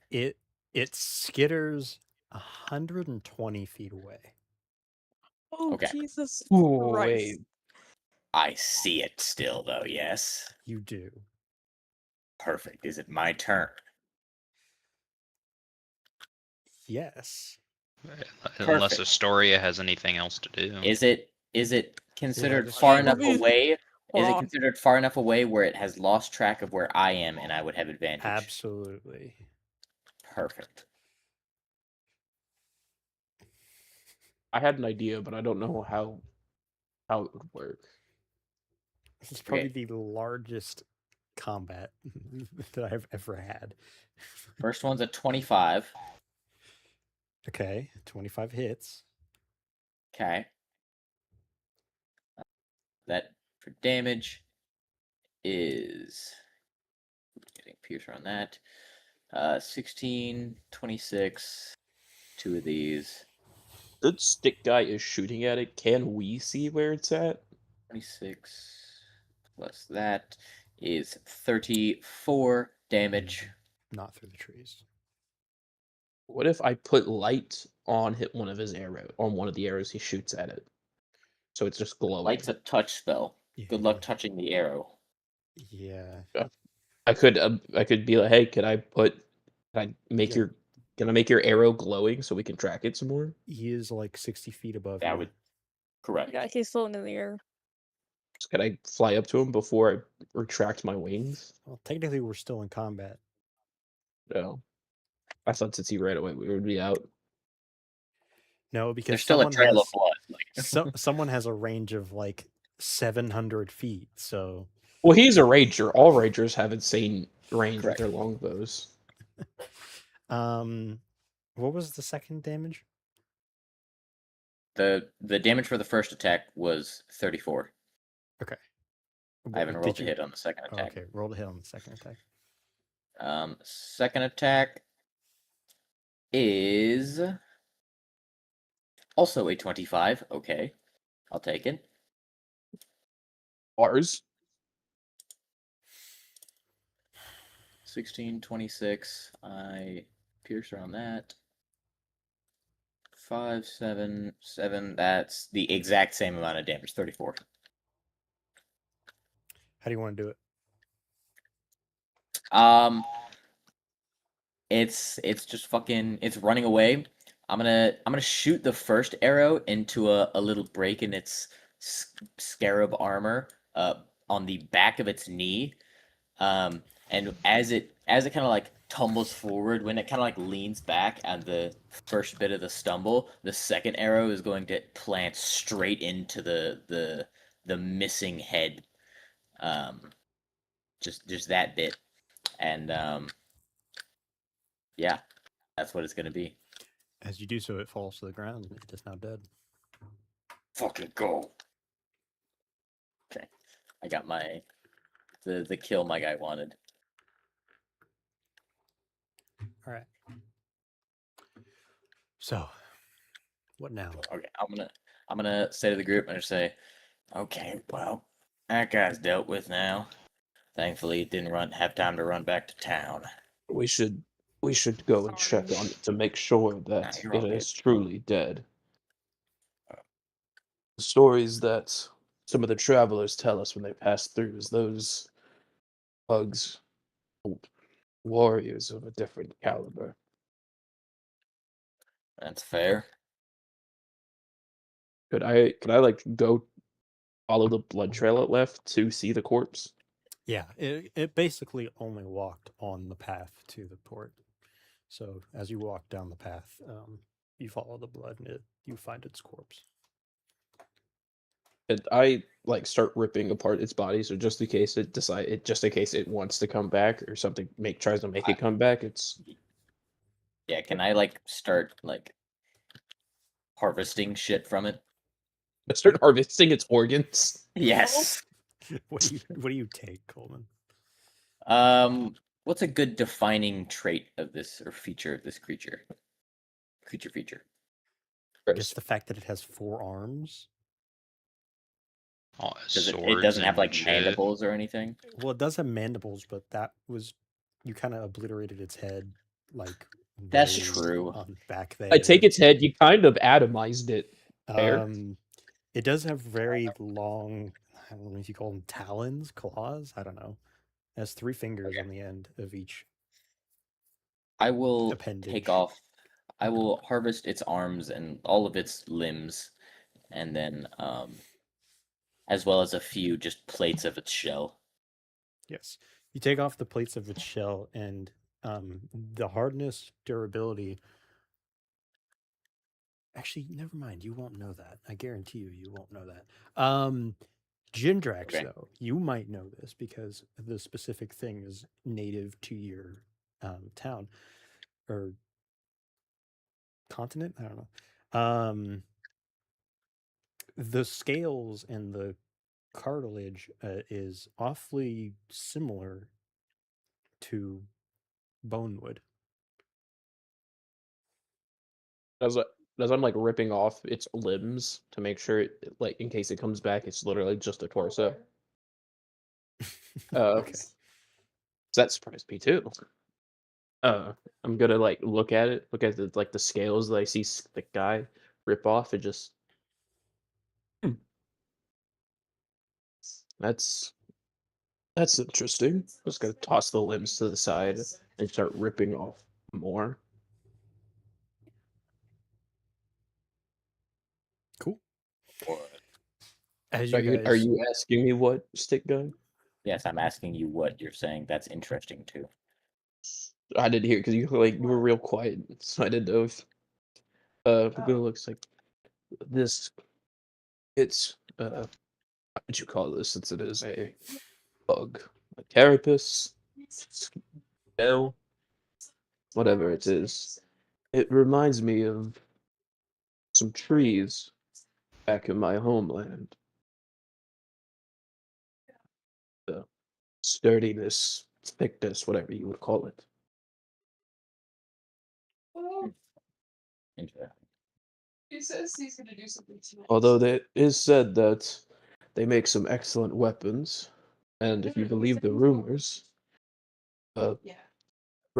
Okay. It skitters 120 feet away. Oh, Okay. Jesus Ooh, Christ. wait. I see it still, though. Yes. You do. Perfect. Is it my turn? Yes. Unless Perfect. Astoria has anything else to do. Is it considered just far show enough me. away? Hold Is it on. considered far enough away where it has lost track of where I am and I would have advantage? Absolutely. Perfect. I had an idea, but I don't know how it would work. This is probably the largest combat that I've ever had. First one's a 25. Okay, 25 hits. Okay. That for damage is getting piercer on that. 16, 26, 2 of these. The stick guy is shooting at it. Can we see where it's at? 26 plus that is 34 damage. Not through the trees. What if I put light on one of the arrows he shoots at it? So it's just glowing. Light's a touch spell. Good luck touching the arrow. Yeah. I could be like, hey, can I make Yeah. your arrow glowing so we can track it some more? He is like 60 feet above That you. would correct. Yeah, he's floating in the air. Can I fly up to him before I retract my wings? Well, technically, we're still in combat. No. I thought since he ran away, we would be out. No, because There's still a someone trail has of blood. Like, someone has a range of like 700 feet. So Well, he's a ranger. All rangers have insane range Correct. with their longbows. what was the second damage? the damage for the first attack was 34. I haven't rolled a hit on the second Oh, attack. okay, roll a hit on the second attack. Second attack is also a 25. Okay, I'll take it. Ours. 16, 26. I pierce around that. 5, 7, 7. That's the exact same amount of damage. 34. How do you want to do it? It's just fucking. It's running away. I'm gonna shoot the first arrow into a little break in its scarab armor, on the back of its knee. And as it kind of like tumbles forward, when it kind of like leans back at the first bit of the stumble, the second arrow is going to plant straight into the missing head. Just that bit, and yeah, that's what it's gonna be. As you do so, it falls to the ground. It is now dead. Fucking go. Okay, I got my the kill my guy wanted. All right. So, what now? Okay, I'm gonna say to the group, I'm gonna say, okay, well, that guy's dealt with now. Thankfully, it didn't have time to run back to town. We should go and check on it to make sure that you're it all is good. truly dead. The stories that some of the travelers tell us when they pass through is those bugs, warriors of a different caliber. That's fair. Could I like go follow the blood trail it left to see the corpse? Yeah, it basically only walked on the path to the port. So as you walk down the path, you follow the blood and you find its corpse. And I like start ripping apart its body, so just in case just in case it wants to come back or something tries to make it come back, it's Yeah, can I like start like harvesting shit from it? I start harvesting its organs. Yes. What do you take, Coleman? What's a good defining trait of this or feature of this creature? Creature feature. Just the fact that it has 4 arms. Oh, Does it swords doesn't have and like shit. mandibles or anything? Well, it does have mandibles, but that was you kind of obliterated its head, like That's way true. back there. I take its head, you kind of atomized it. Fair. It does have very long, I don't know if you call them talons, claws. I don't know. It has 3 fingers on the end of each. I will Appendage. take off. I will harvest its arms and all of its limbs, and then as well as a few just plates of its shell. Yes. You take off the plates of its shell, and the hardness, durability. Actually, never mind. You won't know that. I guarantee you won't know that. Gindrax, Okay. though, you might know this because the specific thing is native to your town or continent. I don't know. The scales and the cartilage is awfully similar to bonewood. As I'm like ripping off its limbs to make sure like in case it comes back, it's literally just a torso. Okay. So that surprised me too. I'm gonna like look at the like the scales that I see the guy rip off and just that's interesting. Just gonna toss the limbs to the side and start ripping off more. Cool. Or, As Are you you, are guys, you asking me what stick guy? yes, I'm asking you what you're saying. That's interesting too. I didn't hear because you were real quiet, so I didn't know if it looks like this. It's what would you call this since it is a bug, a carapace, no, whatever it is. It reminds me of some trees back in my homeland. The sturdiness, thickness, whatever you would call it. Interesting. He says he's gonna do something tonight. Although it is said that they make some excellent weapons, and if you believe the rumors,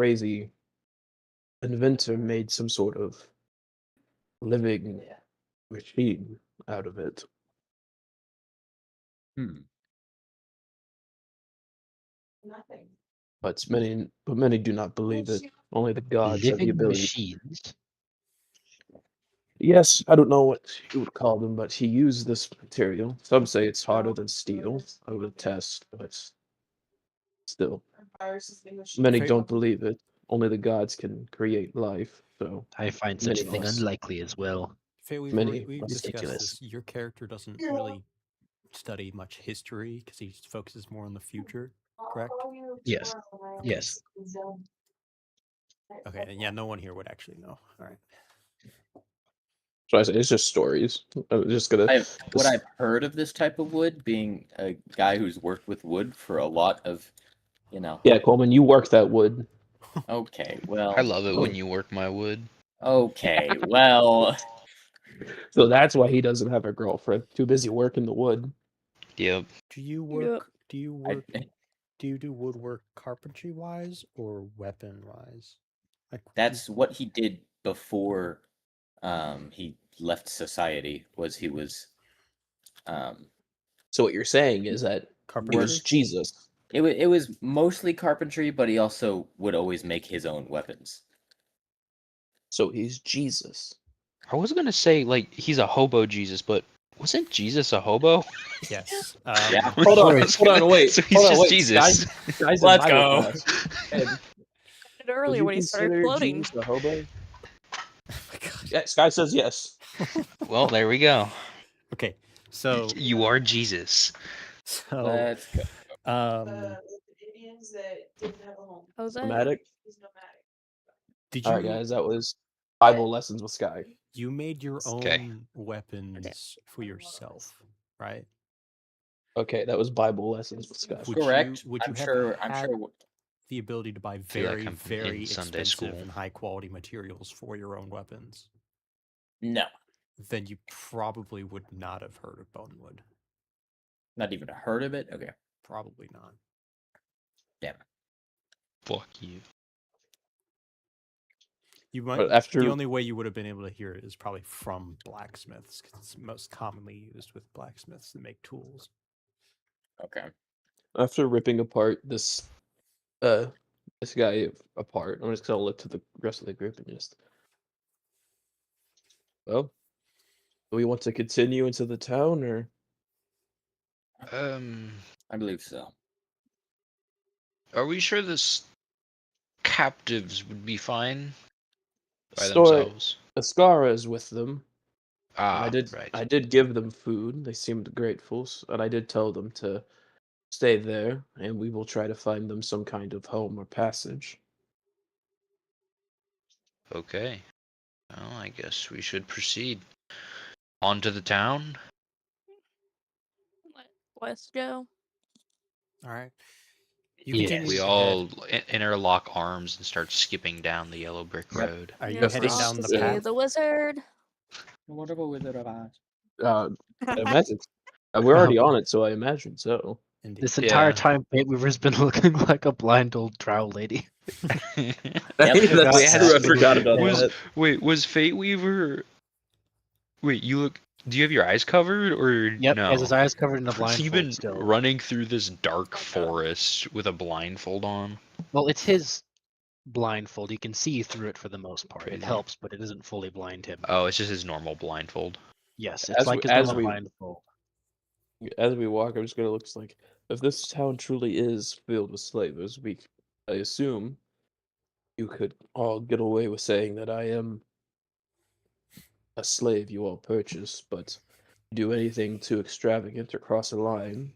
crazy inventor made some sort of living machine out of it. Nothing. But many do not believe it. Only the gods have the Living ability. machines. Yes, I don't know what you would call them, but he used this material. Some say it's harder than steel. I would test, but still, many Fa- don't believe it. Only the gods can create life. So I find such many a thing must. unlikely as well. Faye, Many we've must discussed ridiculous. this. Your character doesn't really study much history because he focuses more on the future, correct? Yes. Okay. Yes. Okay, and yeah, no one here would actually know. All right. So I say it's just stories. I'm just gonna. What I've heard of this type of wood, being a guy who's worked with wood for a lot of, Yeah, Coleman, you work that wood. Okay, I well, love it when you work my wood. okay, well, So that's why he doesn't have a girlfriend. Too busy working the wood. Yep. Do you Yep. work? Do you I, work? Do you do woodwork carpentry wise or weapon wise? Like that's what he did before he left society. He was So what you're saying is that he carpentry. was Jesus. it was mostly carpentry, but he also would always make his own weapons. So he's Jesus. I was gonna say like he's a hobo Jesus, but wasn't Jesus a hobo? Yes. Yeah. Hold on, I was hold on, gonna- wait. So he's hold on, just wait. Jesus. Guys in Let's Bible go. class. Ed, Did earlier would when you he started consider floating. Jesus a hobo? Oh my god. Yeah, Sky says yes. Well, there we go. Okay. So You are Jesus. Let's go. Indians that didn't have a home. Jose. Nomadic. He's nomadic. did All you right, guys, that was Bible lessons with Sky. you made your Okay. own weapons for yourself, right? Okay, that was Bible lessons with Sky. Correct. Would you I'm have sure. I'm had sure. the ability to buy feel like very, I'm very in Sunday expensive school. and high quality materials for your own weapons? No, Then you probably would not have heard of bonewood. not even heard of it. Okay. Probably not. Damn. Fuck you. You might. But after The only way you would have been able to hear it is probably from blacksmiths, because it's most commonly used with blacksmiths to make tools. Okay. after ripping apart this guy apart, I'm just gonna look to the rest of the group and just well, do we want to continue into the town or I believe so. Are we sure this captives would be fine by Story themselves? Ascara is with them. Ah, I right. did give them food. They seemed grateful, and I did tell them to stay there, and we will try to find them some kind of home or passage. Okay. Well, I guess we should proceed on to the town. West Joe. All right. You Yes. continue We ahead. all interlock arms and start skipping down the yellow brick Yep. road. Are you Yep, heading off down to the see path? the wizard. What about Wizard of Oz? I imagine we're already on it, so I imagine so. Indeed. This entire Yeah. time, Fate Weaver's been looking like a blind old drow lady. That's Wait, true. I forgot absolutely about was that. wait, was Fate Weaver? Wait, you look. Do you have your eyes covered or Yep, no? has his eyes covered in a So you've blindfold been still. running through this dark forest with a blindfold on. Well, it's his blindfold. You can see through it for the most part. It Crazy. helps, but it doesn't fully blind him. Oh, it's just his normal blindfold. Yes, it's like his as normal we blindfold. as we walk, I'm just gonna look like if this town truly is filled with slavers, I assume you could all get away with saying that I am a slave you all purchase, but do anything too extravagant or cross a line,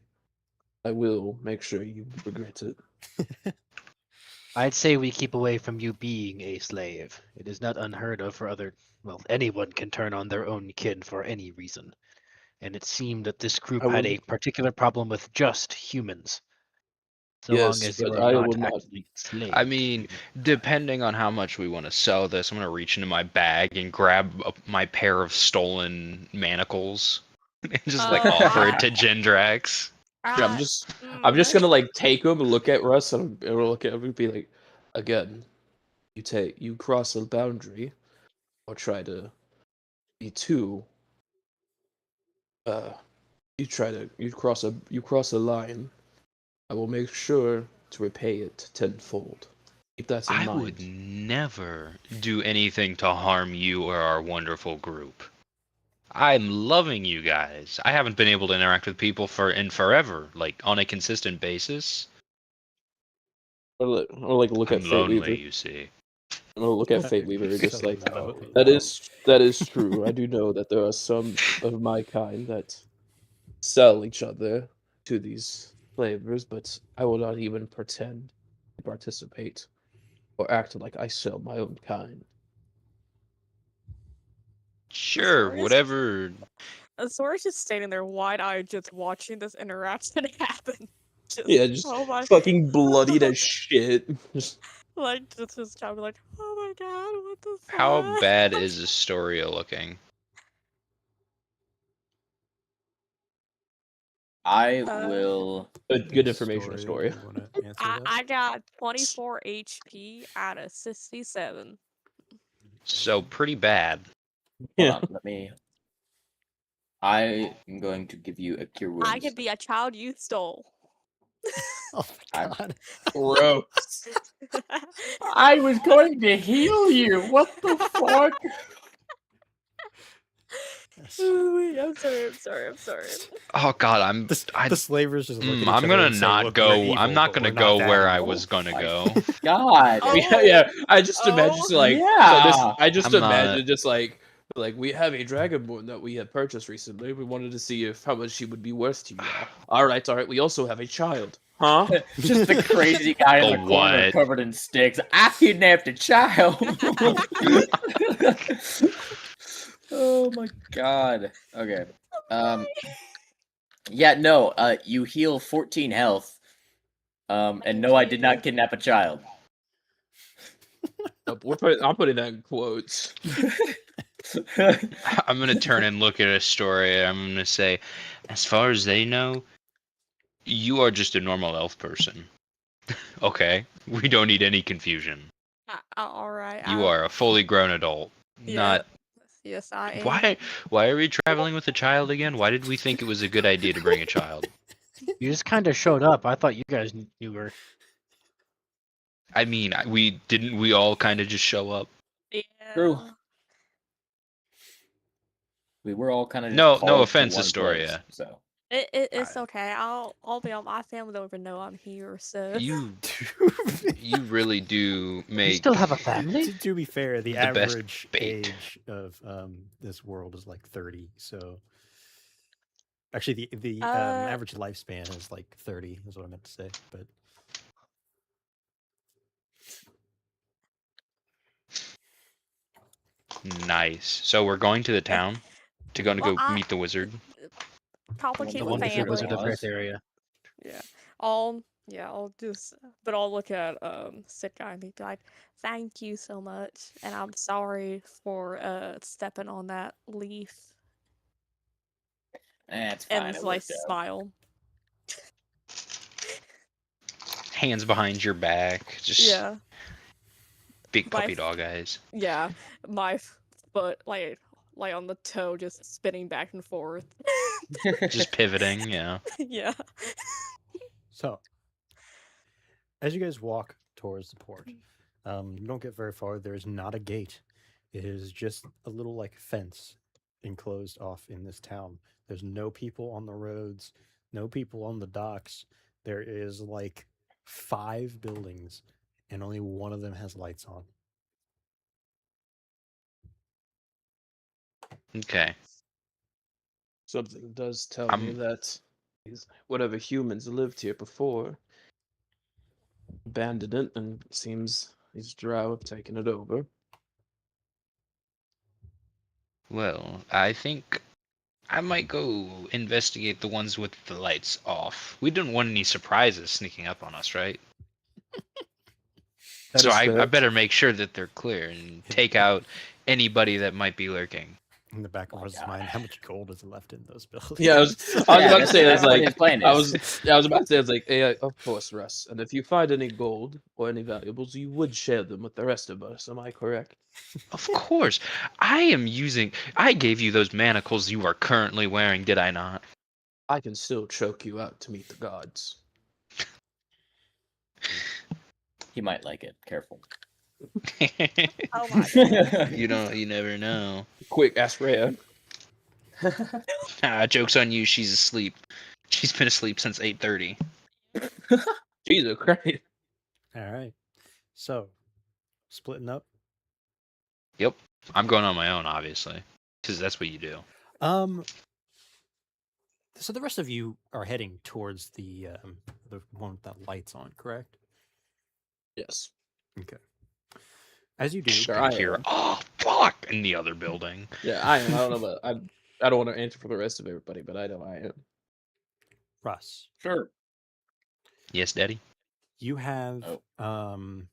I will make sure you regret it. I'd say we keep away from you being a slave. It is not unheard of for anyone can turn on their own kin for any reason. And it seemed that this group I had will- a particular problem with just humans. So long Yes, as you but are I not will not. actually enslaved. I mean, depending on how much we want to sell this, I'm gonna reach into my bag and grab my pair of stolen manacles and just like offer it to Jindrax. Yeah, Ah, I'm just gonna like take them and look at Russ and look at him and be like, again, you cross a boundary or try to be too uh you cross a line, I will make sure to repay it tenfold. Keep that in I mind. would never do anything to harm you or our wonderful group. I'm loving you guys. I haven't been able to interact with people in forever, like on a consistent basis. Or like look I'm at Fate Weaver. lonely, you see. Or look at Fate Weaver, just So like lonely. that is true. I do know that there are some of my kind that sell each other to these flavors, but I will not even pretend to participate or act like I sell my own kind. Sure, Sorry. whatever. Sora's just standing there, wide-eyed, just watching this interaction happen. Yeah, just oh my, fucking bloodied as shit. Just like just trying to be like, oh my god, what the How fuck? bad is Astoria looking? I Uh, will. good information, Story. Astoria. You want to answer that? I got 24 HP out of 67. So pretty bad. Hold Yeah. on, let me. I am going to give you a cure wounds. I could be a child you stole. Oh my I'm- god. Gross. I was going to heal you. What the fuck? I'm sorry. Oh god, The slavers just look at each I'm other gonna and say, not "Look, go. we're evil, I'm not but gonna we're go that where I evil." was gonna my go. God. Oh. Yeah, I just imagine just like yeah. I just I'm imagine not- just like we have a dragonborn that we had purchased recently. We wanted to see if how much she would be worth to you all. All right. We also have a child, huh? Just the crazy guy in The the corner what? covered in sticks. I kidnapped a child. Oh my god. Okay. Yeah, no, you heal 14 health. And no, I did not kidnap a child. I'm putting that in quotes. I'm gonna turn and look at Astoria. I'm gonna say, as far as they know, you are just a normal elf person. Okay, we don't need any confusion. All right. You are a fully grown adult. Not Yes, I am. why are we traveling with a child again? Why did we think it was a good idea to bring a child? You just kind of showed up. I thought you guys knew her. I mean, we all kind of just show up. Yeah. True. We were all kind of No called to offense, one Astoria. place, so It's okay. I'll be on. My family don't even know I'm here. So You really do You make still have a family? To be fair, the The best average bait. age of this world is like 30. So actually, the average lifespan is like 30. Is what I meant to say. But nice. So we're going to the town to Well, go I- meet the wizard. complicate The with wonderful family. wizard of Earth area. Yeah. I'll just, but I'll look at sick guy and be like, thank you so much, and I'm sorry for stepping on that leaf. it's fine. And It like worked out. smile. Hands behind your back, just Yeah. big My puppy f- dog eyes. Yeah. My foot like on the toe, just spinning back and forth. Just pivoting, yeah. Yeah. so, as you guys walk towards the port, you don't get very far. There's not a gate. It is just a little like fence enclosed off in this town. There's no people on the roads, no people on the docks. There is like 5 buildings, and only one of them has lights on. Okay. Something does tell me I'm- that whatever humans lived here before abandoned it, and it seems these drow have taken it over. Well, I think I might go investigate the ones with the lights off. We didn't want any surprises sneaking up on us, right? That So is I fair. better make sure that they're clear and take out anybody that might be lurking. In the back of My his God. mind, how much gold is left in those buildings? Yeah, I was Yeah, about to say, that's it's what like his plan I is. was about to say, it's like, yeah, of course, Russ. And if you find any gold or any valuables, you would share them with the rest of us. Am I correct? Of course. I gave you those manacles you are currently wearing, did I not? I can still choke you out to meet the gods. He might like it. Careful. Oh my god. You never know. Quick, ask Rhea. Joke's on you, she's asleep. She's been asleep since 8:30. Jesus Christ. All right. So, splitting up. Yep. I'm going on my own, obviously. Because that's what you do. So the rest of you are heading towards the one with the lights on, correct? Yes. Okay. As you do, Sure, You I hear, am. oh, fuck, in the other building. Yeah, I am. I don't know, but I don't want to answer for the rest of everybody, but I know I am. Russ, Sure. Yes, Daddy? you have Oh.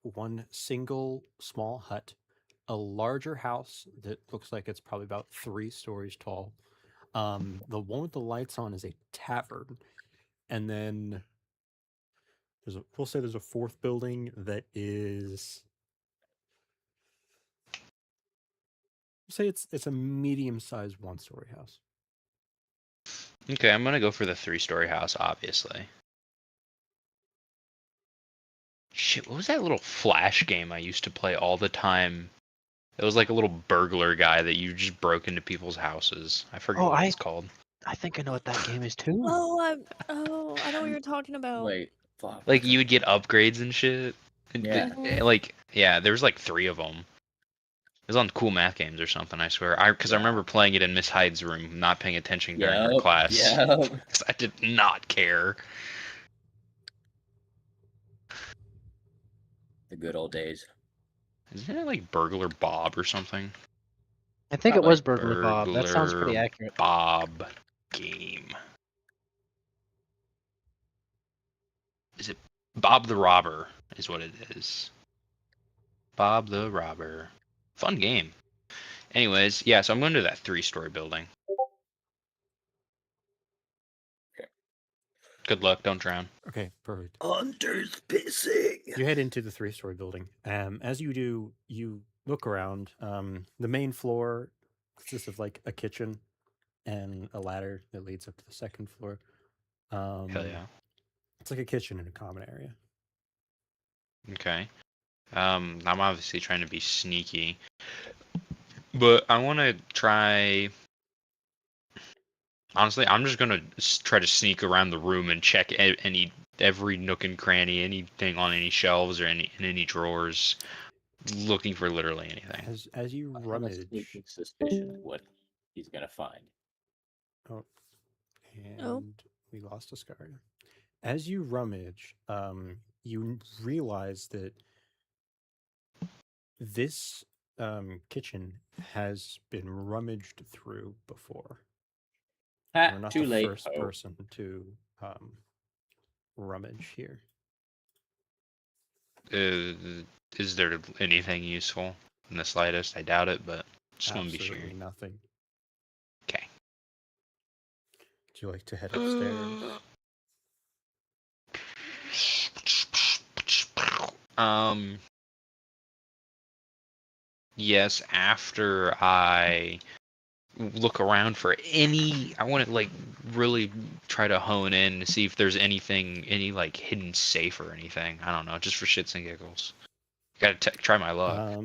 one single small hut, a larger house that looks like it's probably about 3 stories tall. The one with the lights on is a tavern, and then we'll say there's a fourth building that is, we'll say it's a medium-sized 1-story house. Okay, I'm gonna go for the 3-story house, obviously. Shit, what was that little Flash game I used to play all the time? It was like a little burglar guy that you just broke into people's houses. I forget Oh, what it's called. I think I know what that game is too. I know what you're talking about. Wait. Fuck. Like you would get upgrades and shit. Yeah. Like yeah, there was like 3 of them. It was on Cool Math Games or something, I swear. Because I Yeah. remember playing it in Miss Hyde's room, not paying attention during her class. Yep. 'Cause I did not care. The good old days. Isn't it like Burglar Bob or something? I think it Probably. was Burglar Bob. That sounds pretty Burglar accurate. Bob game. Is it Bob the Robber? Is what it is. Bob the Robber. Fun game. Anyways, yeah, so I'm going to that 3-story building. Okay. Good luck, don't drown. Okay, perfect. Hunter's pissing. You head into the 3-story building. As you do, you look around. The main floor consists of like a kitchen and a ladder that leads up to the second floor. Hell yeah. It's like a kitchen in a common area. Okay. I'm obviously trying to be sneaky, but I want to try. Honestly, I'm just gonna try to sneak around the room and check every nook and cranny, anything on any shelves or in any drawers, looking for literally anything. As you I have a rummage, sneaking suspicion of what he's gonna find. and we lost Ascaria. As you rummage, you realize that this kitchen has been rummaged through before. You're not Too the late. first person to rummage here. Is there anything useful in the slightest? I doubt it, but just want to be sure. Absolutely nothing. Okay. Would you like to head upstairs? Yes, after I look around for I want to like really try to hone in to see if there's any like hidden safe or anything. I don't know, just for shits and giggles. Gotta try my luck.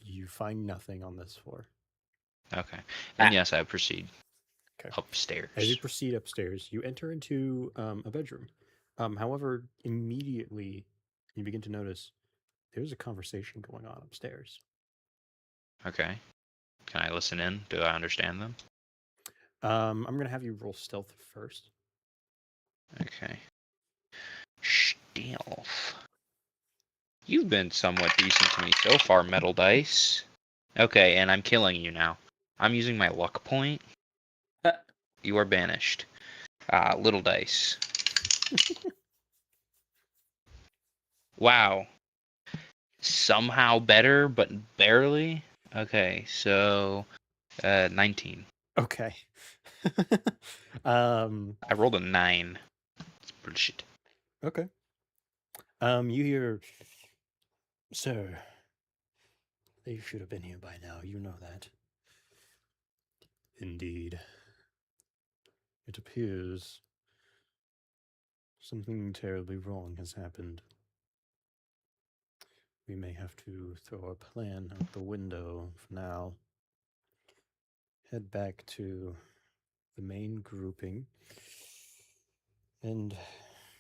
You find nothing on this floor. Okay. And yes, I proceed Okay. upstairs. As you proceed upstairs, you enter into a bedroom. However, immediately you begin to notice there's a conversation going on upstairs. Okay. Can I listen in? Do I understand them? I'm going to have you roll stealth first. Okay. Stealth. You've been somewhat decent to me so far, Metal Dice. Okay, and I'm killing you now. I'm using my luck point. You are banished. Little Dice. Wow. Somehow better, but barely. Okay, so 19. Okay. I rolled a 9. It's bullshit. Okay. You hear, sir, they should have been here by now. You know that. Indeed. It appears something terribly wrong has happened. We may have to throw our plan out the window for now. Head back to the main grouping and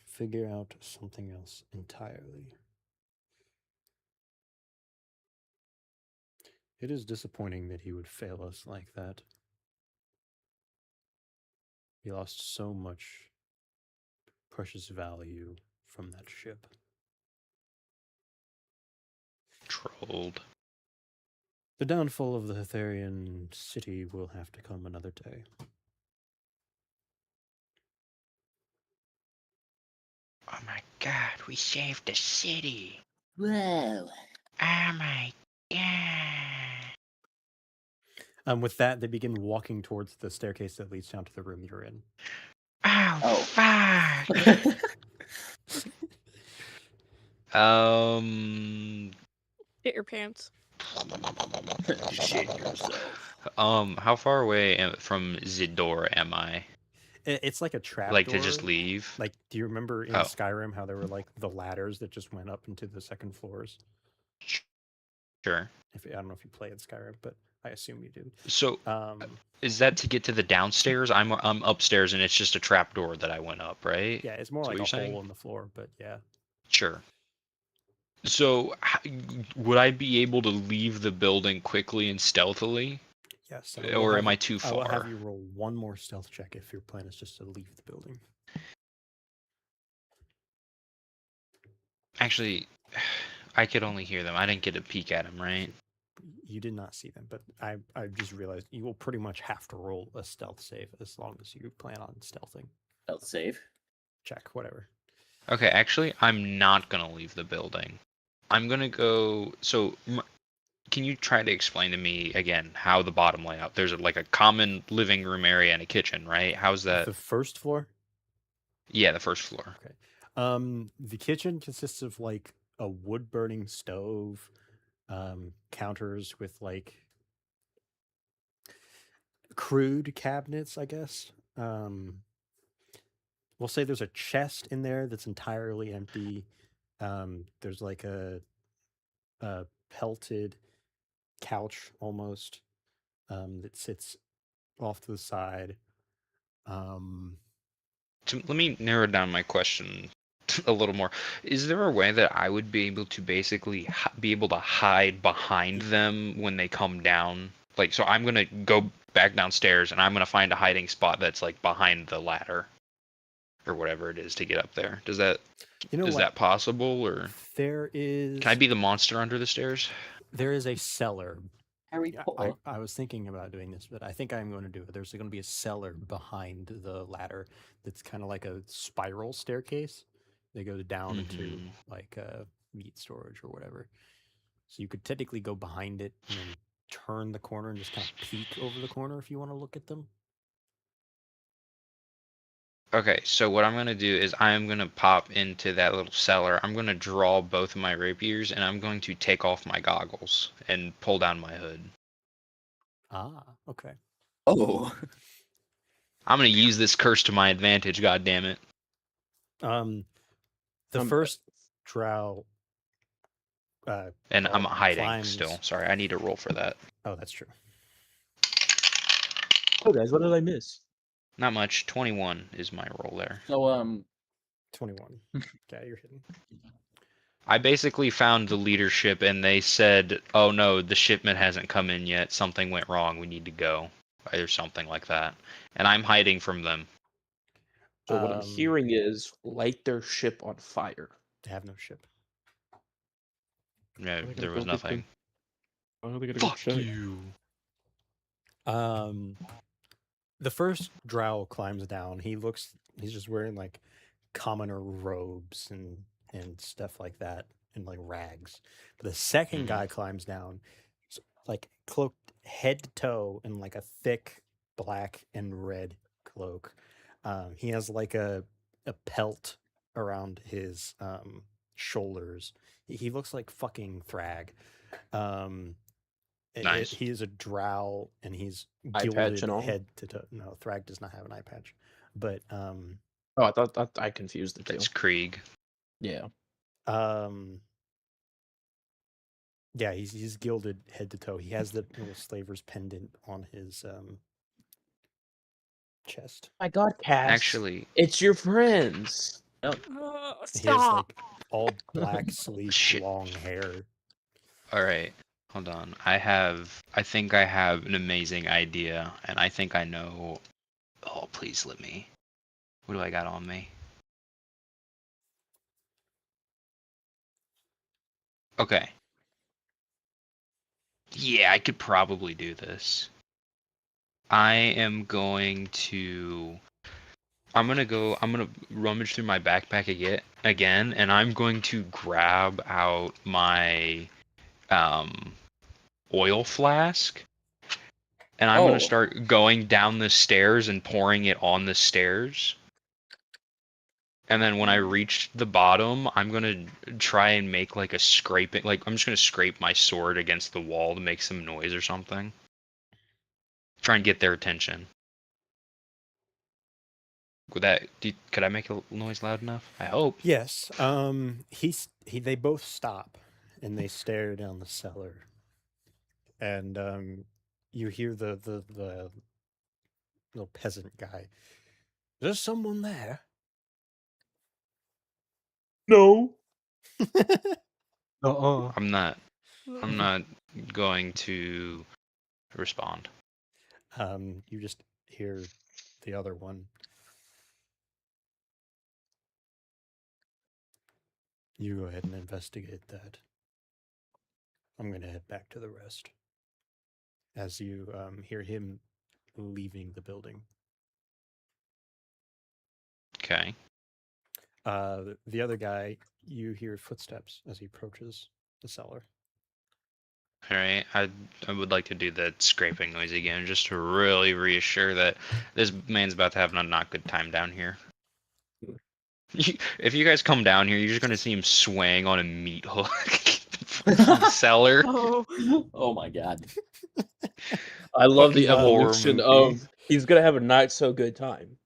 figure out something else entirely. It is disappointing that he would fail us like that. We lost so much precious value from that ship. Trolled. The downfall of the Hetherian city will have to come another day. Oh my god, we saved the city. Whoa. Oh my god. With that, they begin walking towards the staircase that leads down to the room you're in. Oh, Oh. fuck. Get your pants. Shit yourself. How far away from the door am I? It's like a trap Like door. to just leave? Like, do you remember in Oh. Skyrim how there were like the ladders that just went up into the second floors? Sure. I don't know if you play in Skyrim, but I assume you do. So, is that to get to the downstairs? I'm upstairs and it's just a trap door that I went up, right? Yeah, it's more Is like what a you're hole saying? in the floor, but yeah. Sure. So, would I be able to leave the building quickly and stealthily? Yes. Or am I too I will have far? you roll one more stealth check if your plan is just to leave the building. Actually, I could only hear them. I didn't get a peek at them, right? You did not see them, but I just realized you will pretty much have to roll a stealth save as long as you plan on stealthing. Stealth save. Check, whatever. Okay, actually, I'm not gonna leave the building. I'm gonna go. So, can you try to explain to me again how the bottom layout? There's like a common living room area and a kitchen, right? How's that? The first floor? Yeah, the first floor. Okay. The kitchen consists of like a wood burning stove, counters with like crude cabinets, I guess. We'll say there's a chest in there that's entirely empty. There's like a pelted couch almost that sits off to the side. So let me narrow down my question a little more. Is there a way that I would be able to basically be able to hide behind them when they come down? Like, so I'm gonna go back downstairs and I'm gonna find a hiding spot that's like behind the ladder or whatever it is to get up there. Does that is that possible, or there is? can I be the monster under the stairs? There is a cellar. Harry Potter. I was thinking about doing this, but I think I'm going to do it. There's going to be a cellar behind the ladder that's kind of like a spiral staircase. They go down into like meat storage or whatever. So you could technically go behind it and then turn the corner and just kind of peek over the corner if you want to look at them. Okay, so what I'm gonna do is I'm gonna pop into that little cellar. I'm gonna draw both of my rapiers and I'm going to take off my goggles and pull down my hood. Ah, okay. Oh. I'm gonna use this curse to my advantage, god damn it. The first drow and I'm hiding climbs... still. Sorry, I need to roll for that. Oh, that's true. Oh, guys, what did I miss? Not much. 21 is my roll there. So 21. Okay, you're hidden. I basically found the leadership and they said, "Oh no, the shipment hasn't come in yet. Something went wrong. We need to go." Or something like that. And I'm hiding from them. So what I'm hearing is light their ship on fire. They have no ship. No, there was nothing. Fuck you. The first drow climbs down. He's just wearing like commoner robes and stuff like that, and like rags. But the second guy climbs down, like cloaked head to toe in like a thick black and red cloak. He has like a pelt around his shoulders. He looks like fucking Thrag. Um, Nice. he is a drow, and he's Eye patch gilded and all? head to toe. No, Thrag does not have an eye patch, but Oh, I thought I confused the two. That's Krieg. Yeah. Yeah, he's gilded head to toe. He has the little slaver's pendant on his chest. My God, Cass. Actually, it's your friends. He has Stop. like all black, sleek, Shit. long hair. all right. Hold on. I think I have an amazing idea, and I think I know. Oh, please let me. What do I got on me? Okay. Yeah, I could probably do this. I am going to. I'm gonna rummage through my backpack again, and I'm going to grab out my oil flask, and I'm gonna Oh. start going down the stairs and pouring it on the stairs. And then when I reach the bottom, I'm gonna try and make like a scraping, like I'm just gonna scrape my sword against the wall to make some noise or something. Try and get their attention. Could I make a noise loud enough? I hope. Yes. They both stop and they stare down the cellar. And you hear the little peasant guy. There's someone there. No. I'm not going to respond. You just hear the other one. You go ahead and investigate that. I'm going to head back to the rest. As you hear him leaving the building. Okay. The other guy, you hear footsteps as he approaches the cellar. All right. I would like to do that scraping noise again, just to really reassure that this man's about to have a not good time down here. If you guys come down here, you're just gonna see him swaying on a meat hook from the cellar. Oh. Oh my God. I love the Fucking horror evolution movie. of he's gonna have a not so good time.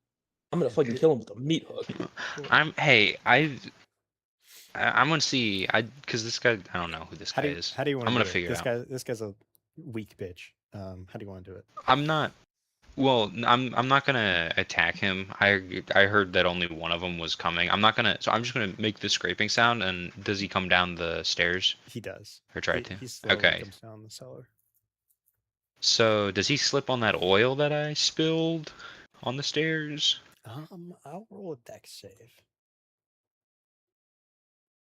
I'm gonna fucking kill him with a meat hook. I'm gonna see. Because this guy, I don't know who this guy is. How do you want I'm to gonna do it? figure it out. This guy's a weak bitch. How do you want to do it? I'm not. Well, I'm not gonna attack him. I heard that only one of them was coming. I'm not gonna. So I'm just gonna make the scraping sound. And does he come down the stairs He does. or try to? He slowly Okay. comes down the cellar. So does he slip on that oil that I spilled on the stairs? I'll roll a dex save.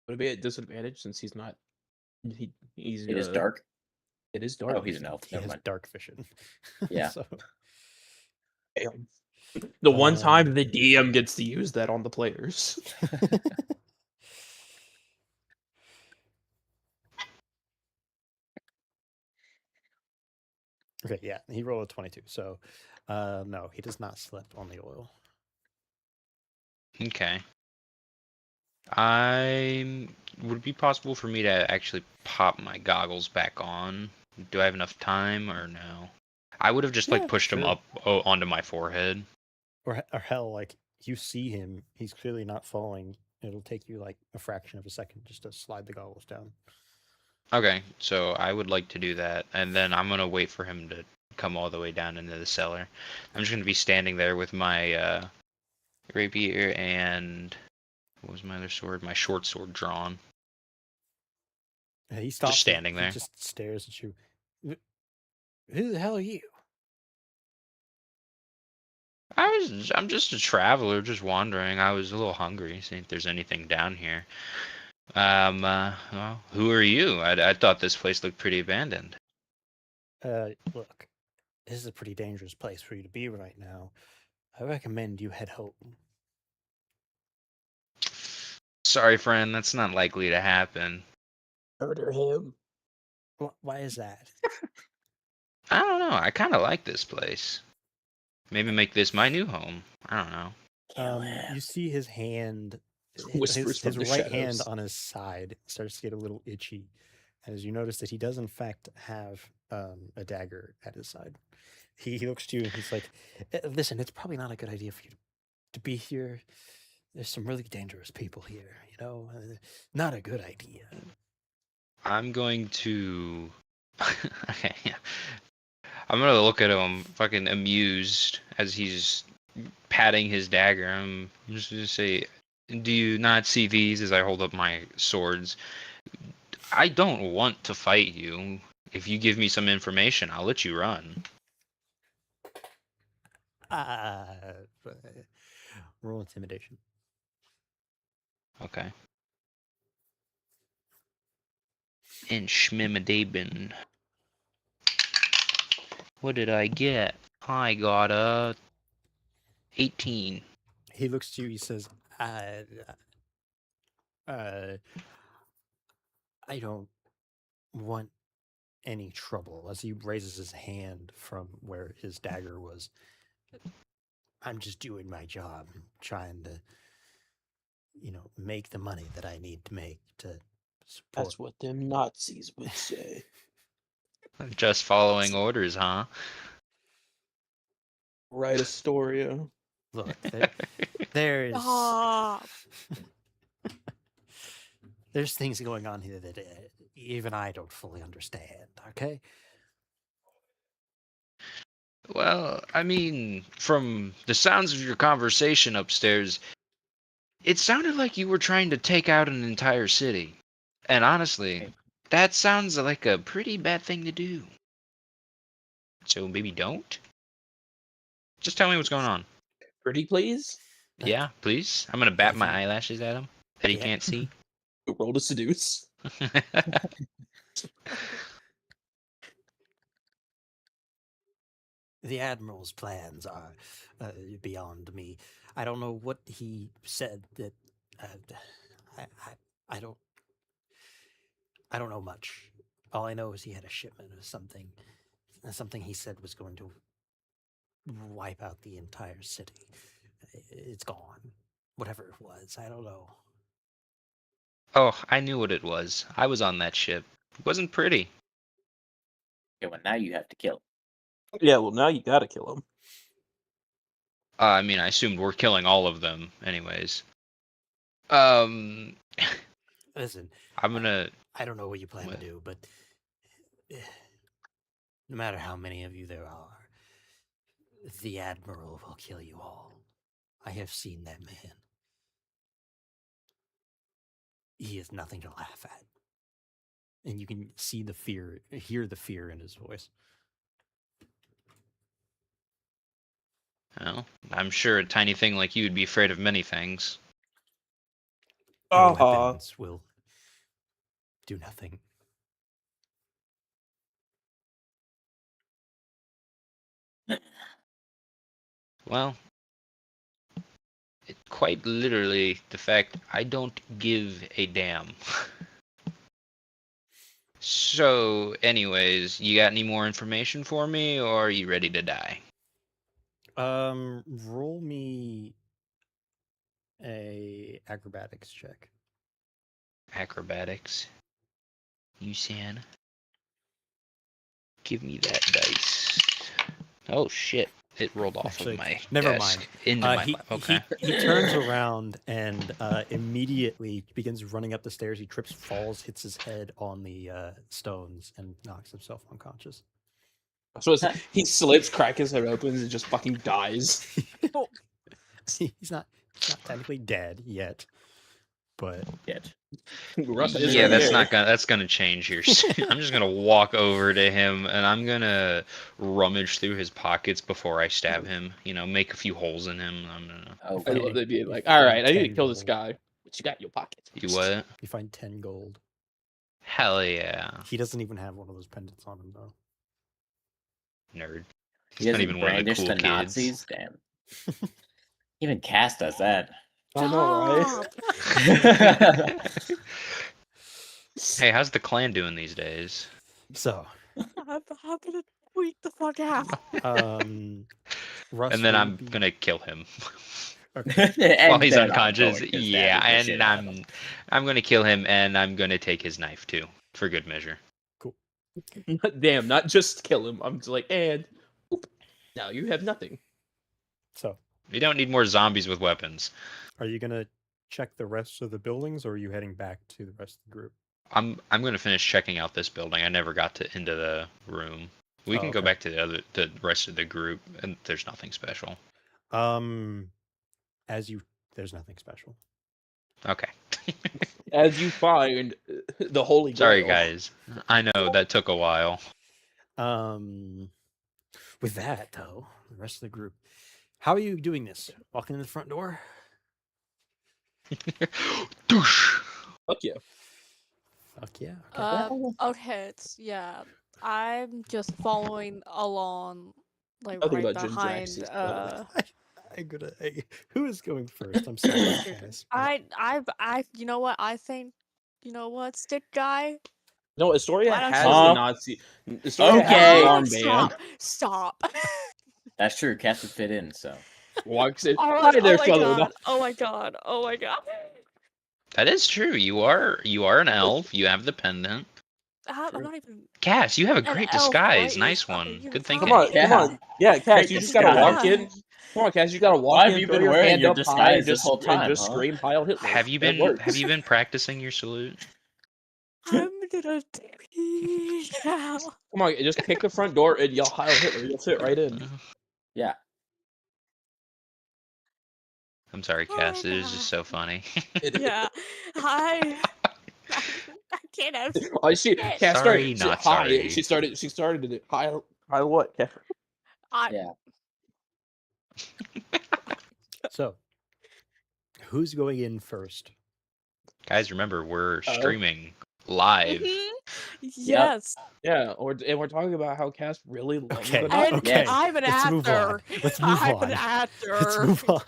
Would it be a disadvantage since he's not? He's. It is dark. It is dark. Oh, he's an elf. He Never has mind. dark vision. Yeah. So, Damn. The one time the DM gets to use that on the players. okay, yeah, he rolled a 22. So, no, he does not slip on the oil. Okay. Would it be possible for me to actually pop my goggles back on? Do I have enough time or no? I would have just Yeah, like pushed him sure. up onto my forehead. Or hell, like you see him, he's clearly not falling. It'll take you like a fraction of a second just to slide the goggles down. Okay, so I would like to do that, and then I'm gonna wait for him to come all the way down into the cellar. I'm just gonna be standing there with my rapier and what was my other sword? My short sword drawn. He stops. standing He there. just stares at you. Who the hell are you? I'm just a traveler, just wandering. I was a little hungry, see if there's anything down here. Well, who are you? I thought this place looked pretty abandoned. Look, this is a pretty dangerous place for you to be right now. I recommend you head home. Sorry, friend, that's not likely to happen. Murder him. Why is that? I kind of like this place. Maybe make this my new home. I don't know. You see his hand, Whispers from his the right hand shadows. on his side starts to get a little itchy, as you notice that he does in fact have a dagger at his side. He looks to you and he's like, "Listen, it's probably not a good idea for you to be here. There's some really dangerous people here. You know, not a good idea." I'm going to. Okay, yeah. I'm gonna look at him, fucking amused, as he's patting his dagger. I'm just gonna say, "Do you not see these?" As I hold up my swords. I don't want to fight you. If you give me some information, I'll let you run. Uh, roll intimidation. Okay. And Schmimmadabin. What did I get? I got a 18. He looks to you. He says, I don't want any trouble," as he raises his hand from where his dagger was. "I'm just doing my job, trying to, make the money that I need to make to support." That's what them Nazis would say. Just following orders, huh? Write Astoria. Look, there's Stop. there's things going on here that even I don't fully understand. Okay. Well, I mean, from the sounds of your conversation upstairs, it sounded like you were trying to take out an entire city. And honestly, that sounds like a pretty bad thing to do. So maybe don't? Just tell me what's going on. Pretty please? Yeah, please? I'm gonna bat my the- eyelashes at him that he Yeah. can't see. Roll to seduce. The admiral's plans are beyond me. I don't know what he said. That I don't. I don't know much. All I know is he had a shipment of something. Something he said was going to wipe out the entire city. It's gone. Whatever it was, I don't know. Oh, I knew what it was. I was on that ship. It wasn't pretty. Okay, well, now you have to kill. Yeah, well, now you gotta kill him. I mean, I assumed we're killing all of them, anyways. Um, Listen, I'm gonna. I don't know what you plan What? to do, but no matter how many of you there are, the admiral will kill you all. I have seen that man. He is nothing to laugh at. And you can see the fear, hear the fear in his voice. Well, I'm sure a tiny thing like you would be afraid of many things. Your Uh-huh. weapons will do nothing. Well, quite literally, the fact I don't give a damn. So, anyways, you got any more information for me, or are you ready to die? Roll me a acrobatics check. Acrobatics. You san. Give me that dice. Oh shit! It rolled off Actually, of my never desk mind. into my He, lap. Okay. he turns around and immediately begins running up the stairs. He trips, falls, hits his head on the stones, and knocks himself unconscious. So he slips, cracks his head open, and just fucking dies. He's not technically dead yet, but Yet. Russ is Yeah, right that's here. not gonna. That's gonna change here. soon. I'm just gonna walk over to him and I'm gonna rummage through his pockets before I stab him. You know, make a few holes in him. I'm gonna. I Okay. love that being You like, find all right, I need to 10 kill this gold. guy. What you got in your pocket? You what? You find 10 gold. Hell yeah, He doesn't even have one of those pendants on him, though. nerd. He He's not doesn't even one of the brandish cool the kids. Nazis? Damn. Even Cass does that. I know, Stop. Hey, how's the clan doing these days? So, Stop. Freak the fuck out. Russ, And then will you I'm be- gonna kill him Okay. while And he's then I'm unconscious. going to Yeah, stabbing the shit and out of him. I'm gonna kill him, and I'm gonna take his knife too, for good measure. Cool. Damn, not just kill him. I'm just like, and boop. Now you have nothing. So, We don't need more zombies with weapons. are you gonna check the rest of the buildings, or are you heading back to the rest of the group? I'm gonna finish checking out this building. I never got into the room. We Oh, can go okay. back to the rest of the group, and there's nothing special. There's nothing special. Okay. As you find the holy grail. Sorry, guys. I know that took a while. With that though, the rest of the group, how are you doing this? Walking in the front door? Douche. Fuck yeah. Fuck yeah. Okay. Okay, I'm just following along, like Nothing right about Jin behind. Jax's Who is going first? I'm sorry, guys. You know what? I think, you know what, stick guy. No, Astoria Why don't has you- the Huh? Nazi. Astoria Okay. has the armband. Stop. That's true. Cats would fit in, so. Walks in. Oh, Hi there, oh my fellow. god. Oh my god. Oh my god. That is true. You are an elf. You have the pendant. I'm not even. Cass, you have a An great elf, disguise. right? Nice You- one. you Good come thinking. Come on, Yeah. come on. Yeah, Cass, Great you just gotta walk disguise. in. Come on, Cass, you gotta walk Why in, have you throw been your wearing hand your up high, and disguise this just, whole time, and just huh? scream Heil Hitler. Have you It been works. practicing your salute? I'm gonna pee now. Come on, just kick the front door and yell Heil Hitler. You'll fit right in. Yeah. I'm sorry, Oh Cass. my It is just so funny. Yeah. I can't have. Oh, Cass Sorry, started. not Hi. sorry. She started it. Heil what? Cass? I, Yeah. So, who's going in first? Guys, remember we're streaming live. Mhm. Yes. Yeah, and we're talking about how Cass really loves Okay. the Nazi. And Okay. I'm an Let's move on. actor. Let's move I'm on. an actor. Let's move on.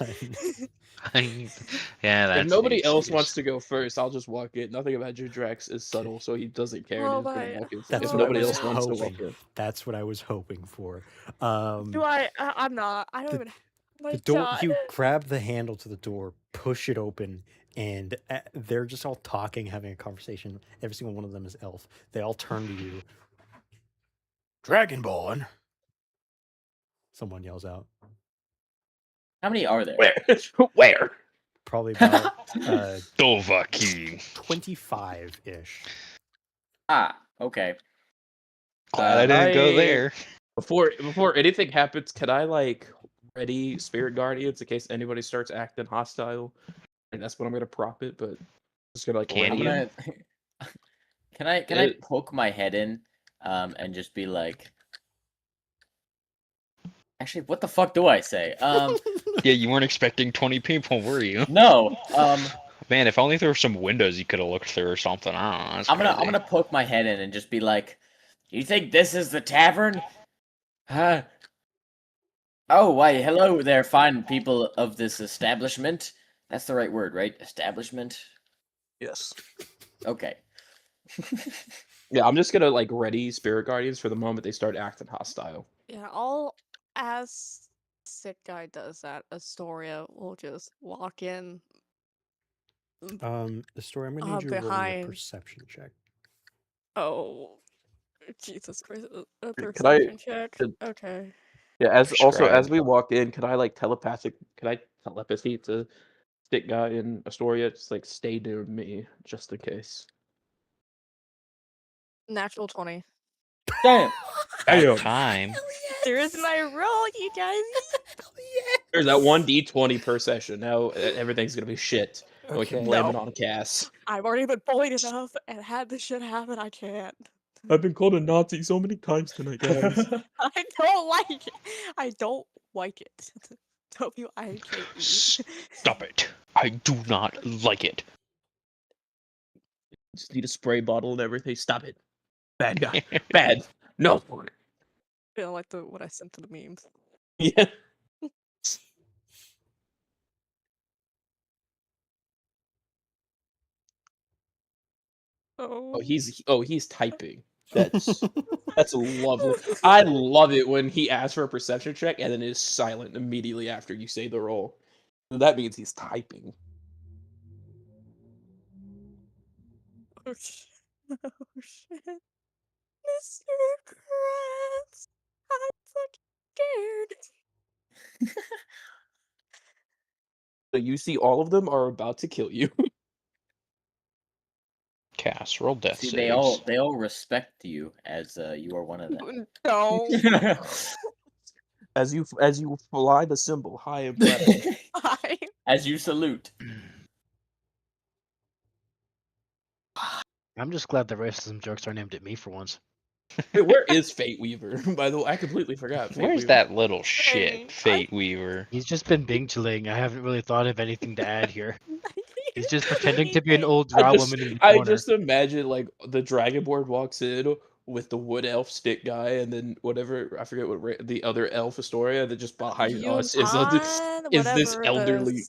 Yeah, that's If nobody the else excuse. wants to go first, I'll just walk in. Nothing about Judrax is subtle, so he doesn't care. Oh And he's my- gonna walk in. That's If what I nobody was else wants to walk hoping. in. That's what I was hoping for. Do I'm not. I don't even. My The door. God. You grab the handle to the door, push it open, and they're just all talking, having a conversation. Every single one of them is elf. They all turn to you. Dragonborn. Someone yells out. How many are there? Where? Probably about Dovahki. 25-ish. Ah, okay. Glad I didn't go I- there. Before anything happens, can I like ready spirit guardians in case anybody starts acting hostile? And that's what I'm gonna prop it, but I'm just gonna like Can I'm you? gonna. Can I It- poke my head in, and just be like. Actually, what the fuck do I say? Yeah, you weren't expecting 20 people, were you? No. Man, if only there were some windows you could have looked through or something. I don't know. That's I'm crazy. gonna poke my head in and just be like, "You think this is the tavern? Huh? Oh, why, hello there, fine people of this establishment. That's the right word, right? Establishment. Yes. Okay. Yeah, I'm just gonna like ready spirit guardians for the moment they start acting hostile. Yeah. All as sick guy does that, Astoria will just walk in. The story. I'm gonna need you to roll me a Behind. perception check. Oh, Jesus Christ! A Could I- perception check. could- Okay. Yeah, as Prescribed. as we walk in, can I telepathy to stick guy in Astoria? Just like stay near me, just in case. Natural 20. Damn. About time. There's my roll, you guys. There's that 1d20 per session. Now everything's gonna be shit. And we can Okay. blame No. it on Cass. I've already been bullied enough and had this shit happen. I can't. I've been called a Nazi so many times tonight, guys. I don't like it. I don't like it. WIKE. Stop it. I do not like it. Just need a spray bottle and everything. Stop it. Bad guy. Bad. No. Feel like what I sent to the memes. Yeah. Oh. Oh, he's typing. That's lovely. I love it when he asks for a perception check and then is silent immediately after you say the roll. That means he's typing. Oh shit. Oh shit. Mr. Krabs. I'm fucking scared. So you see all of them are about to kill you. Cass, roll death See, saves. they all respect you as you are one of them. Don't. As you fly the symbol high and proud. I. As you salute. I'm just glad the racism jokes are named at me for once. Wait, where is Fate Weaver? By the way, I completely forgot. Fate Where's Weaver. that little shit, Dang, Fate Weaver? He's just been bing chilling. I haven't really thought of anything to add here. He's just pretending to Anything. be an old drow woman in the I corner. just imagine like the Dragonborn walks in with the wood elf stick guy, and then whatever I forget what the other elf Astoria that just behind us is Uniton, this whatever elderly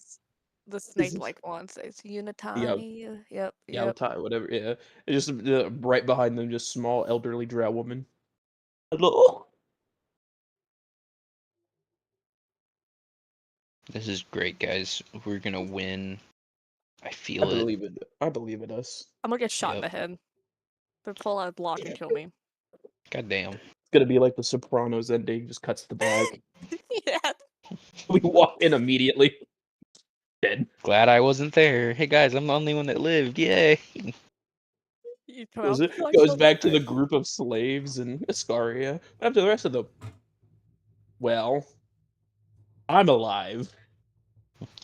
the snake-like one says. Unitani. Yep. Yautai, whatever. Yeah, it's just right behind them, just small elderly drow woman. Hello. This is great, guys. We're gonna win. I I feel it. believe in us. I'm gonna get shot in Yep. the head. They pull out a block and kill me. Goddamn. It's gonna be like the Sopranos ending, just cuts to the back. Yeah. We walk in immediately. Dead. Glad I wasn't there. Hey guys, I'm the only one that lived. Yay. You come out. Goes back to the group of slaves in Iscaria. What happened to the rest of them? Well, I'm alive.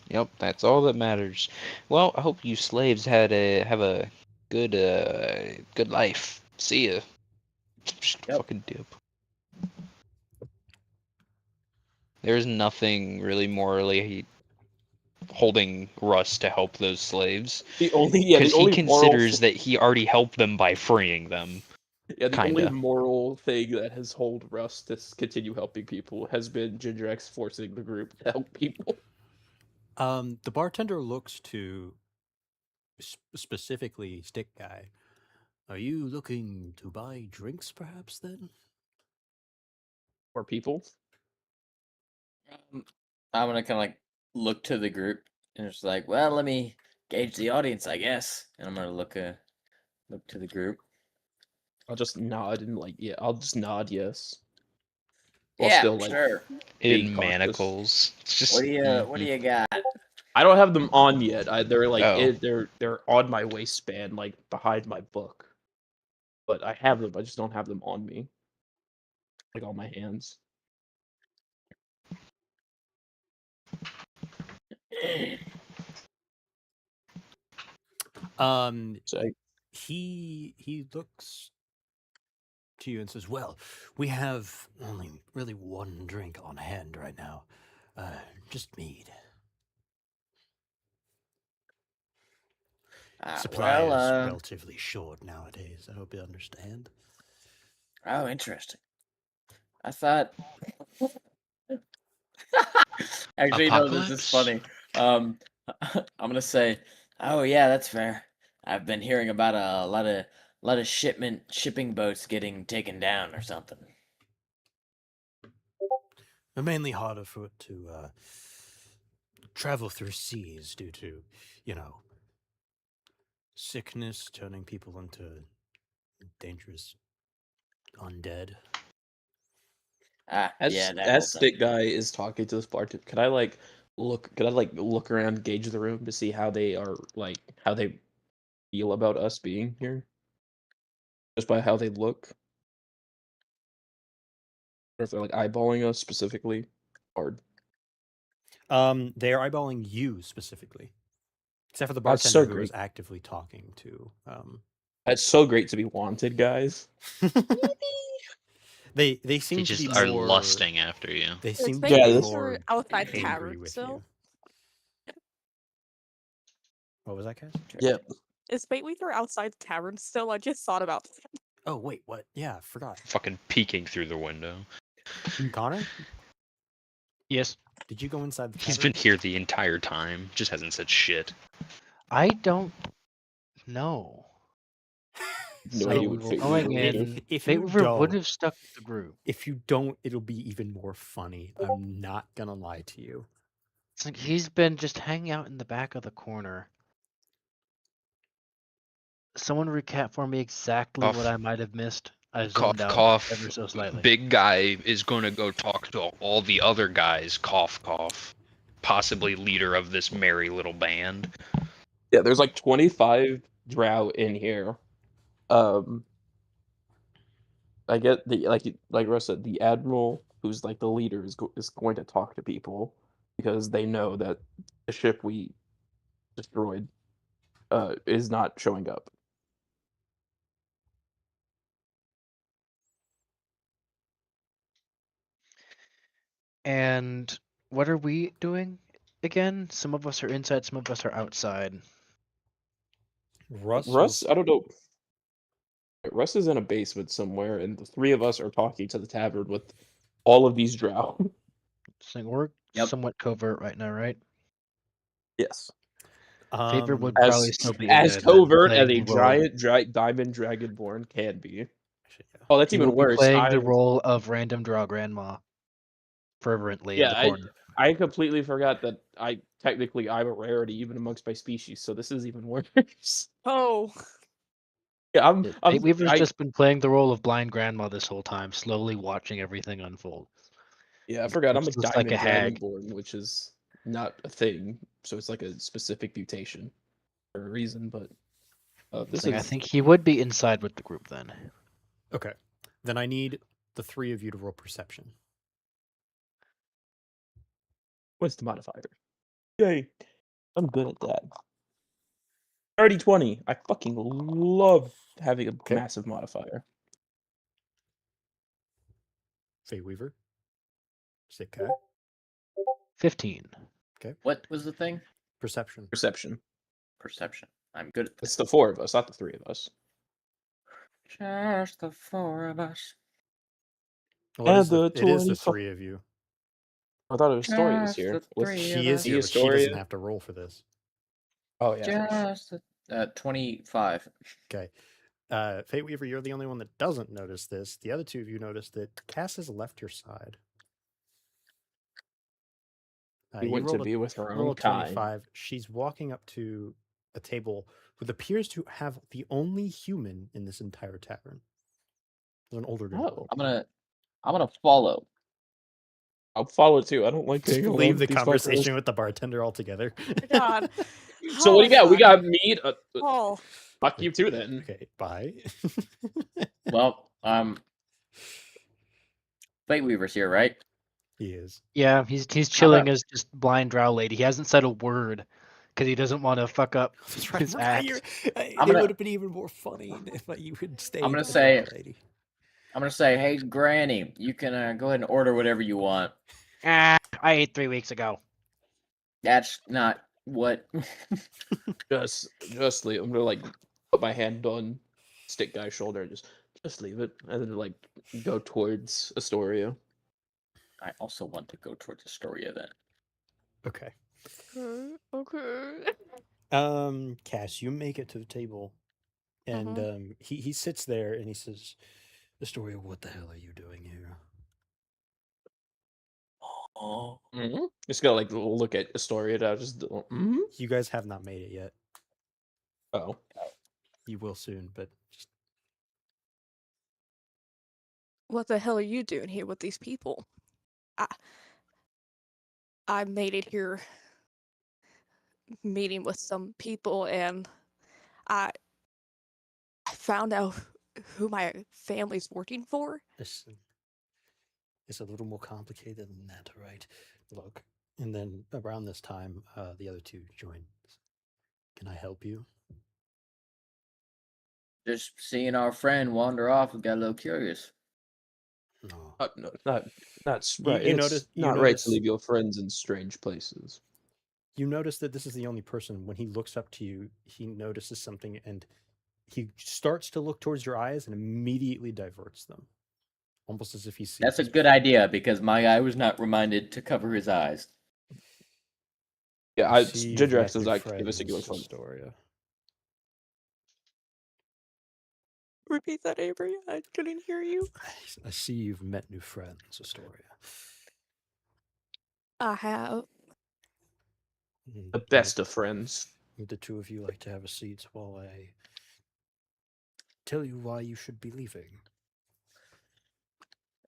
Yep, that's all that matters. Well, I hope you slaves have a good life. See ya. Just Yep. fucking dip. There's nothing really morally holding Russ to help those slaves. The only Because he moral considers that he already helped them by freeing them. Yeah, the only Kinda. moral thing that has hold Russ to continue helping people has been Ginger X forcing the group to help people. The bartender looks to specifically Stick Guy. Are you looking to buy drinks, perhaps? Then Or people. I'm gonna kind of like look to the group and it's like, well, let me gauge the audience, I guess. And I'm gonna look to the group. I'll just nod and I'll just nod yes. While Yeah, still sure. being In cautious. manacles. It's just, What do you got? I don't have them on yet. They're Oh. they're on my waistband, like behind my book. But I have them. I just don't have them on me, like on my hands. So he looks to you and says, "Well, we have only really one drink on hand right now, just mead. Supply is relatively short nowadays. I hope you understand." Oh, interesting. I thought. Actually, no, this is funny. I'm gonna say, oh yeah, that's fair. I've been hearing about a lot of shipping boats getting taken down or something. They're mainly harder for it to travel through seas due to, sickness turning people into dangerous undead. as Stick Guy is talking to this bartender, could I look around, gauge the room to see how they are how they feel about us being here? Just by how they look? Or if they're eyeballing us specifically hard. They are eyeballing you specifically, except for the That's bartender so who is great. actively talking to. That's so great to be wanted, guys. They They seem to just be are more, lusting after you. They Is seem to Fate be Weaver more outside angry tavern with still? you. What was that, Cass? Yeah. Is Fate Weaver outside the tavern still? I just thought about that. Oh wait, what? Yeah, I forgot. Fucking peeking through the window. Connor, Yes. did you go inside the He's tavern? been here the entire time. Just hasn't said shit. I don't know. no So idea we what were Fate going Weaver would in. do. If Fate you Weaver would don't, have stuck with the group. if you don't, it'll be even more funny. I'm not gonna lie to you. It's like he's been just hanging out in the back of the corner. Someone recap for me exactly what Cough. I might have missed. I Cough, zoned out cough. ever so slightly. Big guy is going to go talk to all the other guys. Cough, cough. Possibly leader of this merry little band. Yeah, there's like 25 drow in here. I get the like Russ said, the admiral who's like the leader is going to talk to people because they know that the ship we destroyed is not showing up. And what are we doing again? Some of us are inside, some of us are outside. Russ, I don't know. Russ is in a basement somewhere, and the three of us are talking to the tavern with all of these drow. So we're Yep. somewhat covert right now, right? Yes. Favor would As probably still be in as there then, covert as playing a the role of, giant diamond dragonborn can be. Actually, yeah. Oh, that's he even would be worse. playing the role of random draw grandma fervently in the corner. I completely forgot that I'm a rarity even amongst my species, so this is even worse. Oh, Yeah, Fate Weaver's just been playing the role of blind grandma this whole time, slowly watching everything unfold. I forgot I'm a It's just like diamond a hag. dragonborn, which is not a thing, so it's like a specific mutation for a reason. But this Like, I is think he would be inside with the group then. Okay. Then I need the three of you to roll perception. what's the modifier? Yay! I'm good at that. 30-20. I fucking love having a Okay. massive modifier. Fate Weaver. Sick 15. What was the thing? Perception. Perception. Perception. I'm good at It's that. the four of us, not the three of us. Just the four of us. Well, And the it is the 25 three of you. I thought Astoria was Just here. the With three She of is us. here, but she doesn't Astoria. have to roll for this. Oh yeah. Just 25. Okay. Fate Weaver, you're the only one that doesn't notice this. The other two of you notice that Cass has left your side. We You went to rolled be with her roll own a kind. 25. She's walking up to a table with appears to have the only human in this entire tavern. There's an older gentleman. Oh, I'm gonna follow. I'll follow too. I don't like Just hanging around leave the with these conversation fuckers. with the bartender altogether. God. So what do you got? We Homicide. got meat. Oh, Fuck you too then. Okay, bye. Well, Fate Weaver's here, right? He is. Yeah, he's I'm chilling gonna- as just blind drow lady. He hasn't said a word because he doesn't want to fuck up That's right. his I act. it gonna- would have been even more funny if you had stayed. I'm gonna a say- drow lady. I'm gonna say, hey, Granny, you can go ahead and order whatever you want. I ate 3 weeks ago. That's not what. Just leave. I'm gonna like put my hand on stick guy's shoulder and just leave it, and then like go towards Astoria. I also want to go towards Astoria then. Okay. okay. Cass, you make it to the table, and Mhm. he sits there and he says, "Astoria, what the hell are you doing here?" Oh. Just gotta like look at Astoria. You guys have not made it yet. Oh, You will soon, but just What the hell are you doing here with these people? I made it here meeting with some people and I found out who my family's working for. it's a little more complicated than that, right? Look, and then around this time, the other two join. Can I help you? Just seeing our friend wander off, we got a little curious. No. no, not You- right. you It's notice- you not right notice- to leave your friends in strange places. You notice that this is the only person, when he looks up to you, he notices something and he starts to look towards your eyes and immediately diverts them. Almost as if he sees. That's a good idea because my guy was not reminded to cover his eyes. Yeah, See, Ginger you've X met is new like give us a friends, good fun. Astoria. Repeat that, Avery. I couldn't hear you. I see you've met new friends, Astoria. I have. The best of friends. Would the two of you like to have a seat while I tell you why you should be leaving?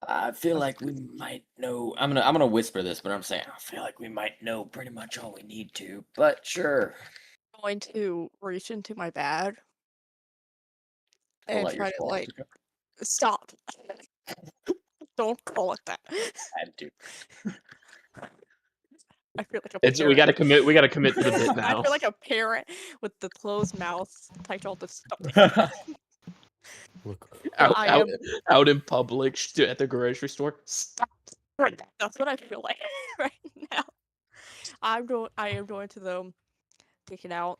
I feel like we might know. I'm gonna whisper this, but I'm saying I feel like we might know pretty much all we need to. But sure, Going to reach into my bag pull and out your try to like swastika. stop. Don't call it that. Had to. I feel like a It's we parrot. gotta commit. We gotta commit to the bit I now. feel like a parrot with the closed mouth, tied all the stuff. Look, out, I out, am. out in public at the grocery store. Stop. Right, that's what I feel like right now. I am going to though take it out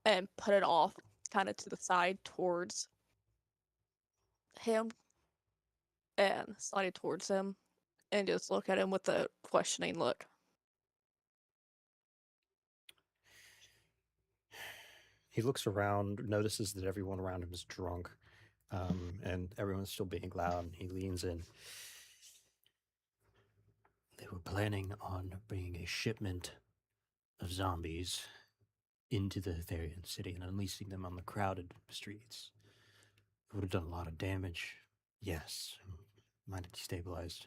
and put it off, kind of to the side towards him, and slide it towards him, and just look at him with a questioning look. he looks around, notices that everyone around him is drunk, and everyone's still being loud, and he leans in. They were planning on bringing a shipment of zombies into the Therian city and unleashing them on the crowded streets. It would have done a lot of damage. Yes, might have destabilized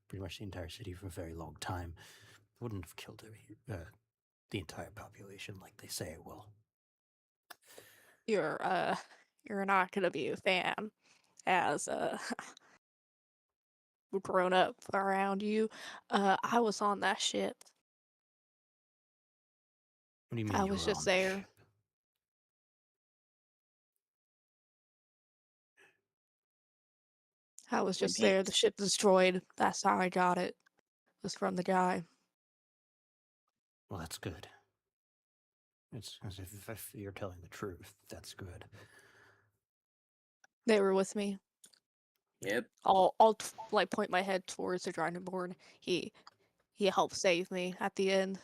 pretty much the entire city for a very long time. It wouldn't have killed the entire population like they say it will. You're not gonna be a fan, as grown up around you. I was on that ship. What do you mean I you was were just on the there. ship? I was We just need- there. The ship destroyed. That's how I got it. It was from the guy. Well, that's good. It's as if you're telling the truth. That's good. They were with me. Yep. I'll like point my head towards the grinding board. He helped save me at the end.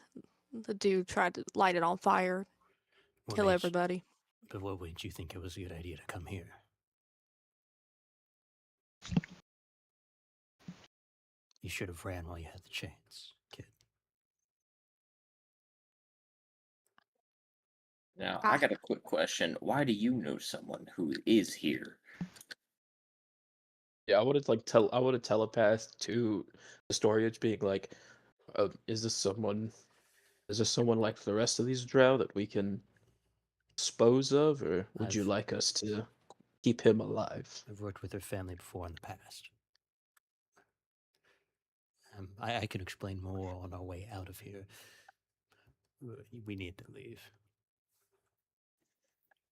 The dude tried to light it on fire, What kill made you- everybody. But what made you think it was a good idea to come here? You should have ran while you had the chance, kid. Now Ah. I got a quick question. Why do you know someone who is here? Yeah, I would have I would have telepathed to Astoria, being like, "Is this someone? Is this someone like the rest of these drow that we can dispose of, or would you I've- like us to keep him alive?" I've worked with her family before in the past. I can explain more on our way out of here. We need to leave.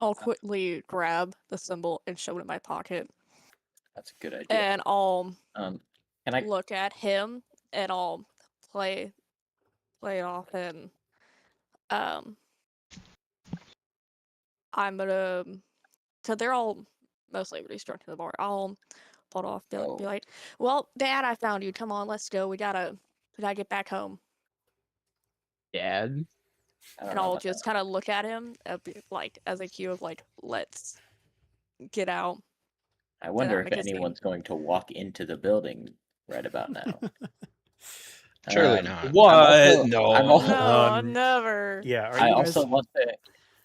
I'll quickly grab the symbol and shove it in my pocket, That's a good idea. and I'll Can I? look at him and I'll play off, and I'm gonna, so they're all mostly everybody's drunk in the bar. I'll pull it off, be Oh. like, "Well, Dad, I found you. Come on, let's go. We gotta get back home." Dad, I don't And know I'll about just that. kind of look at him, like as a cue of like, let's get out. I wonder out if of the scene. anyone's going to walk into the building right about now. Surely Um, not. what? I'm No. also- No, Um, never. Yeah, are I you guys? also want to.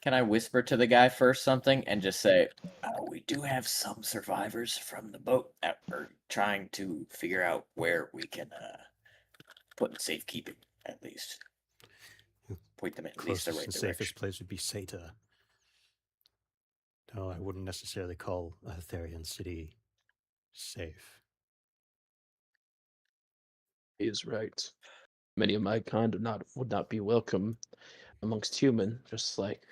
Can I whisper to the guy first something and just say, we do have some survivors from the boat that are trying to figure out where we can put in safekeeping, at least. Point them at least the Closest right and direction. safest place would be Seta. No, I wouldn't necessarily call a Therian city safe. He is right. Many of my kind would not be welcome amongst human, just like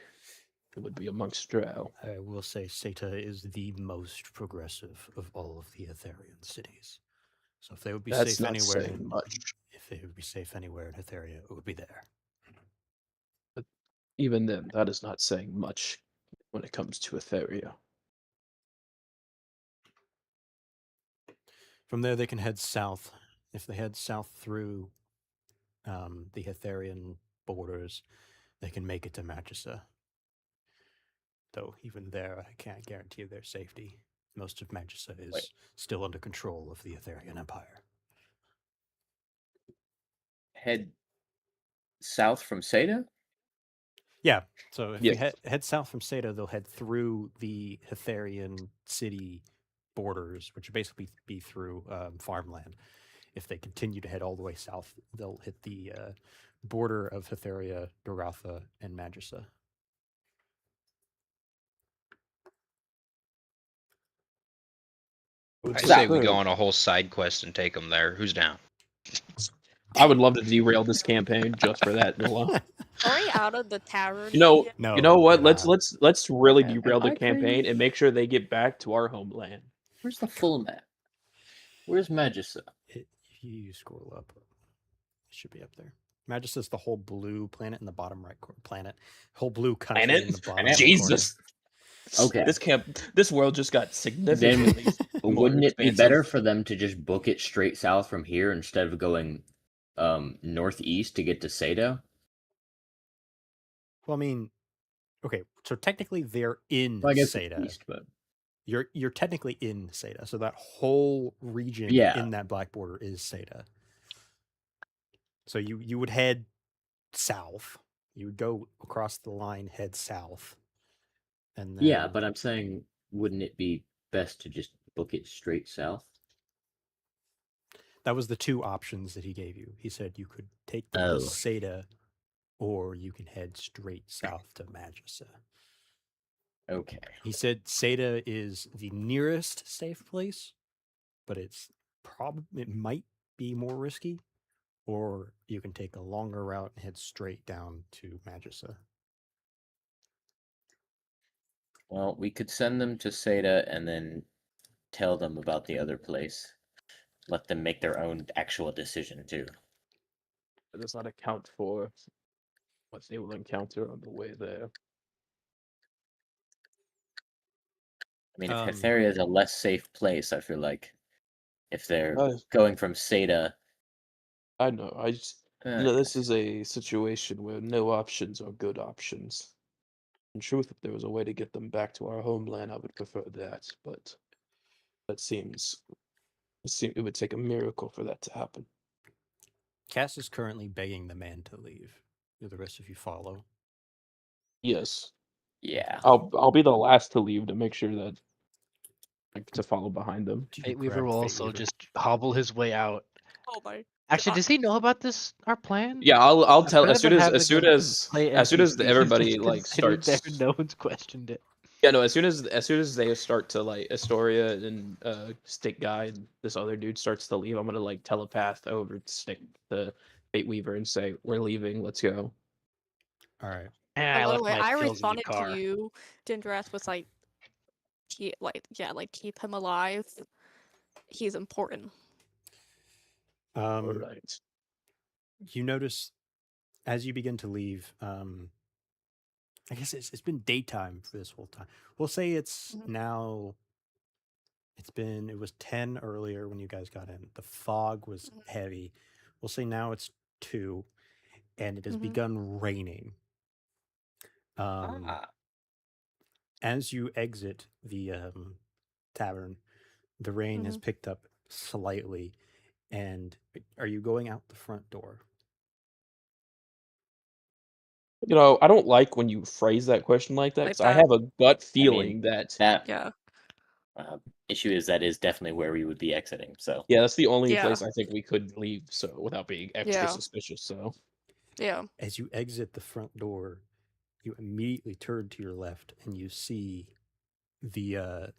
it would be amongst drow. I will say Seta is the most progressive of all of the Etherian cities. So if they would be That's safe not anywhere, saying much. if they would be safe anywhere in Etheria, it would be there. Even then, that is not saying much when it comes to Etheria. From there, they can head south. If they head south through the Etherian borders, they can make it to Magissa. though even there, I can't guarantee their safety. Most of Magissa is Wait. still under control of the Etherian Empire. Head south from Seda? Yeah, so if we Yes. head south from Seda, they'll head through the Hetherian city borders, which would basically be through farmland. If they continue to head all the way south, they'll hit the border of Hetheria, Doratha, and Magissa. I So- say we go on a whole side quest and take them there. Who's down? I would love to derail this campaign just for that, Noah. Are we out of the tavern? You know, yet? No, you know what? we're Let's not. let's really Okay, okay. derail the Am I campaign crazy? and make sure they get back to our homeland. Where's the full map? Where's Magissa? If you scroll up, it should be up there. Magissa's the whole blue planet in the bottom right corner. Planet, whole blue country in the Planet? bottom right Jesus. Okay. This world just got significantly more Wouldn't it be expansive. better for them to just book it straight south from here instead of going northeast to get to Seda? Well, I mean, okay, so technically they're in Well, I guess Seda. east, but You're technically in Seda, so that whole region Yeah. in that black border is Seda. So you would head south. You would go across the line, head south, and then yeah, but I'm saying, wouldn't it be best to just book it straight south? that was the two options that he gave you. He said you could take them Oh. to Seda, or you can head straight south to Magissa. Okay. He said Seda is the nearest safe place, but it might be more risky, or you can take a longer route and head straight down to Magissa. Well, we could send them to Seda and then tell them about the other place. Let them make their own actual decision too. It does not account for what they will encounter on the way there. I mean, if Um, Hetheria is a less safe place, I feel like if they're Uh, going from Seda, I know. I just this is a situation where no options are good options. In truth, if there was a way to get them back to our homeland, I would prefer that. But that it would take a miracle for that to happen. Cass is currently begging the man to leave. Do the rest of you follow? Yes, yeah. I'll be the last to leave to make sure that to follow behind them. Do you Fate Weaver grab will Fate also Weaver? just hobble his way out. Oh my. Actually, God. does he know about this? Our plan? Yeah, I'll I've tell kind as of soon been as having as soon them as play as soon as NPCs everybody just like considered there, starts. no one's questioned it. Yeah, no. As soon as they start to like Astoria and Stick Guy and this other dude starts to leave, I'm gonna like telepath over to Stick the Fate Weaver and say, "We're leaving. Let's go." All right. And Oh, I by the left way, my I pills in the responded to car. you, Dindras, with like keep him alive. He's important. All Um, right. you notice as you begin to leave. I guess it's been daytime for this whole time. We'll say it's Mhm. now. It was 10 earlier when you guys got in. The fog was Mhm. heavy. We'll say now it's 2, and it has Mhm. begun raining. Ah, As you exit the tavern, the rain has Mhm. picked up slightly. And are you going out the front door? You know, I don't like when you phrase that question like that Like because I that. have a gut I feeling mean, that that Yeah. issue is that is definitely where we would be exiting. So yeah, that's the only Yeah. place I think we could leave so without being extra Yeah. suspicious. So Yeah. As you exit the front door, you immediately turn to your left and you see the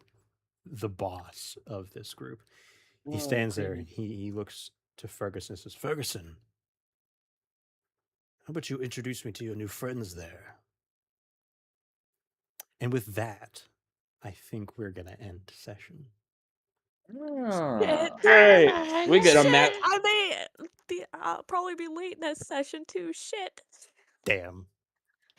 boss of this group. He stands there and he looks to Ferguson and says, "Ferguson, how about you introduce me to your new friends there?" And with that, I think we're gonna end session. Ah. great, we get a Shit, map. I may I'll probably be late next session too. Shit. Damn.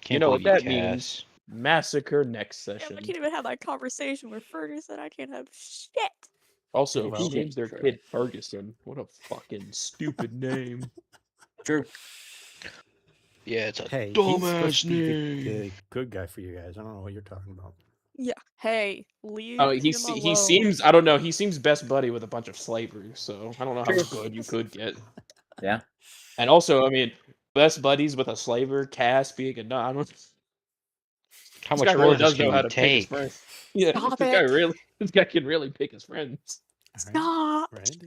Can't You know what believe that you, means? Cass. Massacre next Yeah, session. I can't even have that conversation with Ferguson. I can't have shit. Also, Yeah, who well- names their True. kid Ferguson? What a fucking stupid name. True. Yeah, it's a Hey, he's supposed dumbass to be name. the good guy for you guys. I don't know what you're talking about. Yeah. Hey, leave Oh, him he alone. seems, I don't know, he seems best buddy with a bunch of slavers, so I don't know how good you could get. Yeah. And also, I mean, best buddies with a slaver, Cass being a nut. I don't. How This guy much more really of this does know can how you to pick his take? friends. Yeah, Stop it. this guy can really pick his friends. All right. Stop. Right.